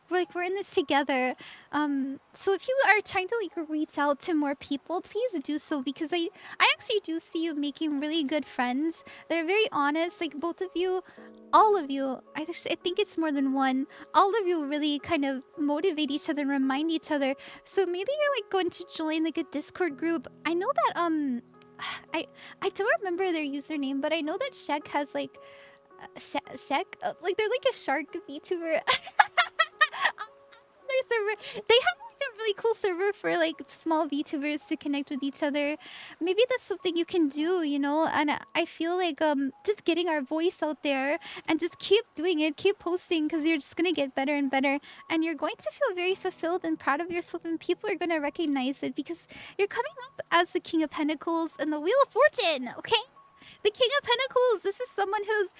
like we're in this together. So if you are trying to like reach out to more people, please do so, because I actually do see you making really good friends. They're very honest, like both of you, all of you. I think it's more than one. All of you really kind of motivate each other and remind each other. So maybe you're like going to join like a Discord group. I know that I don't remember their username, but I know that Shek has like Shek, like they're like a shark VTuber. Their server, they have like a really cool server for like small VTubers to connect with each other. Maybe that's something you can do, you know. And I feel like just getting our voice out there and just keep doing it, keep posting, because you're just gonna get better and better, and you're going to feel very fulfilled and proud of yourself, and people are gonna recognize it because you're coming up as the King of Pentacles and the Wheel of Fortune. Okay, the King of Pentacles. This is someone who's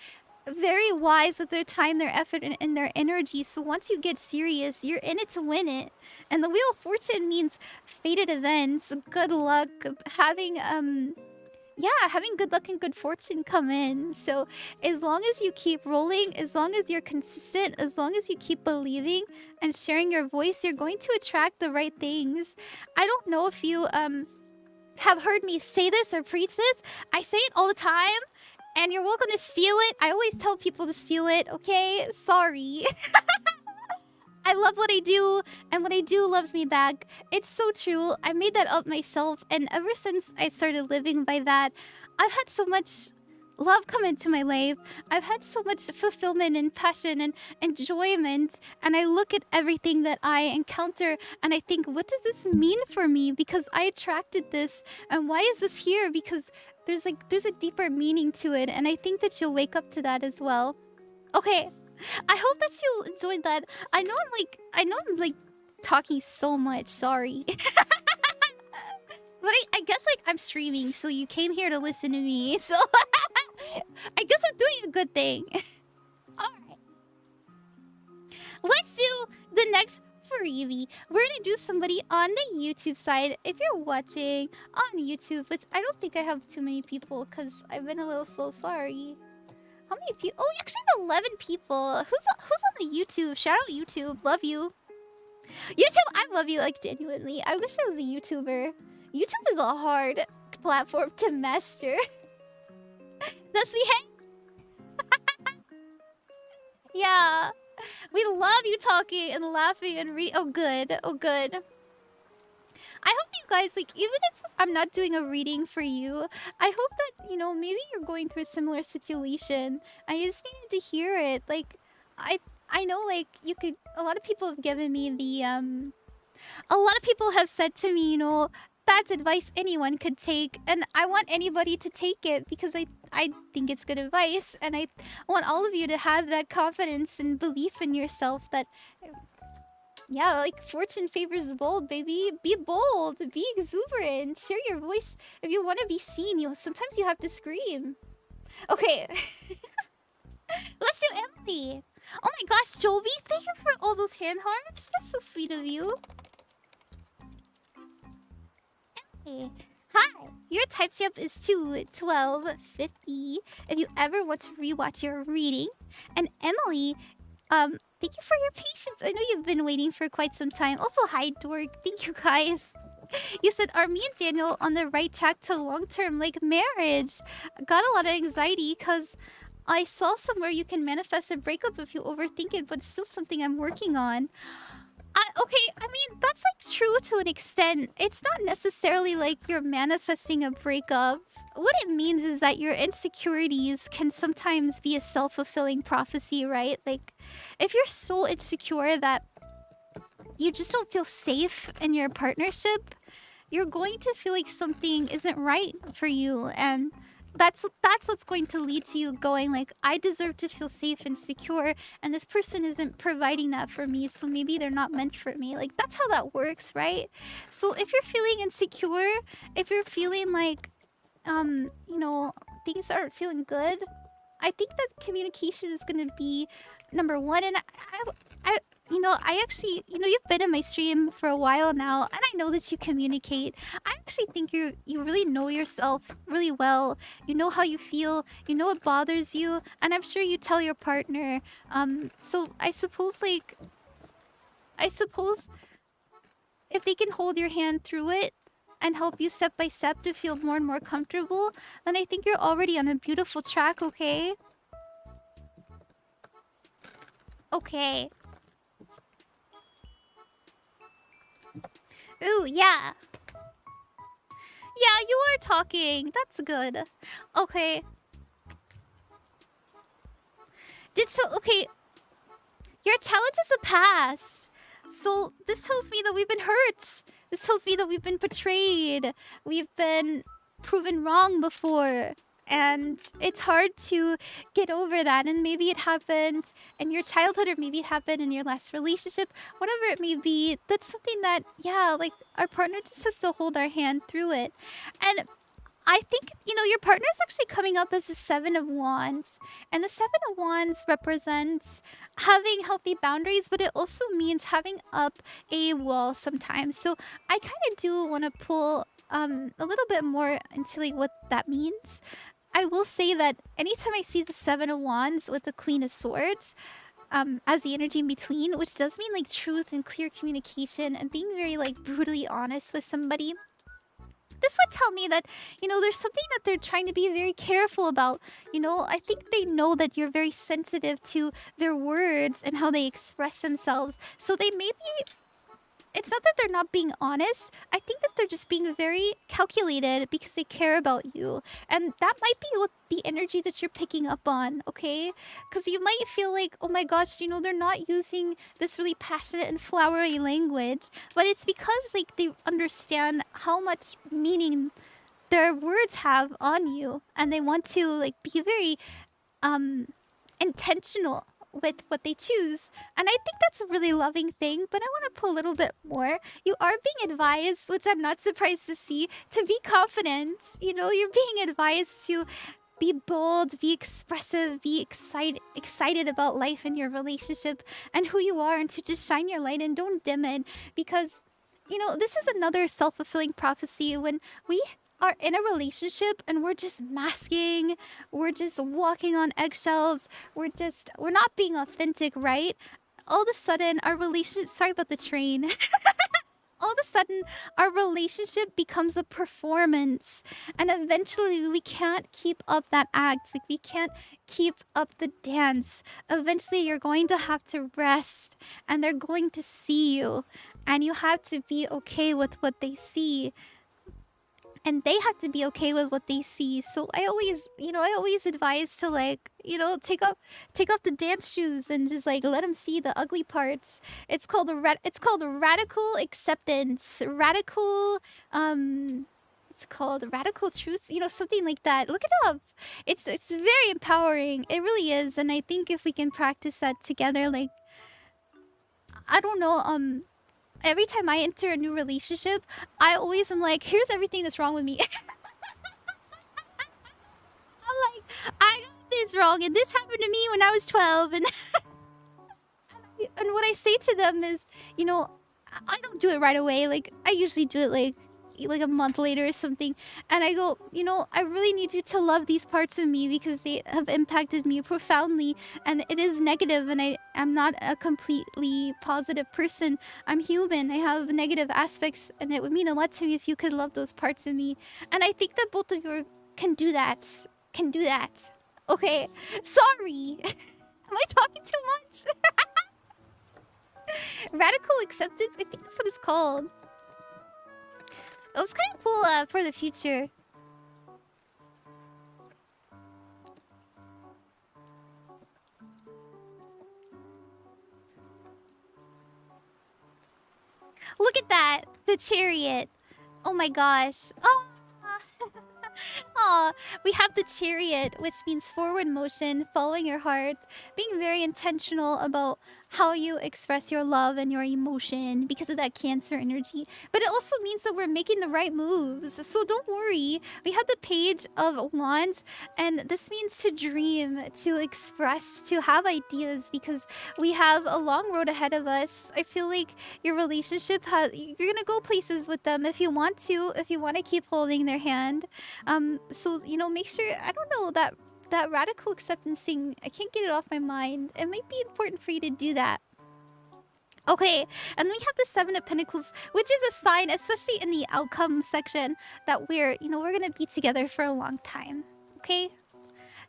very wise with their time, their effort, and their energy. So once you get serious, you're in it to win it. And the Wheel of Fortune means fated events, good luck, having having good luck and good fortune come in. So as long as you keep rolling, as long as you're consistent, as long as you keep believing and sharing your voice, you're going to attract the right things. I don't know if you have heard me say this or preach this. I say it all the time. And you're welcome to steal it. I always tell people to steal it, okay? Sorry. I love what I do, and what I do loves me back. It's so true. I made that up myself, and ever since I started living by that, I've had so much love come into my life. I've had so much fulfillment and passion and enjoyment, and I look at everything that I encounter, and I think, what does this mean for me? Because I attracted this, and why is this here? Because there's a deeper meaning to it, and I think that you'll wake up to that as well. Okay, I hope that you enjoyed that. I know I'm like talking so much. Sorry, but I guess like I'm streaming, so you came here to listen to me. So I guess I'm doing a good thing. All right, let's do the next freebie. We're gonna do somebody on the YouTube side. If you're watching on YouTube, which I don't think I have too many people because I've been a little slow, sorry. How many people? Oh, we actually have 11 people. Who's on the YouTube? Shout out YouTube. Love you. YouTube, I love you, like genuinely. I wish I was a YouTuber. YouTube is a hard platform to master. That's me. Yeah. We love you talking and laughing and oh good, oh good. I hope you guys, like, even if I'm not doing a reading for you, I hope that, you know, maybe you're going through a similar situation. I just needed to hear it. Like, I know, like, you could, a lot of people have given me the, a lot of people have said to me, you know, that's advice anyone could take, and I want anybody to take it because I think it's good advice, and I want all of you to have that confidence and belief in yourself that, yeah, like fortune favors the bold, baby. Be bold, be exuberant, share your voice. If you want to be seen, sometimes you have to scream. Okay, let's do Emily. Oh my gosh, Jovi, thank you for all those hand hearts. That's so sweet of you. Hey. Hi, your type stamp is 21250 if you ever want to rewatch your reading. And Emily, thank you for your patience. I know you've been waiting for quite some time. Also, hi, Dork. Thank you, guys. You said, are me and Daniel on the right track to long-term, like, marriage? I got a lot of anxiety because I saw somewhere you can manifest a breakup if you overthink it, but it's still something I'm working on. Okay, I mean, that's like true to an extent. It's not necessarily like you're manifesting a breakup. What it means is that your insecurities can sometimes be a self-fulfilling prophecy, right? Like, if you're so insecure that you just don't feel safe in your partnership, you're going to feel like something isn't right for you, and that's what's going to lead to you going like, I deserve to feel safe and secure, and this person isn't providing that for me, so maybe they're not meant for me. Like, that's how that works, right? So if you're feeling insecure, if you're feeling like you know, things aren't feeling good, I think that communication is gonna be number one. And I you know, I actually, you know, you've been in my stream for a while now, and I know that you communicate. I actually think you really know yourself really well. You know how you feel. You know what bothers you, and I'm sure you tell your partner. So I suppose if they can hold your hand through it and help you step by step to feel more and more comfortable, then I think you're already on a beautiful track. Okay. Okay. Ooh, yeah. Yeah, you are talking. That's good. Okay. Okay. Your challenges have passed. So this tells me that we've been hurt. This tells me that we've been betrayed. We've been proven wrong before. And it's hard to get over that. And maybe it happened in your childhood, or maybe it happened in your last relationship. Whatever it may be, that's something that, yeah, like, our partner just has to hold our hand through it. And I think, you know, your partner's actually coming up as the Seven of Wands. And the Seven of Wands represents having healthy boundaries, but it also means having up a wall sometimes. So I kind of do want to pull a little bit more into like what that means. I will say that anytime I see the Seven of Wands with the Queen of Swords, as the energy in between, which does mean like truth and clear communication and being very like brutally honest with somebody, this would tell me that, you know, there's something that they're trying to be very careful about. You know, I think they know that you're very sensitive to their words and how they express themselves. So they may be... It's not that they're not being honest. I think that they're just being very calculated because they care about you. And that might be what the energy that you're picking up on, okay? Because you might feel like, oh my gosh, you know, they're not using this really passionate and flowery language. But it's because, like, they understand how much meaning their words have on you. And they want to, like, be very intentional with what they choose. And I think that's a really loving thing, but I want to pull a little bit more. You are being advised, which I'm not surprised to see, to be confident. You know, you're being advised to be bold, be expressive, be excited about life in your relationship and who you are, and to just shine your light and don't dim it. Because, you know, this is another self-fulfilling prophecy. When we are in a relationship and we're just masking, we're just walking on eggshells, we're not being authentic, right? All of a sudden our relationship, sorry about the train. All of a sudden our relationship becomes a performance, and eventually we can't keep up that act. Like, we can't keep up the dance. Eventually you're going to have to rest, and they're going to see you, and you have to be okay with what they see. And they have to be okay with what they see. So I always advise to, like, you know, take off the dance shoes and just like let them see the ugly parts. It's called radical acceptance, radical it's called radical truth, you know, something like that. Look it up. It's very empowering. It really is. And I think if we can practice that together, like, I don't know, every time I enter a new relationship, I always am like, here's everything that's wrong with me. I'm like, I got this wrong, and this happened to me when I was 12. And and what I say to them is, you know, I don't do it right away. Like, I usually do it like a month later or something. And I go, you know, I really need you to love these parts of me because they have impacted me profoundly. And it is negative, and I am not a completely positive person. I'm human. I have negative aspects, and it would mean a lot to me if you could love those parts of me. And I think that both of you can do that. Okay. Sorry. Am I talking too much? Radical acceptance? I think that's what it's called. It was kind of cool for the future. Look at that! The chariot. Oh my gosh. Oh! Aw, we have the chariot, which means forward motion, following your heart, being very intentional about how you express your love and your emotion because of that Cancer energy. But it also means that we're making the right moves. So don't worry. We have the Page of Wands, and this means to dream, to express, to have ideas because we have a long road ahead of us. I feel like your relationship you're gonna go places with them if you want to keep holding their hand. So, you know, make sure, I don't know, that radical acceptance thing, I can't get it off my mind. It might be important for you to do that. Okay, and then we have the Seven of Pentacles, which is a sign, especially in the outcome section, that we're gonna be together for a long time. Okay?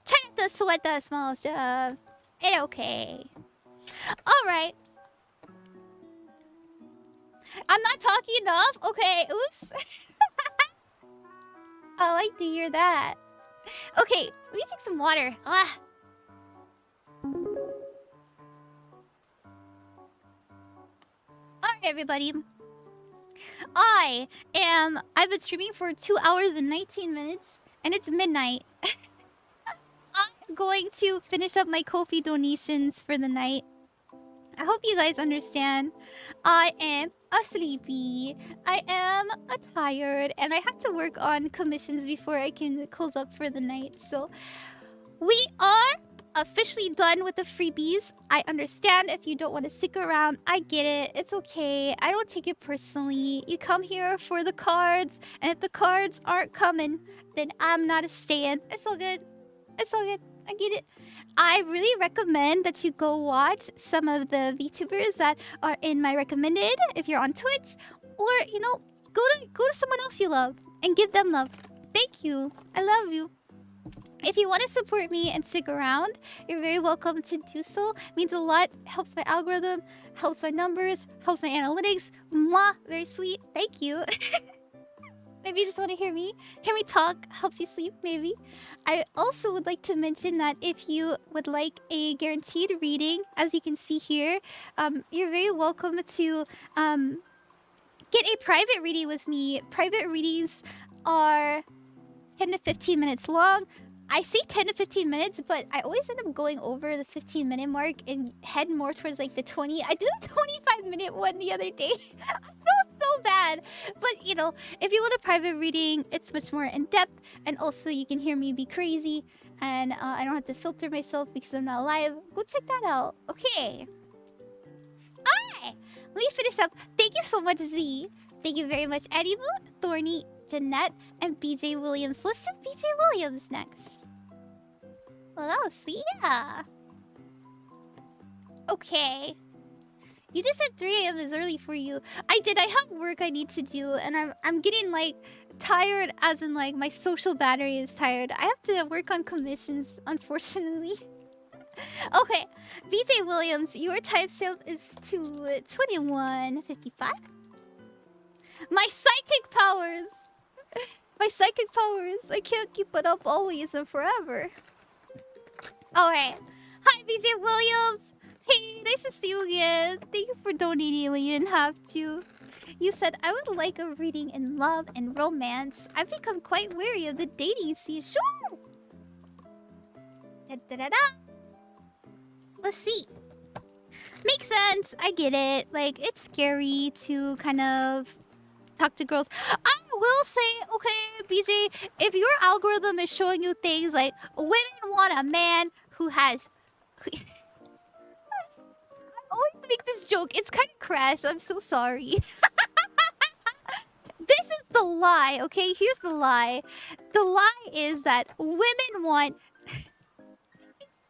Try not to sweat the small stuff. It's okay. Alright. I'm not talking enough? Okay, oops. I like to hear that. Okay, let me drink some water. Ah. Alright, everybody. I've been streaming for 2 hours and 19 minutes, and it's midnight. I'm going to finish up my Ko-fi donations for the night. I hope you guys understand. I am sleepy. I am tired, and I have to work on commissions before I can close up for the night. So we are officially done with the freebies. I understand if you don't want to stick around. I get it. It's okay. I don't take it personally. You come here for the cards, and if the cards aren't coming, then I'm not a stan. It's all good. It's all good. I get it. I really recommend that you go watch some of the VTubers that are in my recommended if you're on Twitch, or go to someone else you love and give them love. Thank you. I love you. If you want to support me and stick around, you're very welcome to do so. It means a lot. Helps my algorithm, helps my numbers, helps my analytics. Mwah, very sweet. Thank you. Maybe you just want to hear me talk, helps you sleep, maybe. I also would like to mention that if you would like a guaranteed reading, as you can see here, you're very welcome to get a private reading with me. Private readings are 10 to 15 minutes long. I say 10 to 15 minutes, but I always end up going over the 15-minute mark and head more towards like the 20. I did a 25-minute one the other day. I felt so bad. But, if you want a private reading, it's much more in-depth. And also, you can hear me be crazy. And I don't have to filter myself because I'm not live. Go check that out. Okay. Alright. Let me finish up. Thank you so much, Z. Thank you very much, Animu, Thorny, Janette, and BJ Williams. Let's do BJ Williams next. Well, that was sweet, yeah. Okay. You just said 3 AM is early for you. I did. I have work I need to do, and I'm getting like tired, as in like my social battery is tired. I have to work on commissions, unfortunately. Okay, BJ Williams, your timestamp is to 21:55. My psychic powers! My psychic powers! I can't keep it up always and forever. Alright. Hi, BJ Williams! Hey, nice to see you again. Thank you for donating when you didn't have to. You said, I would like a reading in love and romance. I've become quite wary of the dating scene. Sure! Da-da-da-da. Let's see. Makes sense. I get it. Like, it's scary to kind of talk to girls. I will say, okay, BJ, if your algorithm is showing you things like women want a man who has... I always make this joke. It's kind of crass. I'm so sorry. This is the lie, okay? Here's the lie. The lie is that women want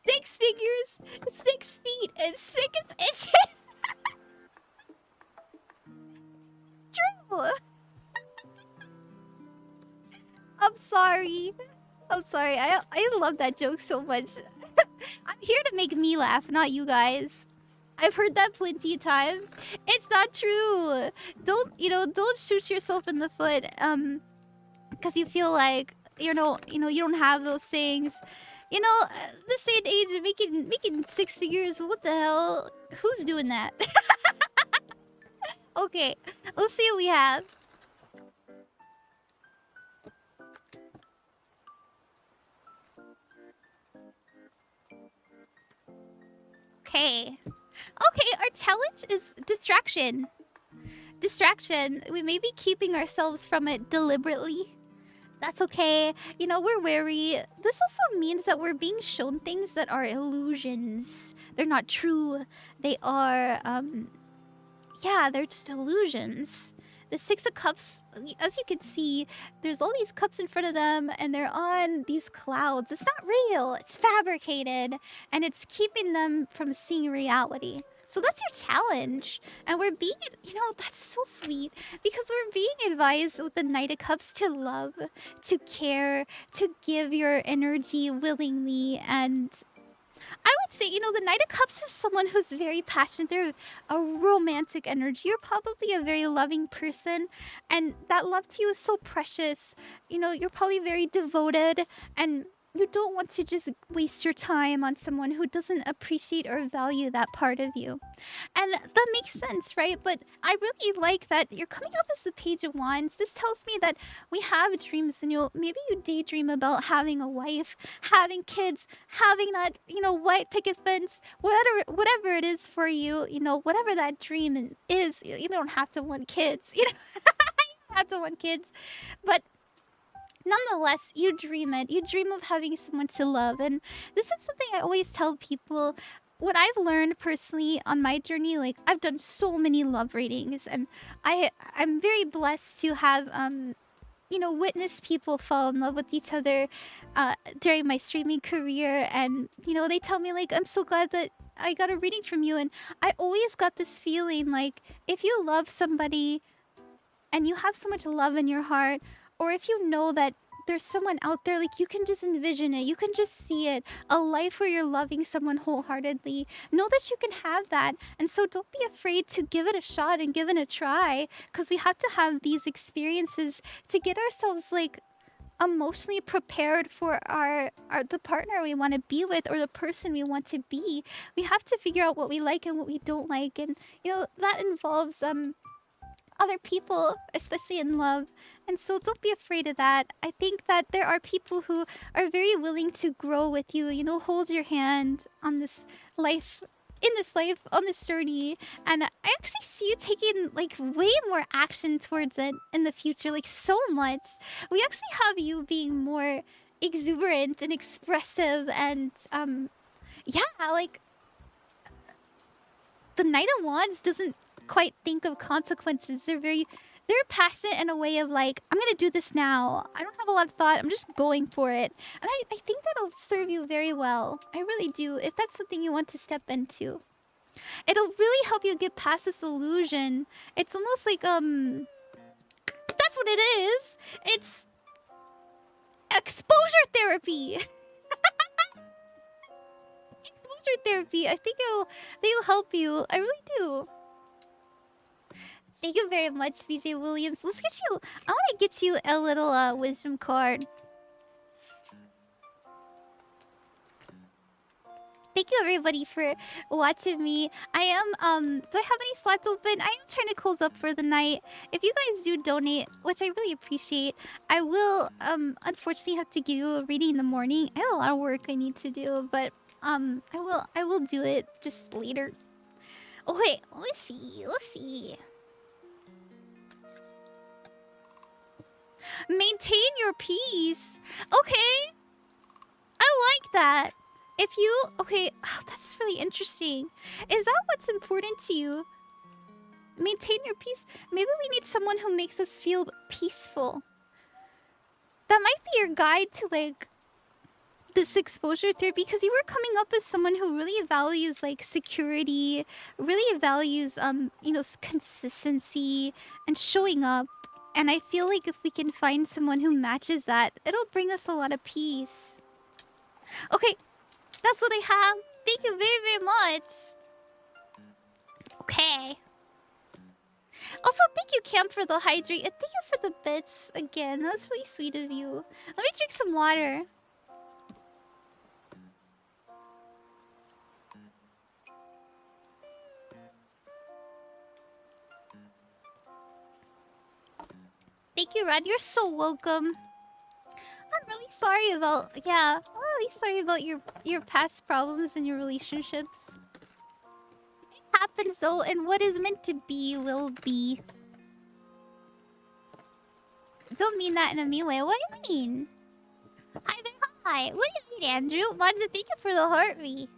6 figures, 6 feet, and 6 inches. True. I'm sorry. I'm sorry. I love that joke so much. I'm here to make me laugh, not you guys. I've heard that plenty of times. It's not true. Don't shoot yourself in the foot because you feel like you don't have those things. This day and age, making six figures, what the hell? Who's doing that? Okay, let's see what we have. Okay. Okay, our challenge is distraction. Distraction. We may be keeping ourselves from it deliberately. That's okay. We're wary. This also means that we're being shown things that are illusions. They're not true. They are, yeah, they're just illusions. The Six of Cups, as you can see, there's all these cups in front of them, and they're on these clouds. It's not real. It's fabricated, and it's keeping them from seeing reality. So that's your challenge. And we're being, that's so sweet. Because we're being advised with the Knight of Cups to love, to care, to give your energy willingly. And I would say, the Knight of Cups is someone who's very passionate. They're a romantic energy. You're probably a very loving person. And that love to you is so precious. You're probably very devoted. And you don't want to just waste your time on someone who doesn't appreciate or value that part of you. And that makes sense, right? But I really like that you're coming up as the Page of Wands. This tells me that we have dreams, and maybe you daydream about having a wife, having kids, having that, white picket fence, whatever it is for you, whatever that dream is. You don't have to want kids. You don't have to want kids. But nonetheless, you dream it. You dream of having someone to love. And this is something I always tell people. What I've learned personally on my journey, like I've done so many love readings, and I'm very blessed to have witnessed people fall in love with each other during my streaming career. And they tell me, like, I'm so glad that I got a reading from you. And I always got this feeling like if you love somebody and you have so much love in your heart, or if you know that there's someone out there, like, you can just envision it, you can just see it, a life where you're loving someone wholeheartedly, know that you can have that. And so don't be afraid to give it a shot and give it a try, because we have to have these experiences to get ourselves, like, emotionally prepared for the partner we want to be with, or the person we want to be. We have to figure out what we like and what we don't like, and that involves other people, especially in love. And so don't be afraid of that. I think that there are people who are very willing to grow with you, hold your hand on this life, on this journey. And I actually see you taking, like, way more action towards it in the future, like, so much. We actually have you being more exuberant and expressive, and yeah, like, the Knight of Wands doesn't quite think of consequences. They're passionate in a way of, like, I'm gonna do this now. I don't have a lot of thought. I'm just going for it. And I think that'll serve you very well. I really do. If that's something you want to step into, it'll really help you get past this illusion. It's almost like that's what it is. It's exposure therapy. Exposure therapy. I think they'll help you. I really do. Thank you very much, BJ Williams. Let's get you. I want to get you a little wisdom card. Thank you, everybody, for watching me. I am do I have any slots open? I am trying to close up for the night. If you guys do donate, which I really appreciate, I will unfortunately have to give you a reading in the morning. I have a lot of work I need to do, but I will do it just later. Okay, let's see. Maintain your peace. Okay. I like that. If you... Okay, that's really interesting. Is that what's important to you? Maintain your peace? Maybe we need someone who makes us feel peaceful. That might be your guide to, like, this exposure therapy, because you were coming up as someone who really values, like, security, really values, consistency and showing up. And I feel like if we can find someone who matches that, it'll bring us a lot of peace. Okay, that's what I have. Thank you very, very much. Okay. Also, thank you, Cam, for the hydrate. And thank you for the bits again. That's really sweet of you. Let me drink some water. Thank you, Rad. You're so welcome. I'm really sorry about... Yeah, I'm really sorry about your past problems in your relationships. It happens, though, and what is meant to be will be. Don't mean that in a mean way. What do you mean? Hi there, hi. What do you mean, Andrew? Manja, thank you for the heartbeat.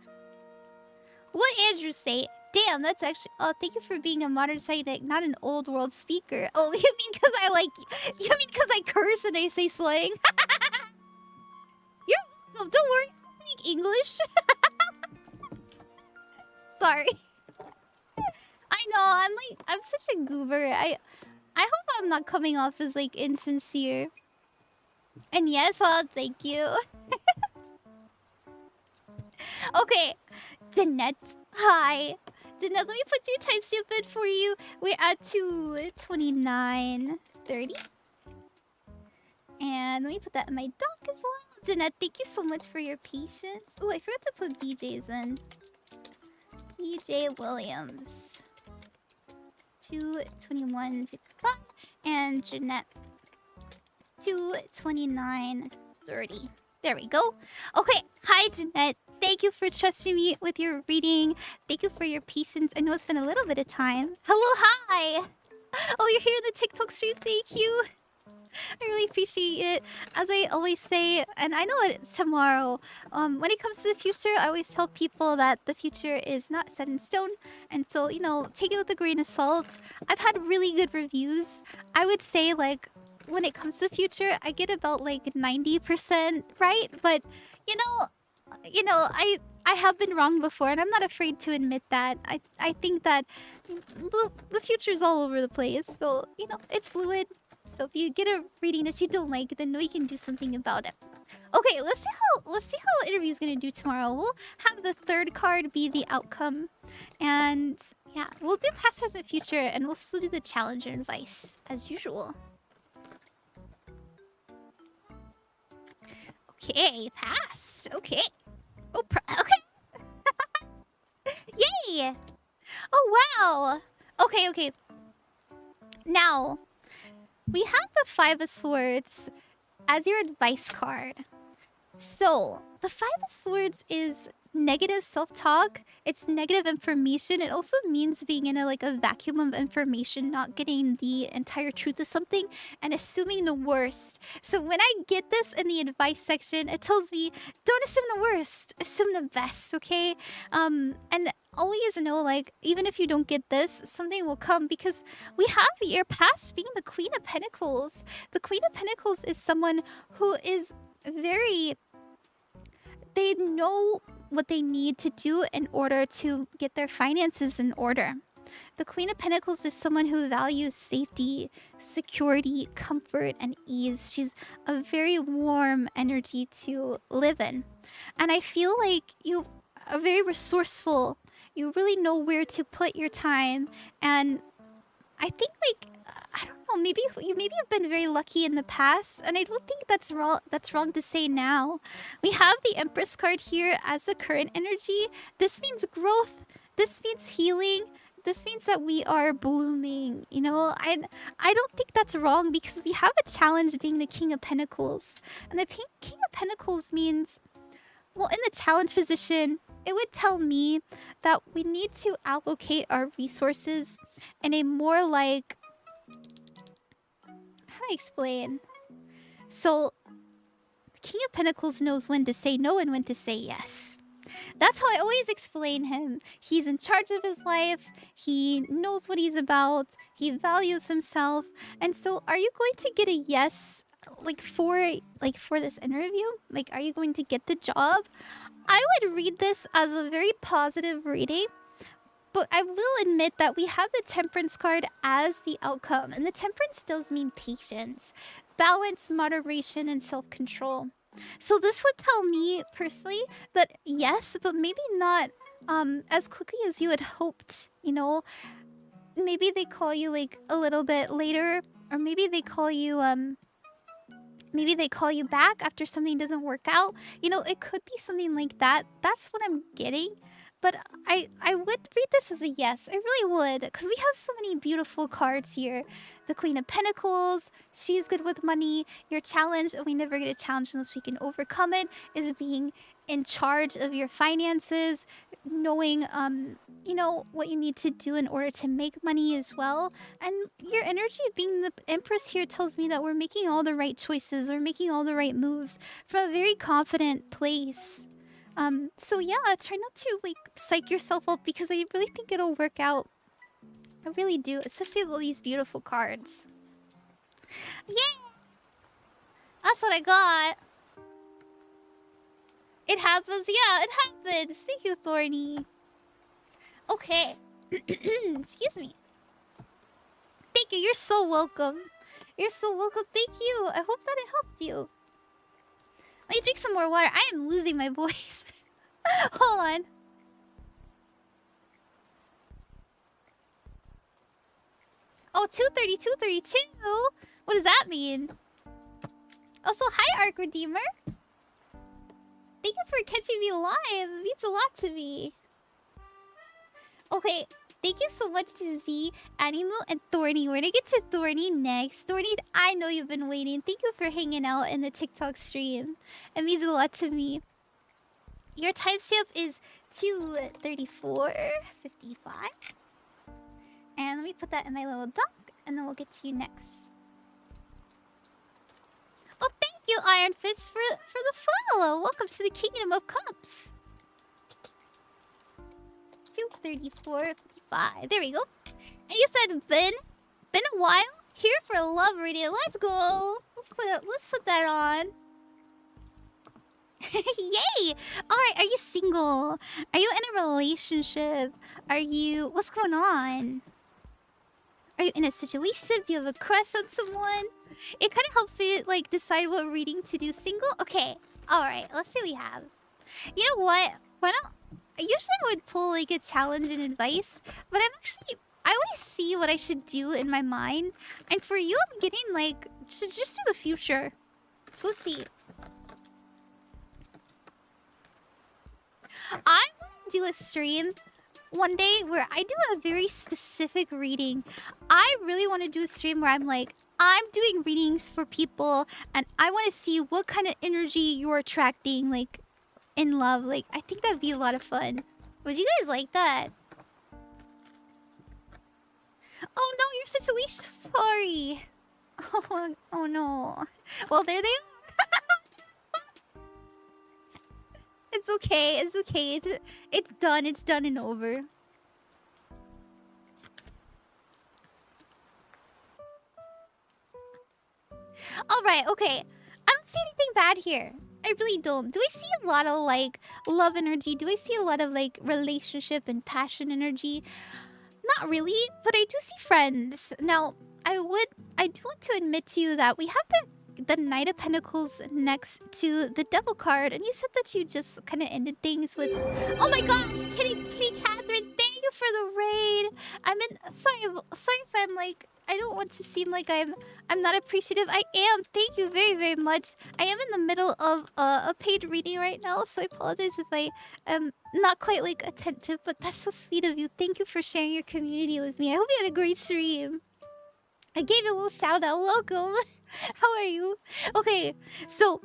What Andrew say? Damn, that's actually... Oh, thank you for being a modern Psychic, not an old world speaker. Oh, you mean because I like... You mean because I curse and I say slang? Don't worry, I speak English. Sorry. I know, I'm such a goober. I hope I'm not coming off as, like, insincere. And yes, thank you. Okay, Janette, hi. Janette, let me put your timestamp in for you. We're at 2:29:30. And let me put that in my doc as well. Janette, thank you so much for your patience. Oh, I forgot to put BJ's in. BJ Williams. 2:21:55. And Janette. 2:29:30. There we go. Okay, hi Janette. Thank you for trusting me with your reading. Thank you for your patience. I know it's been a little bit of time. Hello, hi. Oh, you're here in the TikTok stream. Thank you. I really appreciate it. As I always say, and I know that it's tomorrow, when it comes to the future, I always tell people that the future is not set in stone. And so, you know, take it with a grain of salt. I've had really good reviews. I would say, like, when it comes to the future, I get about, like, 90% right. But, you know, I have been wrong before, and I'm not afraid to admit that. I think that the future is all over the place. So, you know, it's fluid. So if you get a reading that you don't like, then we can do something about it. Okay, let's see how the interview is gonna do tomorrow. We'll have the third card be the outcome, and yeah, we'll do past, present, future, and we'll still do the challenger advice as usual. Okay, passed. Okay. Oh, okay. Yay! Oh wow. Okay. Now. We have the Five of Swords as your advice card. So, the Five of Swords is negative self-talk. It's negative information. It also means being in a vacuum of information, not getting the entire truth of something, and assuming the worst. So when I get this in the advice section, it tells me, don't assume the worst, assume the best, okay? And always know, like, even if you don't get this, something will come, because we have your past being the Queen of Pentacles. The Queen of Pentacles is someone who is very... They know what they need to do in order to get their finances in order. The Queen of Pentacles is someone who values safety, security, comfort, and ease. She's a very warm energy to live in. And I feel like you are very resourceful. You really know where to put your time. And I think, like, I don't know, maybe you've been very lucky in the past, and I don't think that's wrong to say now. We have the Empress card here as the current energy. This means growth. This means healing. This means that we are blooming, you know? I don't think that's wrong, because we have a challenge being the King of Pentacles. And the King of Pentacles means, well, in the challenge position, it would tell me that we need to allocate our resources in a more like... How do I explain? So, the King of Pentacles knows when to say no and when to say yes. That's how I always explain him. He's in charge of his life. He knows what he's about. He values himself. And so, are you going to get a yes, for this interview? Like, are you going to get the job? I would read this as a very positive reading. But I will admit that we have the Temperance card as the outcome. And the Temperance does mean patience, balance, moderation, and self-control. So this would tell me, personally, that yes, but maybe not as quickly as you had hoped, you know. Maybe they call you like a little bit later, or maybe they call you back after something doesn't work out. You know, it could be something like that. That's what I'm getting. But I would read this as a yes. I really would, because we have so many beautiful cards here. The Queen of Pentacles, she's good with money. Your challenge, and we never get a challenge unless we can overcome it, is being in charge of your finances, knowing you know what you need to do in order to make money as well. And your energy being the Empress here tells me that we're making all the right choices, we're making all the right moves from a very confident place. So yeah, try not to like psych yourself up, because I really think it'll work out. I really do, especially with all these beautiful cards. Yeah, that's what I got. It happens, yeah, it happens. Thank you, Thorny. Okay. Excuse me. Thank you, you're so welcome. You're so welcome, thank you. I hope that it helped you. Let me drink some more water. I am losing my voice. Hold on. Oh, 2:30, 2:32? What does that mean? Also, hi, Arc Redeemer. Thank you for catching me live. It means a lot to me. Okay, thank you so much to Z, Animu, and Thorny. We're gonna get to Thorny next. Thorny, I know you've been waiting. Thank you for hanging out in the TikTok stream. It means a lot to me. Your timestamp is 2:34:55. And let me put that in my little dock, and then we'll get to you next. Oh, thank you, Iron Fist, for the follow. Welcome to the Kingdom of Cups. 2:34:55. There we go. And you said been a while? Here for a love reading. Let's go. Let's put that on. Yay! Alright, are you single? Are you in a relationship? Are you... What's going on? Are you in a situation? Do you have a crush on someone? It kind of helps me, like, decide what reading to do. Single? Okay. Alright, let's see what we have. You know what? Why not... Usually I would pull, like, a challenge and advice, but I always see what I should do in my mind. And for you, I'm getting, like, just do the future. So let's see. I want to do a stream one day where I do a very specific reading. I really want to do a stream where I'm like, I'm doing readings for people, and I want to see what kind of energy you're attracting, like, in love. Like, I think that'd be a lot of fun. Would you guys like that? Oh no, your situation. Sorry. Oh no. Well, there they are. It's okay. It's okay. It's done. It's done and over. All right. Okay. I don't see anything bad here. I really don't. Do I see a lot of like love energy? Do I see a lot of like relationship and passion energy? Not really, but I do see friends. Now, I do want to admit to you that we have the Knight of Pentacles next to the Devil card, and you said that you just kind of ended things with... Oh my gosh, Kitty Catherine, thank you for the raid. Sorry if I'm like... I don't want to seem like I'm not appreciative. I am. Thank you very, very much. I am in the middle of a paid reading right now, so I apologize if I am not quite like attentive, but that's so sweet of you. Thank you for sharing your community with me. I hope you had a great stream. I gave you a little shout out. Welcome. How are you? Okay, so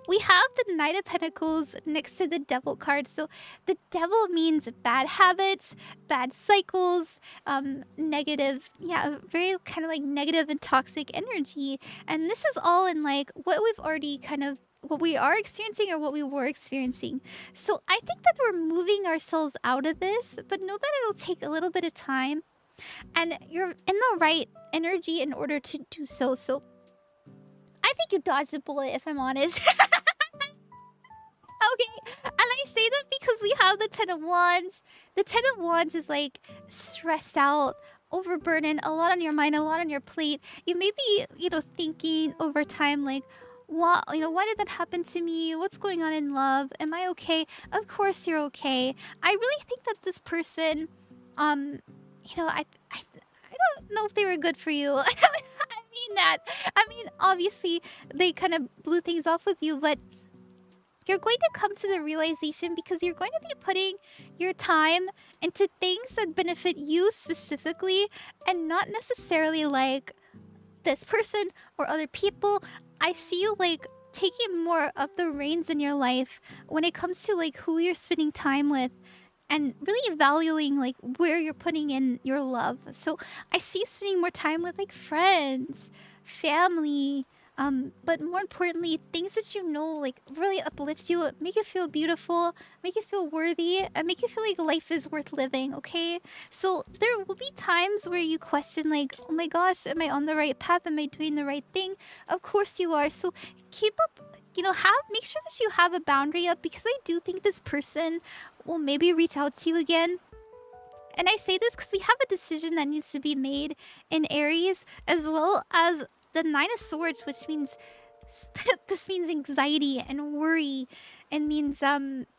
we have the Knight of Pentacles next to the Devil card. So the Devil means bad habits, bad cycles, negative, yeah, very kind of like negative and toxic energy. And this is all in like what we've already kind of, what we are experiencing or what we were experiencing. So I think that we're moving ourselves out of this, but know that it'll take a little bit of time. And you're in the right energy in order to do so. So I think you dodged a bullet, if I'm honest. Okay, and I say that because we have the Ten of Wands. The Ten of Wands is like stressed out, overburdened, a lot on your mind, a lot on your plate. You may be, thinking over time like, Why, why did that happen to me? What's going on in love? Am I okay? Of course you're okay. I really think that this person, I don't know if they were good for you. I mean, obviously, they kind of blew things off with you, but you're going to come to the realization because you're going to be putting your time into things that benefit you specifically and not necessarily like this person or other people. I see you like taking more of the reins in your life when it comes to like who you're spending time with and really valuing like where you're putting in your love. So I see you spending more time with like friends, family, but more importantly, things that like really uplift you, make you feel beautiful, make you feel worthy, and make you feel like life is worth living, okay? So there will be times where you question like, oh my gosh, am I on the right path? Am I doing the right thing? Of course you are. So keep up, make sure that you have a boundary up because I do think this person will maybe reach out to you again. And I say this because we have a decision that needs to be made in Aries as well as the Nine of Swords, which means this means anxiety and worry. It means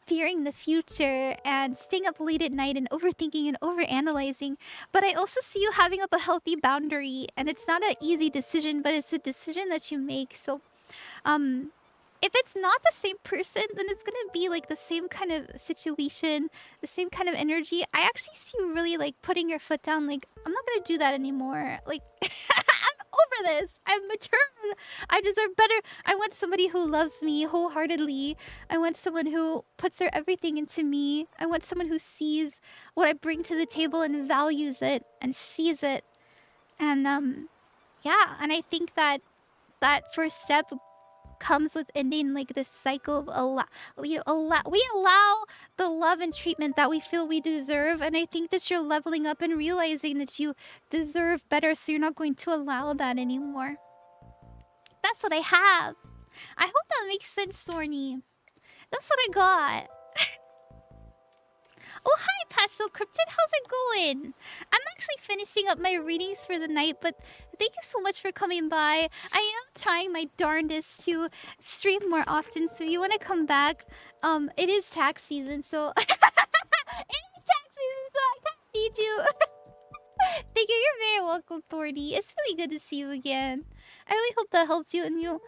fearing the future and staying up late at night and overthinking and overanalyzing. But I also see you having up a healthy boundary, and it's not an easy decision, but it's a decision that you make. So, if it's not the same person, then it's gonna be like the same kind of situation, the same kind of energy. I actually see you really like putting your foot down, like, I'm not gonna do that anymore. Like, I'm over this. I've matured. I deserve better. I want somebody who loves me wholeheartedly. I want someone who puts their everything into me. I want someone who sees what I bring to the table and values it and sees it. And yeah, and I think that that first step comes with ending like this cycle of we allow the love and treatment that we feel we deserve, and I think that you're leveling up and realizing that you deserve better, so you're not going to allow that anymore. That's what I have. I hope that makes sense, Thorny. That's what I got. Oh, hi, Pastel Cryptid. How's it going? I'm actually finishing up my readings for the night, but thank you so much for coming by. I am trying my darndest to stream more often, so if you want to come back, it is tax season, so... it is tax season, so I can't need you. Thank you. You're very welcome, Thorny. It's really good to see you again. I really hope that helps you, and you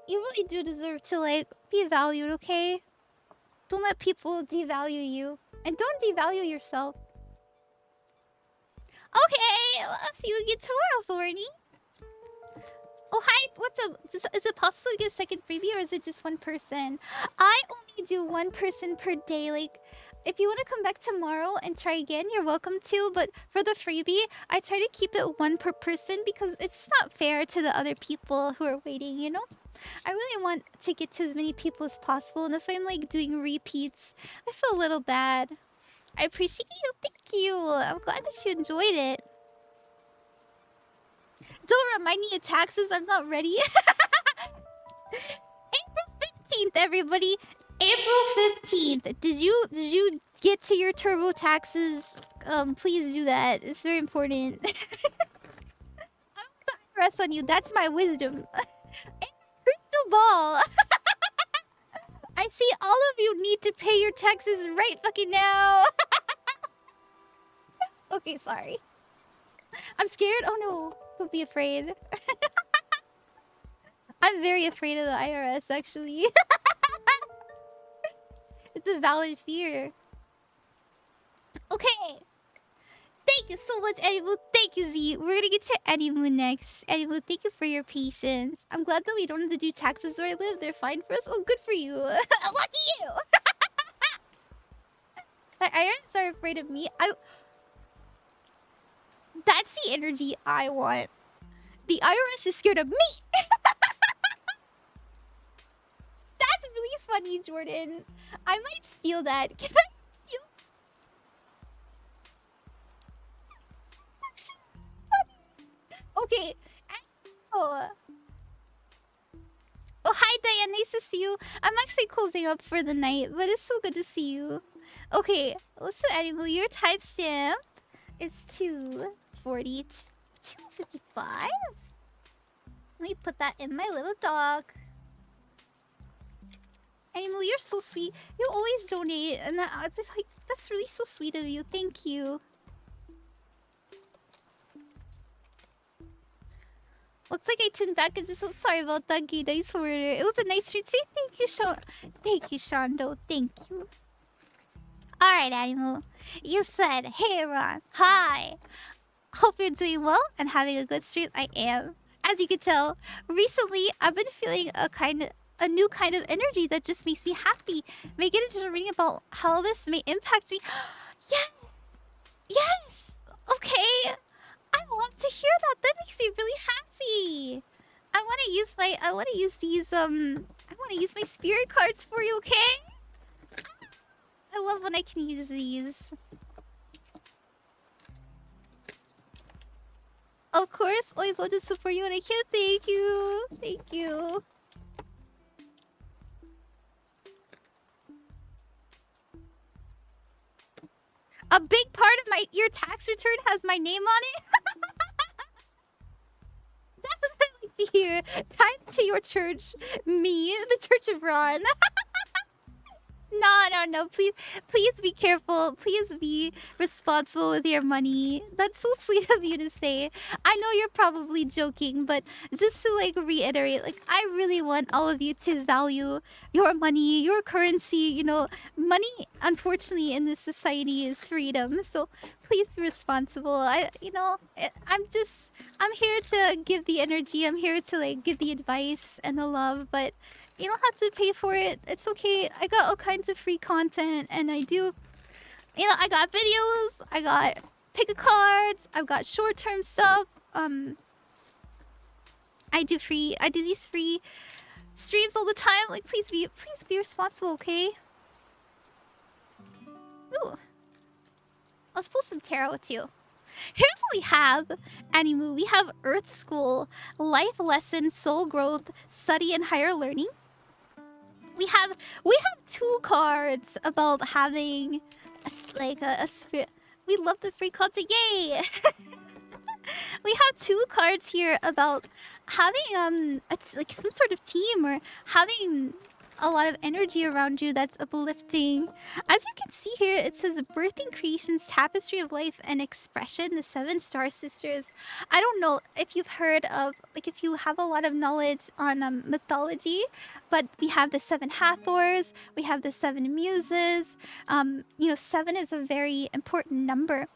really do deserve to, like, be valued, okay? Don't let people devalue you. And don't devalue yourself. Okay, I'll see you again tomorrow, Thorny. Oh, hi, what's up? Is it possible to get a second freebie, or is it just one person? I only do one person per day. Like, if you want to come back tomorrow and try again, you're welcome to. But for the freebie, I try to keep it one per person because it's just not fair to the other people who are waiting, you know? I really want to get to as many people as possible, and if I'm like doing repeats, I feel a little bad. I appreciate you. Thank you. I'm glad that you enjoyed it. Don't remind me of taxes. I'm not ready. April 15th, everybody. April 15th. Did you get to your turbo taxes? Please do that. It's very important. I'm gonna press on you. That's my wisdom. Crystal ball. I see all of you need to pay your taxes right fucking now. Okay, sorry. I'm scared. Oh no, don't be afraid. I'm very afraid of the IRS, actually. It's a valid fear. Okay. Thank you so much, Animu. Thank you, Z. We're gonna get to Animu next. Animu, thank you for your patience. I'm glad that we don't have to do taxes where I live. They're fine for us. Oh, good for you. Lucky you. The IRS are afraid of me. That's the energy I want. The IRS is scared of me. That's really funny, Jordan. I might steal that. Can I steal? That's so funny. Okay. Oh, hi, Diane. Nice to see you. I'm actually closing up for the night, but it's so good to see you. Okay, let's do Animal. Your timestamp is 2:40, 2:55. Let me put that in my little dog. Animal, you're so sweet. You always donate, and that's really so sweet of you. Thank you. Looks like I tuned back and just so sorry about that gay dice order. It was a nice stream. Say thank you, Sean. Thank you, Shondo. Thank you. Alright, Animal. You said, hey, Ron. Hi. Hope you're doing well and having a good stream. I am. As you can tell, recently I've been feeling a new kind of energy that just makes me happy. May I get into a reading about how this may impact me? Yes! Yes! Okay! I love to hear that. That makes me really happy. I want to use my spirit cards for you, okay? I love when I can use these. Of course, always love to support you and I can. Thank you. Thank you. A big part of your tax return has my name on it. That's what I like to hear. Tied to your church, me, the Church of Ron. No. Please be careful. Please be responsible with your money. That's so sweet of you to say. I know you're probably joking, but just to like reiterate, like I really want all of you to value your money, your currency. You know, money, unfortunately, in this society is freedom. So please be responsible. I'm here to give the energy. I'm here to like give the advice and the love, but you don't have to pay for it. It's okay. I got all kinds of free content, and I got videos, I got pick-a cards, I've got short-term stuff. I do these free streams all the time. Like, please be responsible, okay? Ooh, let's pull some tarot too. Here's what we have, Animu. We have Earth School, Life Lesson, Soul Growth, Study and Higher Learning. We have 2 cards about having a spirit. We love the free content, yay! We have 2 cards here about having it's like some sort of team or having a lot of energy around you that's uplifting. As you can see here, it says Birthing Creations, Tapestry of Life and Expression, the 7 Star Sisters. I don't know if you've heard of, like if you have a lot of knowledge on mythology, but we have the 7 Hathors, we have the 7 Muses. 7 is a very important number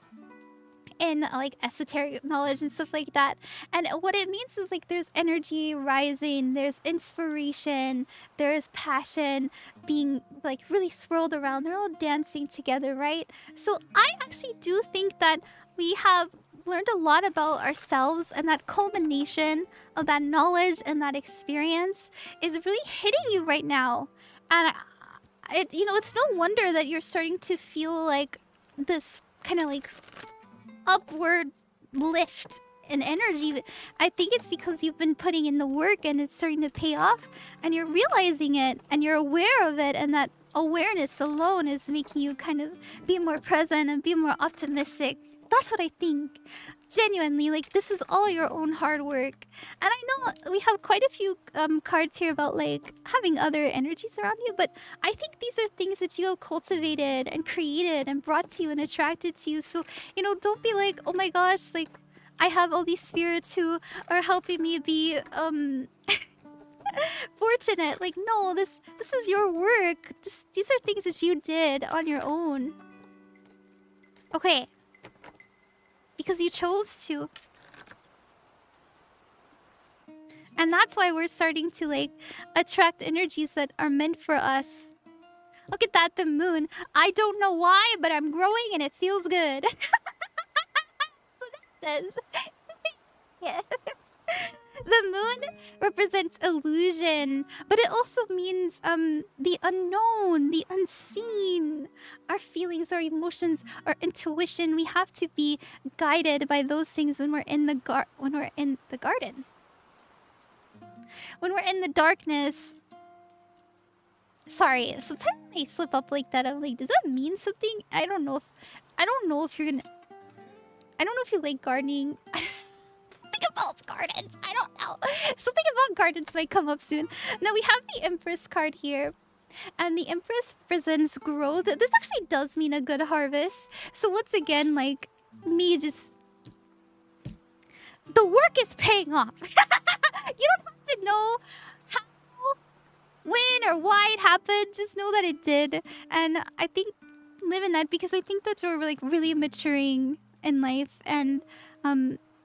in like esoteric knowledge and stuff like that. And what it means is like there's energy rising, there's inspiration, there's passion being like really swirled around. They're all dancing together, right? So I actually do think that we have learned a lot about ourselves, and that culmination of that knowledge and that experience is really hitting you right now. And it's no wonder that you're starting to feel like this kind of like upward lift in energy. I think it's because you've been putting in the work and it's starting to pay off, and you're realizing it and you're aware of it, and that awareness alone is making you kind of be more present and be more optimistic. That's what I think. Genuinely, like this is all your own hard work. And I know we have quite a few cards here about like having other energies around you, but I think these are things that you have cultivated and created and brought to you and attracted to you. So, don't be like, oh my gosh, like I have all these spirits who are helping me be fortunate. Like, no, this is your work. These are things that you did on your own. Okay. Because you chose to. And that's why we're starting to like attract energies that are meant for us. Look at that, the moon. I don't know why, but I'm growing and it feels good. Yeah. The moon represents illusion, but it also means the unknown, the unseen. Our feelings, our emotions, our intuition. We have to be guided by those things when we're in the garden. When we're in the darkness. Sorry, sometimes I slip up like that. I'm like, does that mean something? I don't know if you're gonna. I don't know if you like gardening. Something about gardens. I don't know. Something about gardens might come up soon. Now we have the Empress card here. And the Empress presents growth. This actually does mean a good harvest. So once again, like, me just... The work is paying off. You don't have to know how, when, or why it happened. Just know that it did. And I think, live in that, because I think that we're like really maturing in life. And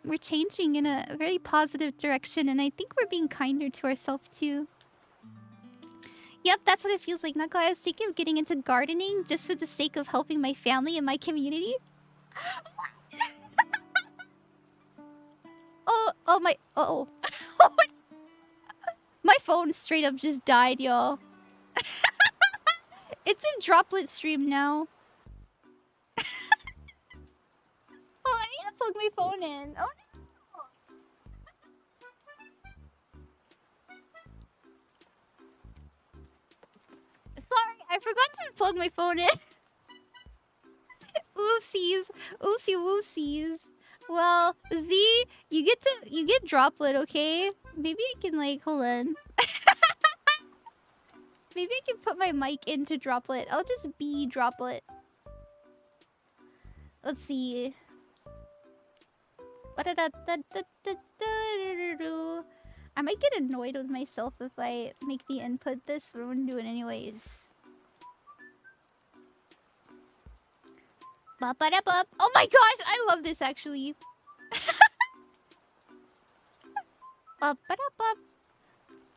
we're changing in a very positive direction. And I think we're being kinder to ourselves too. Yep, that's what it feels like, Knuckle. I was thinking of getting into gardening just for the sake of helping my family and my community. Oh my... Uh-oh. My phone straight up just died, y'all. It's in droplet stream now. Oh, I need to plug my phone in. Oh, no. Sorry, I forgot to plug my phone in. Oopsies. Oopsie woopsies. Well, Z, you get droplet, okay? Maybe I can, like, hold on. Maybe I can put my mic into droplet. I'll just be droplet. Let's see. I might get annoyed with myself if I make the input this, but I'm gonna do it anyways. Oh my gosh, I love this actually.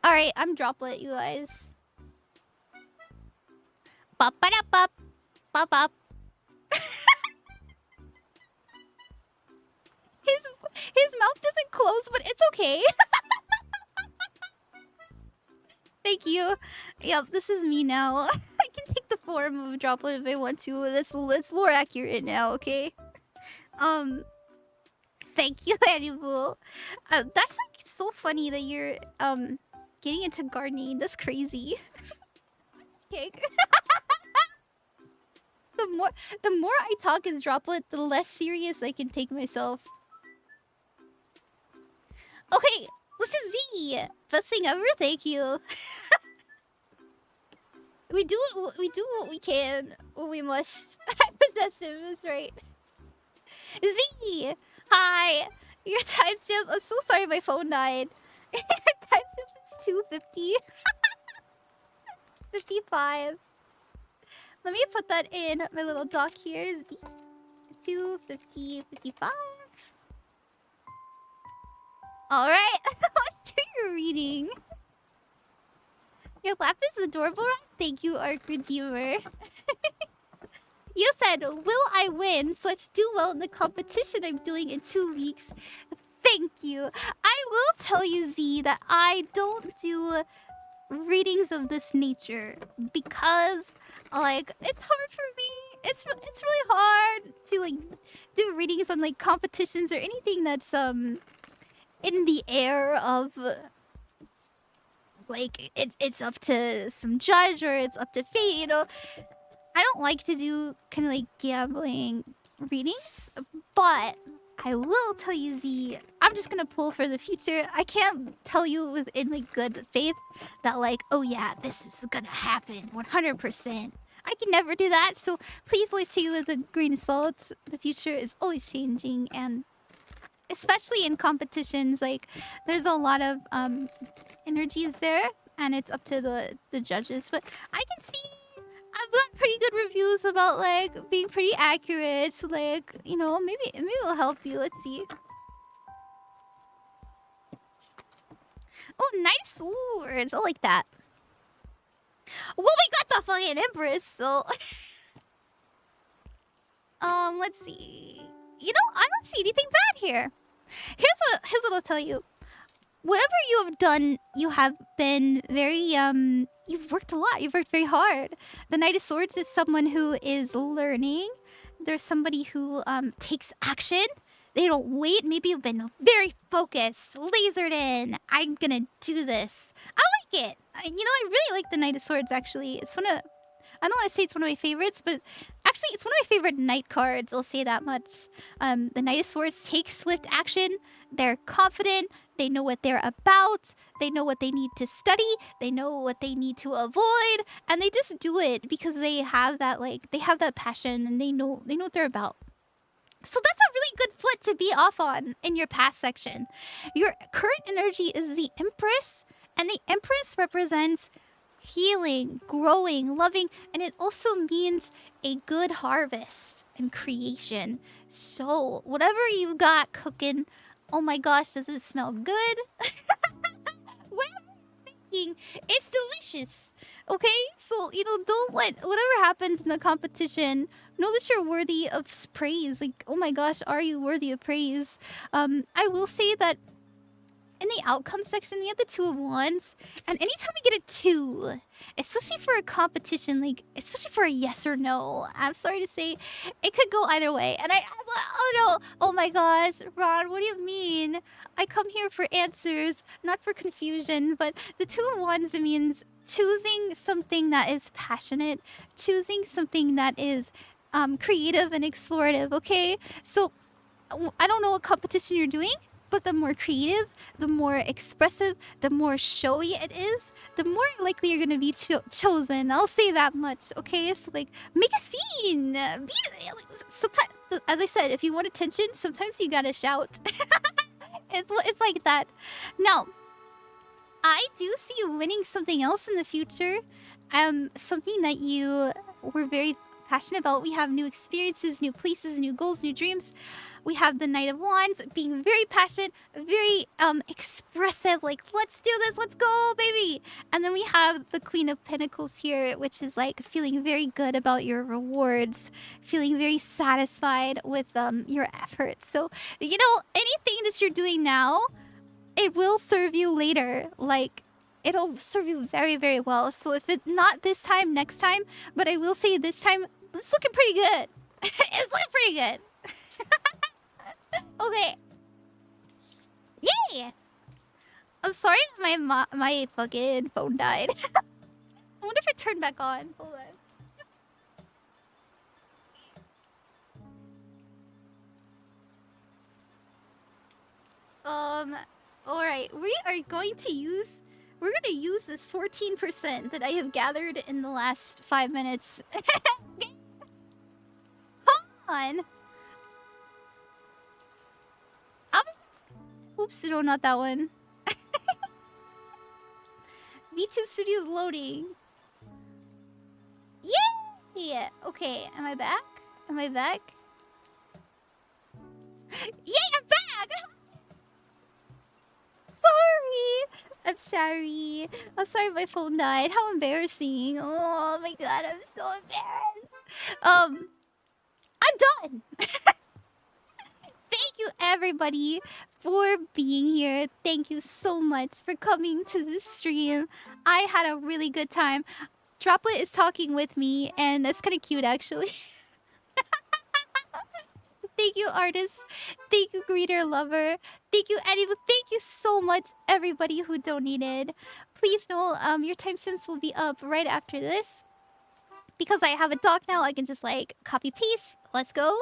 Alright, I'm droplet, you guys. His mouth doesn't close, but it's okay. Thank you. Yep, this is me now. I can take the form of a droplet if I want to. That's lore accurate now, okay? Thank you, Animal. That's like so funny that you're getting into gardening. That's crazy. Okay. The more I talk as droplet, the less serious I can take myself. Okay, this is Z. Best thing ever, thank you. we do what we can, what we must. I'm possessive, that's right. Z! Hi! Your timestamp, I'm so sorry my phone died. Your timestamp is 2:50. 55. Let me put that in my little doc here. Z 2:50, 55. Alright, let's do your reading. Your laugh is adorable, right? Thank you, Arc Redeemer. You said, will I win? So let's do well in the competition I'm doing in 2 weeks. Thank you. I will tell you, Z, that I don't do readings of this nature because, like, it's hard for me. It's really hard to, like, do readings on, like, competitions or anything that's, in the air of, like, it's up to some judge or it's up to fate, you know. I don't like to do kind of like gambling readings, but I will tell you, Z, I'm just gonna pull for the future. I can't tell you within like good faith that like, oh yeah, this is gonna happen 100%. I can never do that, so please always take it with a grain of salt. The future is always changing, and especially in competitions, like there's a lot of energies there, and it's up to the judges. But I can see I've got pretty good reviews about like being pretty accurate. So like, you know, maybe it'll help you. Let's see. Oh, nice words. I like that. Well, we got the fucking Empress, so let's see. You know, I don't see anything bad here. Here's what I'll tell you. Whatever you have done, you have been very you've worked a lot. You've worked very hard. The Knight of Swords is someone who is learning. There's somebody who takes action. They don't wait. Maybe you've been very focused, lasered in. I'm gonna do this. I like it. You know, I really like the Knight of Swords. Actually, it's one of, I don't want to say it's one of my favorites, but actually Actually, it's one of my favorite knight cards, I'll say that much. The Knight of Swords take swift action. They're confident. They know what they're about. They know what they need to study. They know what they need to avoid. And they just do it because they have that, like, they have that passion and they know what they're about. So that's a really good foot to be off on in your past section. Your current energy is the Empress, and the Empress represents healing, growing, loving, and it also means a good harvest and creation. So whatever you've got cooking, oh my gosh, does it smell good? Whatever you're thinking, it's delicious. Okay? So, you know, don't let whatever happens in the competition, know that you're worthy of praise. Like, oh my gosh, are you worthy of praise? I will say that in the outcome section, we have the 2 of Wands. And anytime we get a 2, especially for a competition, like, especially for a yes or no, I'm sorry to say, it could go either way. And oh no, oh my gosh, Ron, what do you mean? I come here for answers, not for confusion. But the 2 of Wands means choosing something that is passionate, choosing something that is creative and explorative, okay? So, I don't know what competition you're doing, but the more creative, the more expressive, the more showy it is, the more likely you're gonna be chosen. I'll say that much, okay? So, like, make a scene. Sometimes, as I said, if you want attention, sometimes you gotta shout. It's like that. Now, I do see you winning something else in the future. Something that you were very passionate about. We have new experiences, new places, new goals, new dreams. We have the Knight of Wands being very passionate, very expressive, like, let's do this, let's go, baby. And then we have the Queen of Pentacles here, which is like feeling very good about your rewards, feeling very satisfied with your efforts. So, you know, anything that you're doing now, it will serve you later. Like, it'll serve you very, very well. So if it's not this time, next time, but I will say this time, it's looking pretty good. It's looking pretty good. Okay. Yay! I'm sorry my fucking phone died. I wonder if it turned back on. Hold on. Alright, we're gonna use this 14% that I have gathered in the last 5 minutes. Hold on. Oops, no, not that one. V2 Studios loading. Yay! Okay, am I back? Am I back? Yay, I'm back! I'm sorry. I'm sorry my phone died. How embarrassing. Oh my god, I'm so embarrassed. I'm done. Thank you everybody for being here. Thank you so much for coming to this stream. I had a really good time. Droplet is talking with me and that's kind of cute actually. Thank you, artists. Thank you, greeter lover. Thank you, Annie. Thank you so much, everybody who donated. Please know, your timestamps will be up right after this. Because I have a doc now, I can just like copy paste. Let's go.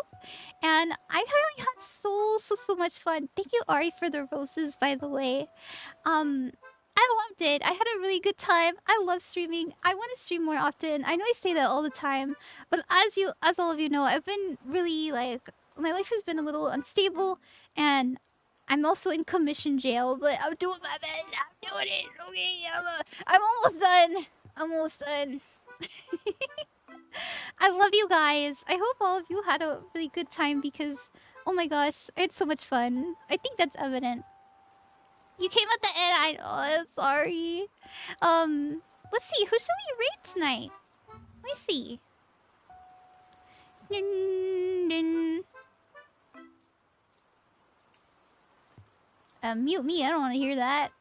And I really had so much fun. Thank you, Ari, for the roses, by the way. I loved it. I had a really good time. I love streaming. I want to stream more often. I know I say that all the time, but as all of you know, I've been really like, my life has been a little unstable, and I'm also in commission jail, but I'm doing my best. I'm doing it. Okay, I'm almost done. I'm almost done. I love you guys. I hope all of you had a really good time because, oh my gosh, I had so much fun. I think that's evident. You came at the end. I know. I'm sorry. Let's see. Who should we rate tonight? Let me see. Mute me. I don't want to hear that.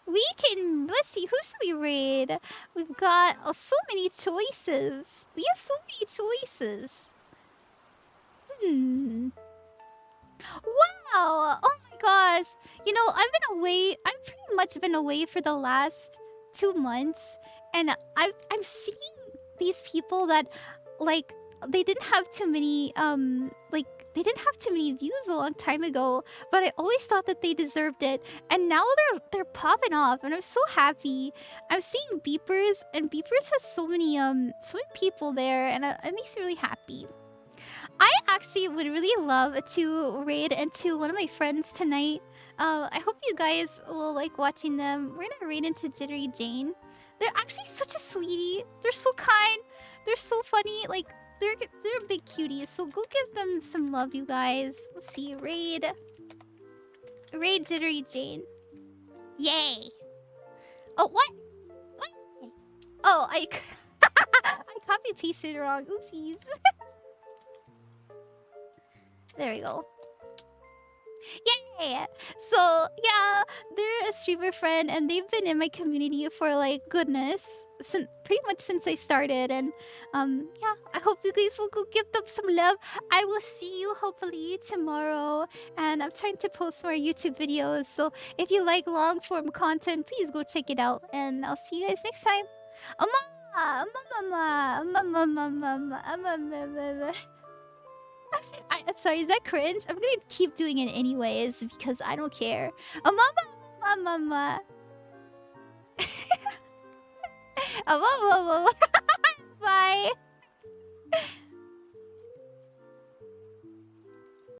Let's see, who should we raid? We've got so many choices. We have so many choices. Wow! Oh my gosh. You know, I've been away. I've pretty much been away for the last 2 months. And I'm seeing these people that like they didn't have too many they didn't have too many views a long time ago, but I always thought that they deserved it, and now they're popping off, and I'm so happy. I'm seeing beepers, and beepers has so many people there, and it makes me really happy. I actually would really love to raid into one of my friends tonight. I hope you guys will like watching them. We're gonna raid into Jittery Jane. They're actually such a sweetie. They're so kind. They're so funny. Like they're big cuties. So go give them some love, you guys. Let's see. Raid Jittery Jane. Yay. Oh, what? What? Oh, I copy pasted it wrong. Oopsies. There we go. Yay! So yeah, they're a streamer friend, and they've been in my community for like goodness, pretty much since I started. And yeah, I hope you guys will go give them some love. I will see you hopefully tomorrow, and I'm trying to post more YouTube videos. So if you like long form content, please go check it out, and I'll see you guys next time. Sorry, is that cringe? I'm gonna keep doing it anyways because I don't care. Mama.